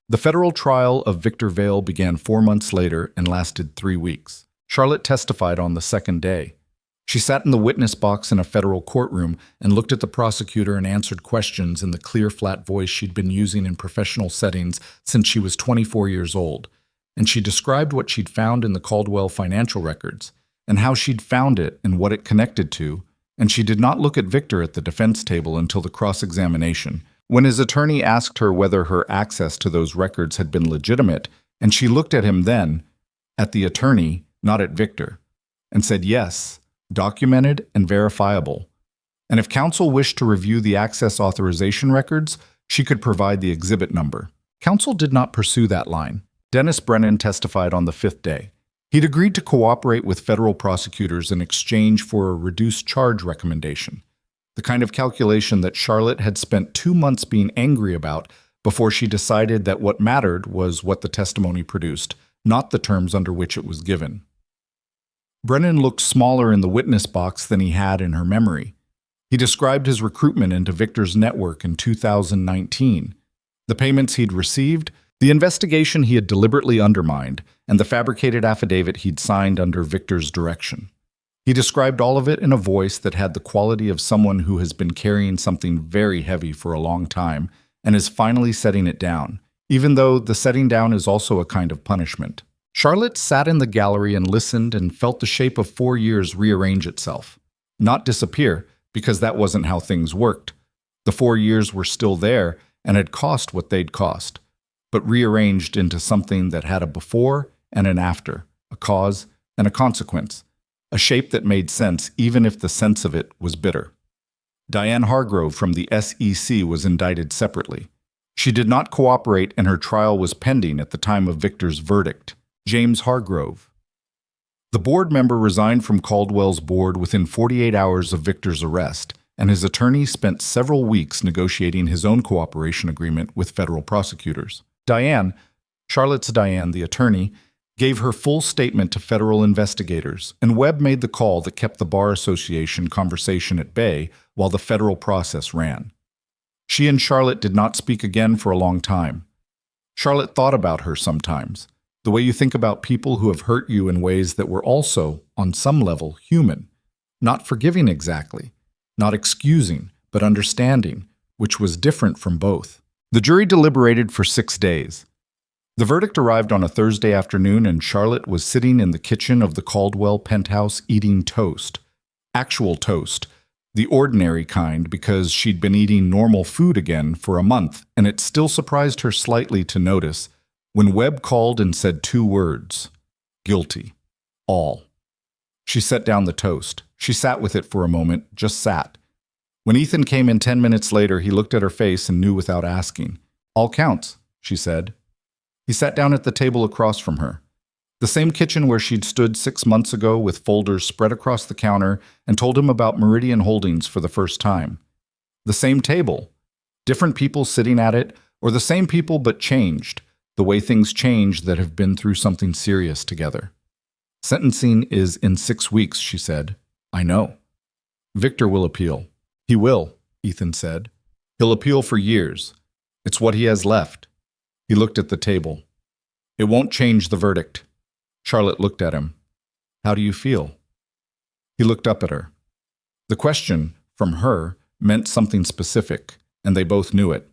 The federal trial of Victor Vale began 4 months later and lasted 3 weeks. Charlotte testified on the second day. She sat in the witness box in a federal courtroom and looked at the prosecutor and answered questions in the clear, flat voice she'd been using in professional settings since she was 24 years old. And she described what she'd found in the Caldwell financial records and how she'd found it and what it connected to, and she did not look at Victor at the defense table until the cross-examination, when his attorney asked her whether her access to those records had been legitimate, and she looked at him then, at the attorney, not at Victor, and said yes, documented and verifiable. And if counsel wished to review the access authorization records, she could provide the exhibit number. Counsel did not pursue that line. Dennis Brennan testified on the 5th day. He'd agreed to cooperate with federal prosecutors in exchange for a reduced charge recommendation, the kind of calculation that Charlotte had spent 2 months being angry about before she decided that what mattered was what the testimony produced, not the terms under which it was given. Brennan looked smaller in the witness box than he had in her memory. He described his recruitment into Victor's network in 2019, the payments he'd received, the investigation he had deliberately undermined, and the fabricated affidavit he'd signed under Victor's direction. He described all of it in a voice that had the quality of someone who has been carrying something very heavy for a long time and is finally setting it down, even though the setting down is also a kind of punishment. Charlotte sat in the gallery and listened and felt the shape of 4 years rearrange itself. Not disappear, because that wasn't how things worked. The 4 years were still there and had cost what they'd cost, but rearranged into something that had a before and an after, a cause and a consequence, a shape that made sense even if the sense of it was bitter. Diane Hargrove from the SEC was indicted separately. She did not cooperate and her trial was pending at the time of Victor's verdict. James Hargrove. The board member resigned from Caldwell's board within 48 hours of Victor's arrest, and his attorney spent several weeks negotiating his own cooperation agreement with federal prosecutors. Diane, Charlotte's Diane, the attorney, gave her full statement to federal investigators, and Webb made the call that kept the Bar Association conversation at bay while the federal process ran. She and Charlotte did not speak again for a long time. Charlotte thought about her sometimes, the way you think about people who have hurt you in ways that were also, on some level, human, not forgiving exactly, not excusing, but understanding, which was different from both. The jury deliberated for 6 days. The verdict arrived on a Thursday afternoon, and Charlotte was sitting in the kitchen of the Caldwell penthouse eating toast. Actual toast. The ordinary kind, because she'd been eating normal food again for a month, and it still surprised her slightly to notice when Webb called and said 2 words. Guilty. All. She set down the toast. She sat with it for a moment, just sat. When Ethan came in 10 minutes later, he looked at her face and knew without asking. "All counts," she said. He sat down at the table across from her. The same kitchen where she'd stood 6 months ago with folders spread across the counter and told him about Meridian Holdings for the first time. The same table. Different people sitting at it, or the same people but changed, the way things change that have been through something serious together. "Sentencing is in 6 weeks, she said. "I know." "Victor will appeal." "He will," Ethan said. "He'll appeal for years. It's what he has left." He looked at the table. "It won't change the verdict." Charlotte looked at him. "How do you feel?" He looked up at her. The question, from her, meant something specific, and they both knew it.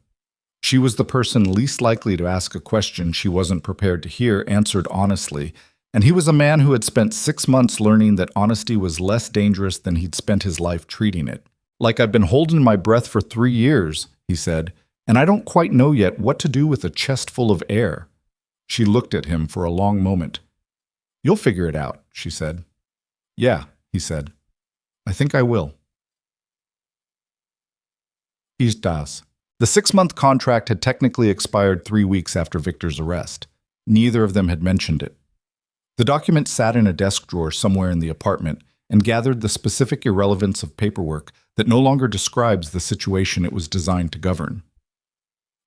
She was the person least likely to ask a question she wasn't prepared to hear answered honestly, and he was a man who had spent 6 months learning that honesty was less dangerous than he'd spent his life treating it. "Like I've been holding my breath for 3 years, he said, "and I don't quite know yet what to do with a chest full of air." She looked at him for a long moment. "You'll figure it out," she said. "Yeah," he said. "I think I will." Ich das. The 6-month contract had technically expired 3 weeks after Victor's arrest. Neither of them had mentioned it. The document sat in a desk drawer somewhere in the apartment and gathered the specific irrelevance of paperwork that no longer describes the situation it was designed to govern.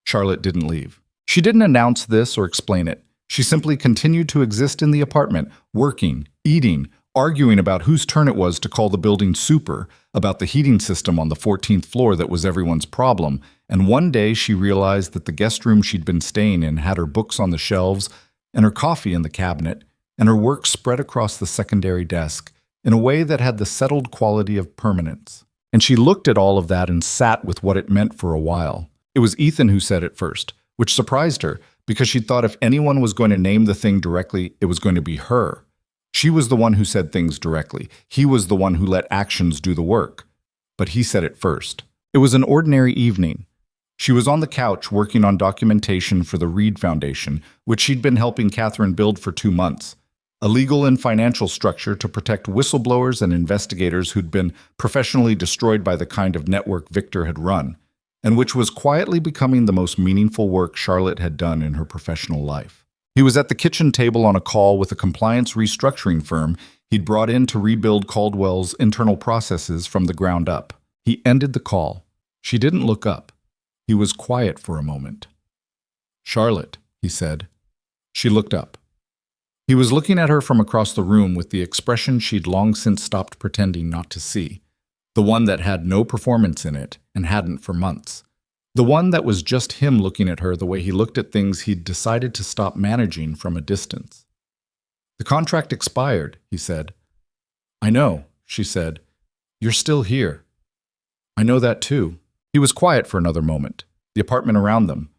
Charlotte didn't leave. She didn't announce this or explain it. She simply continued to exist in the apartment, working, eating, arguing about whose turn it was to call the building super, about the heating system on the 14th floor that was everyone's problem, and one day she realized that the guest room she'd been staying in had her books on the shelves and her coffee in the cabinet, and her work spread across the secondary desk in a way that had the settled quality of permanence. And she looked at all of that and sat with what it meant for a while. It was Ethan who said it first, which surprised her, because she thought if anyone was going to name the thing directly, it was going to be her. She was the one who said things directly. He was the one who let actions do the work. But he said it first. It was an ordinary evening. She was on the couch working on documentation for the Reed Foundation, which she'd been helping Catherine build for 2 months. A legal and financial structure to protect whistleblowers and investigators who'd been professionally destroyed by the kind of network Victor had run, and which was quietly becoming the most meaningful work Charlotte had done in her professional life. He was at the kitchen table on a call with a compliance restructuring firm he'd brought in to rebuild Caldwell's internal processes from the ground up. He ended the call. She didn't look up. He was quiet for a moment. "Charlotte," he said. She looked up. He was looking at her from across the room with the expression she'd long since stopped pretending not to see, the one that had no performance in it and hadn't for months. The one that was just him looking at her the way he looked at things he'd decided to stop managing from a distance. "The contract expired," he said. "I know," she said. "You're still here." "I know that too." He was quiet for another moment, the apartment around them,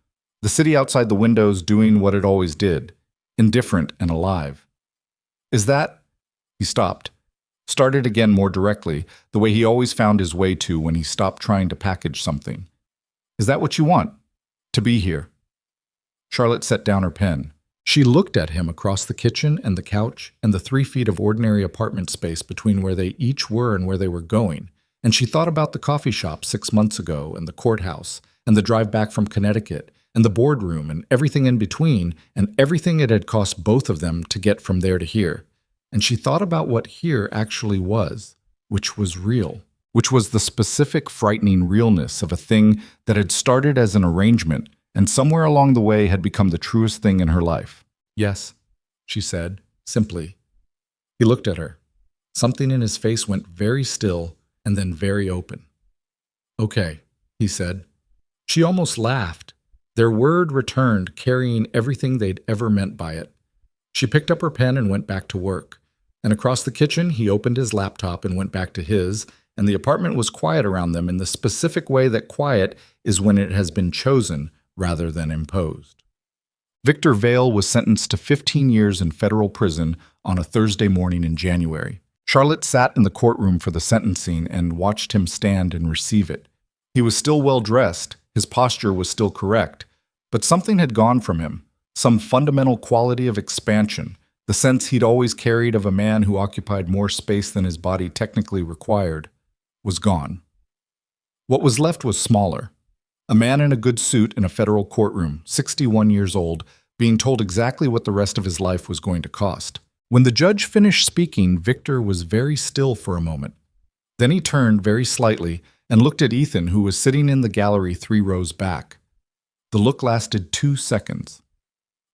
the city outside the windows doing what it always did, indifferent and alive. "Is that—" He stopped, started again more directly, the way he always found his way to when he stopped trying to package something. "Is that what you want? To be here?" Charlotte set down her pen. She looked at him across the kitchen and the couch and the 3 feet of ordinary apartment space between where they each were and where they were going, and she thought about the coffee shop 6 months ago and the courthouse and the drive back from Connecticut and the boardroom and everything in between and everything it had cost both of them to get from there to here. And she thought about what here actually was, which was real, which was the specific frightening realness of a thing that had started as an arrangement and somewhere along the way had become the truest thing in her life. "Yes," she said, simply. He looked at her. Something in his face went very still and then very open. "Okay," he said. She almost laughed. Their word returned, carrying everything they'd ever meant by it. She picked up her pen and went back to work. And across the kitchen, he opened his laptop and went back to his, and the apartment was quiet around them in the specific way that quiet is when it has been chosen rather than imposed. Victor Vale was sentenced to 15 years in federal prison on a Thursday morning in January. Charlotte sat in the courtroom for the sentencing and watched him stand and receive it. He was still well-dressed, his posture was still correct, but something had gone from him, some fundamental quality of expansion, the sense he'd always carried of a man who occupied more space than his body technically required, was gone. What was left was smaller. A man in a good suit in a federal courtroom, 61 years old, being told exactly what the rest of his life was going to cost. When the judge finished speaking, Victor was very still for a moment. Then he turned very slightly and looked at Ethan, who was sitting in the gallery 3 rows back. The look lasted 2 seconds.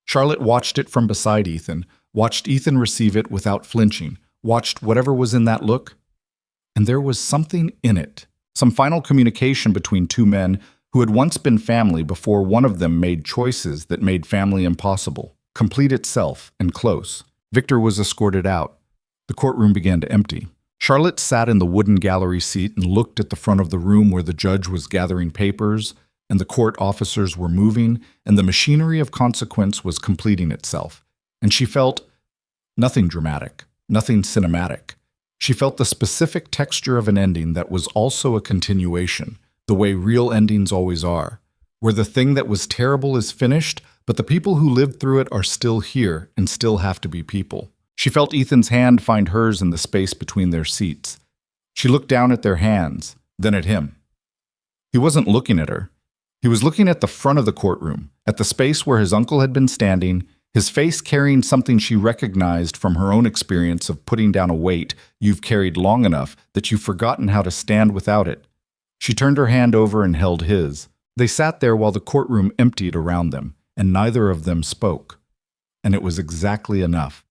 Charlotte watched it from beside Ethan, watched Ethan receive it without flinching, watched whatever was in that look, and there was something in it, some final communication between 2 men who had once been family before one of them made choices that made family impossible, complete itself and close. Victor was escorted out. The courtroom began to empty. Charlotte sat in the wooden gallery seat and looked at the front of the room where the judge was gathering papers, and the court officers were moving, and the machinery of consequence was completing itself. And she felt nothing dramatic, nothing cinematic. She felt the specific texture of an ending that was also a continuation, the way real endings always are, where the thing that was terrible is finished, but the people who lived through it are still here and still have to be people. She felt Ethan's hand find hers in the space between their seats. She looked down at their hands, then at him. He wasn't looking at her. He was looking at the front of the courtroom, at the space where his uncle had been standing, his face carrying something she recognized from her own experience of putting down a weight you've carried long enough that you've forgotten how to stand without it. She turned her hand over and held his. They sat there while the courtroom emptied around them, and neither of them spoke. And it was exactly enough.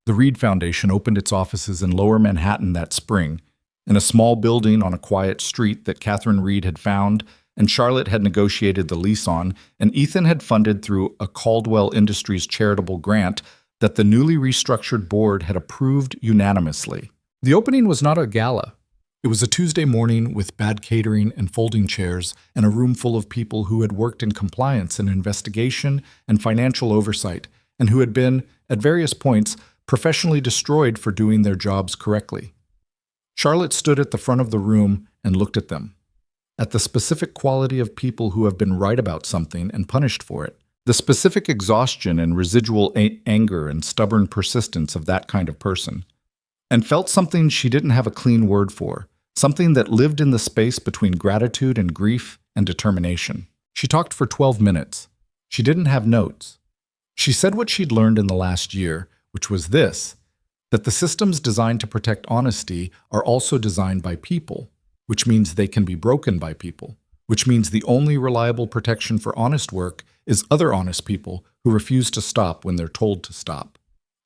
The Reed Foundation opened its offices in Lower Manhattan that spring, in a small building on a quiet street that Catherine Reed had found and Charlotte had negotiated the lease on, and Ethan had funded through a Caldwell Industries charitable grant that the newly restructured board had approved unanimously. The opening was not a gala. It was a Tuesday morning with bad catering and folding chairs and a room full of people who had worked in compliance and investigation and financial oversight, and who had been, at various points, professionally destroyed for doing their jobs correctly. Charlotte stood at the front of the room and looked at them, at the specific quality of people who have been right about something and punished for it, the specific exhaustion and residual anger and stubborn persistence of that kind of person, and felt something she didn't have a clean word for, something that lived in the space between gratitude and grief and determination. She talked for 12 minutes. She didn't have notes. She said what she'd learned in the last year, which was this, that the systems designed to protect honesty are also designed by people, which means they can be broken by people, which means the only reliable protection for honest work is other honest people who refuse to stop when they're told to stop.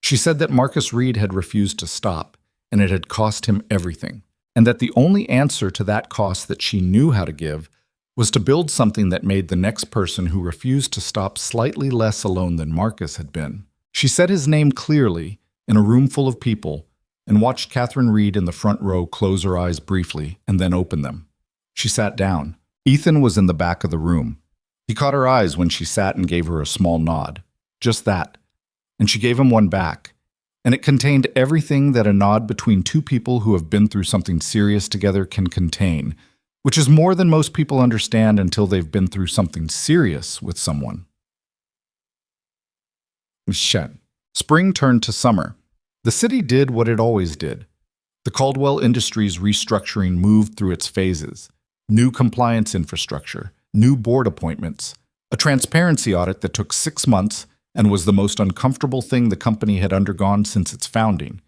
She said that Marcus Reed had refused to stop, and it had cost him everything, and that the only answer to that cost that she knew how to give was to build something that made the next person who refused to stop slightly less alone than Marcus had been. She said his name clearly in a room full of people and watched Catherine Reed in the front row close her eyes briefly and then open them. She sat down. Ethan was in the back of the room. He caught her eyes when she sat and gave her a small nod. Just that. And she gave him one back. And it contained everything that a nod between two people who have been through something serious together can contain, which is more than most people understand until they've been through something serious with someone. Spring turned to summer. The city did what it always did. The Caldwell Industries restructuring moved through its phases. New compliance infrastructure, new board appointments, a transparency audit that took 6 months and was the most uncomfortable thing the company had undergone since its founding,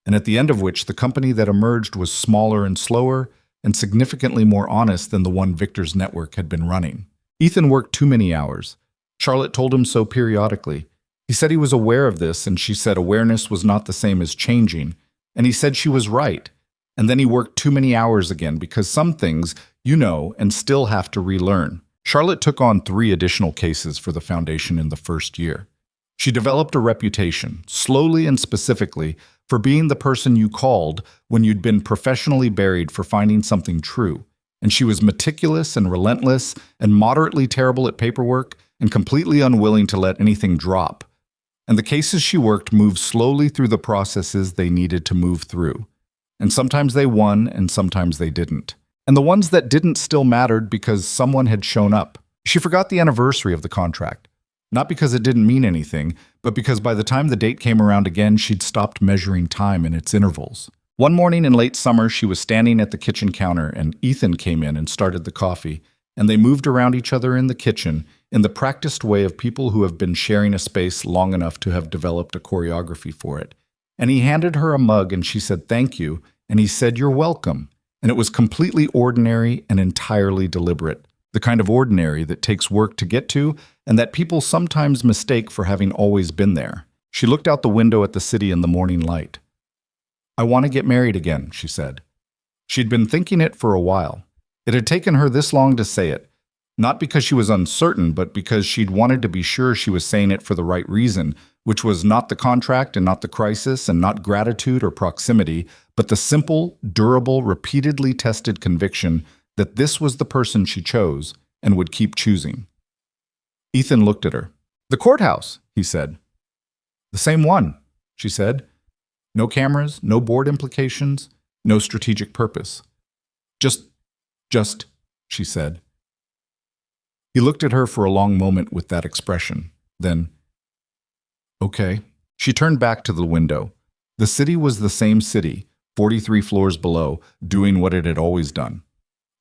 and at the end of which the company that emerged was smaller and slower and significantly more honest than the one Victor's network had been running. Ethan worked too many hours. Charlotte told him so periodically. He said he was aware of this, and she said awareness was not the same as changing, and he said she was right. And then he worked too many hours again because some things you know and still have to relearn. Charlotte took on 3 additional cases for the foundation in the first year. She developed a reputation, slowly and specifically, for being the person you called when you'd been professionally buried for finding something true, and she was meticulous and relentless and moderately terrible at paperwork and completely unwilling to let anything drop. And the cases she worked moved slowly through the processes they needed to move through. And sometimes they won, and sometimes they didn't. And the ones that didn't still mattered because someone had shown up. She forgot the anniversary of the contract. Not because it didn't mean anything, but because by the time the date came around again, she'd stopped measuring time in its intervals. One morning in late summer, she was standing at the kitchen counter, and Ethan came in and started the coffee, and they moved around each other in the kitchen in the practiced way of people who have been sharing a space long enough to have developed a choreography for it. And he handed her a mug, and she said thank you, and he said you're welcome. And it was completely ordinary and entirely deliberate, the kind of ordinary that takes work to get to and that people sometimes mistake for having always been there. She looked out the window at the city in the morning light. I want to get married again, she said. She'd been thinking it for a while. It had taken her this long to say it, not because she was uncertain, but because she'd wanted to be sure she was saying it for the right reason, which was not the contract and not the crisis and not gratitude or proximity, but the simple, durable, repeatedly tested conviction that this was the person she chose and would keep choosing. Ethan looked at her. The courthouse, he said. The same one, she said. No cameras, no board implications, no strategic purpose. Just, she said. He looked at her for a long moment with that expression. Then, okay. She turned back to the window. The city was the same city, 43 floors below, doing what it had always done.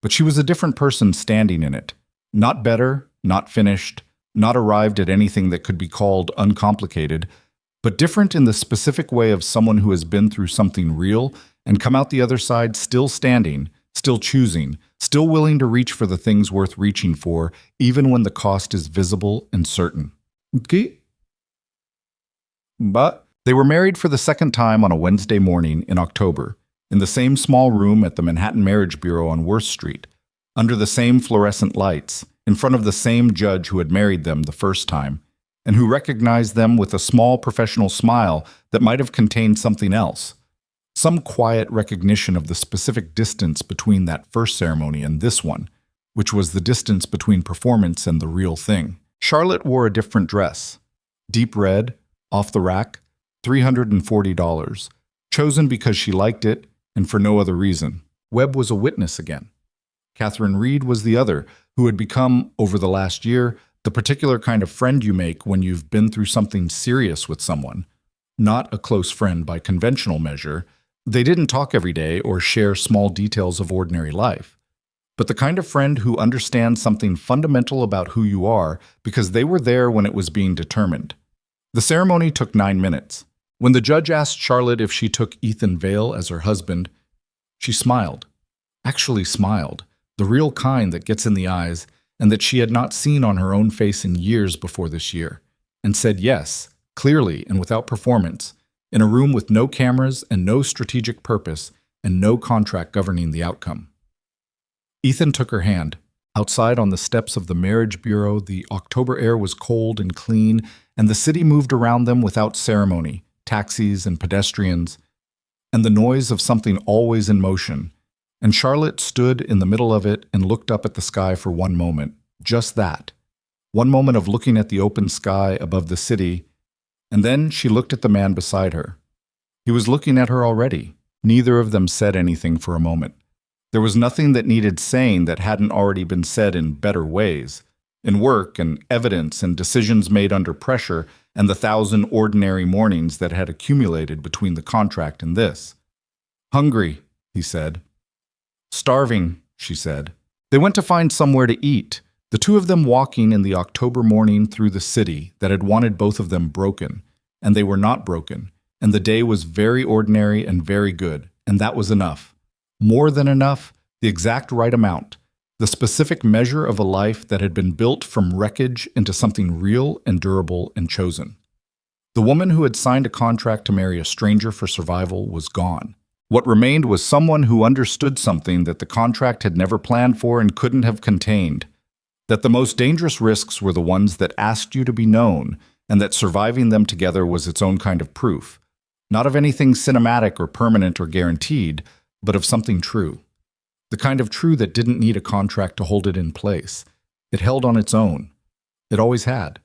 But she was a different person standing in it. Not better, not finished, not arrived at anything that could be called uncomplicated, but different in the specific way of someone who has been through something real and come out the other side still standing, still choosing, still willing to reach for the things worth reaching for, even when the cost is visible and certain. Okay. But they were married for the second time on a Wednesday morning in October, in the same small room at the Manhattan Marriage Bureau on Worth Street, under the same fluorescent lights, in front of the same judge who had married them the first time, and who recognized them with a small professional smile that might have contained something else. Some quiet recognition of the specific distance between that first ceremony and this one, which was the distance between performance and the real thing. Charlotte wore a different dress. Deep red, off the rack, $340, chosen because she liked it and for no other reason. Webb was a witness again. Catherine Reed was the other, who had become, over the last year, the particular kind of friend you make when you've been through something serious with someone. Not a close friend by conventional measure. They didn't talk every day or share small details of ordinary life. But the kind of friend who understands something fundamental about who you are because they were there when it was being determined. The ceremony took 9 minutes. When the judge asked Charlotte if she took Ethan Vale as her husband, she smiled. Actually smiled, the real kind that gets in the eyes and that she had not seen on her own face in years before this year, and said yes, clearly and without performance, in a room with no cameras and no strategic purpose and no contract governing the outcome. Ethan took her hand. Outside on the steps of the Marriage Bureau, the October air was cold and clean, and the city moved around them without ceremony, taxis and pedestrians, and the noise of something always in motion. And Charlotte stood in the middle of it and looked up at the sky for one moment, just that. One moment of looking at the open sky above the city, and then she looked at the man beside her. He was looking at her already. Neither of them said anything for a moment. There was nothing that needed saying that hadn't already been said in better ways, in work and evidence and decisions made under pressure and the 1,000 ordinary mornings that had accumulated between the contract and this. Hungry, he said. Starving, she said. They went to find somewhere to eat, the two of them walking in the October morning through the city that had wanted both of them broken, and they were not broken, and the day was very ordinary and very good, and that was enough. More than enough, the exact right amount, the specific measure of a life that had been built from wreckage into something real and durable and chosen. The woman who had signed a contract to marry a stranger for survival was gone. What remained was someone who understood something that the contract had never planned for and couldn't have contained, that the most dangerous risks were the ones that asked you to be known, and that surviving them together was its own kind of proof, not of anything cinematic or permanent or guaranteed, but of something true. The kind of true that didn't need a contract to hold it in place. It held on its own. It always had.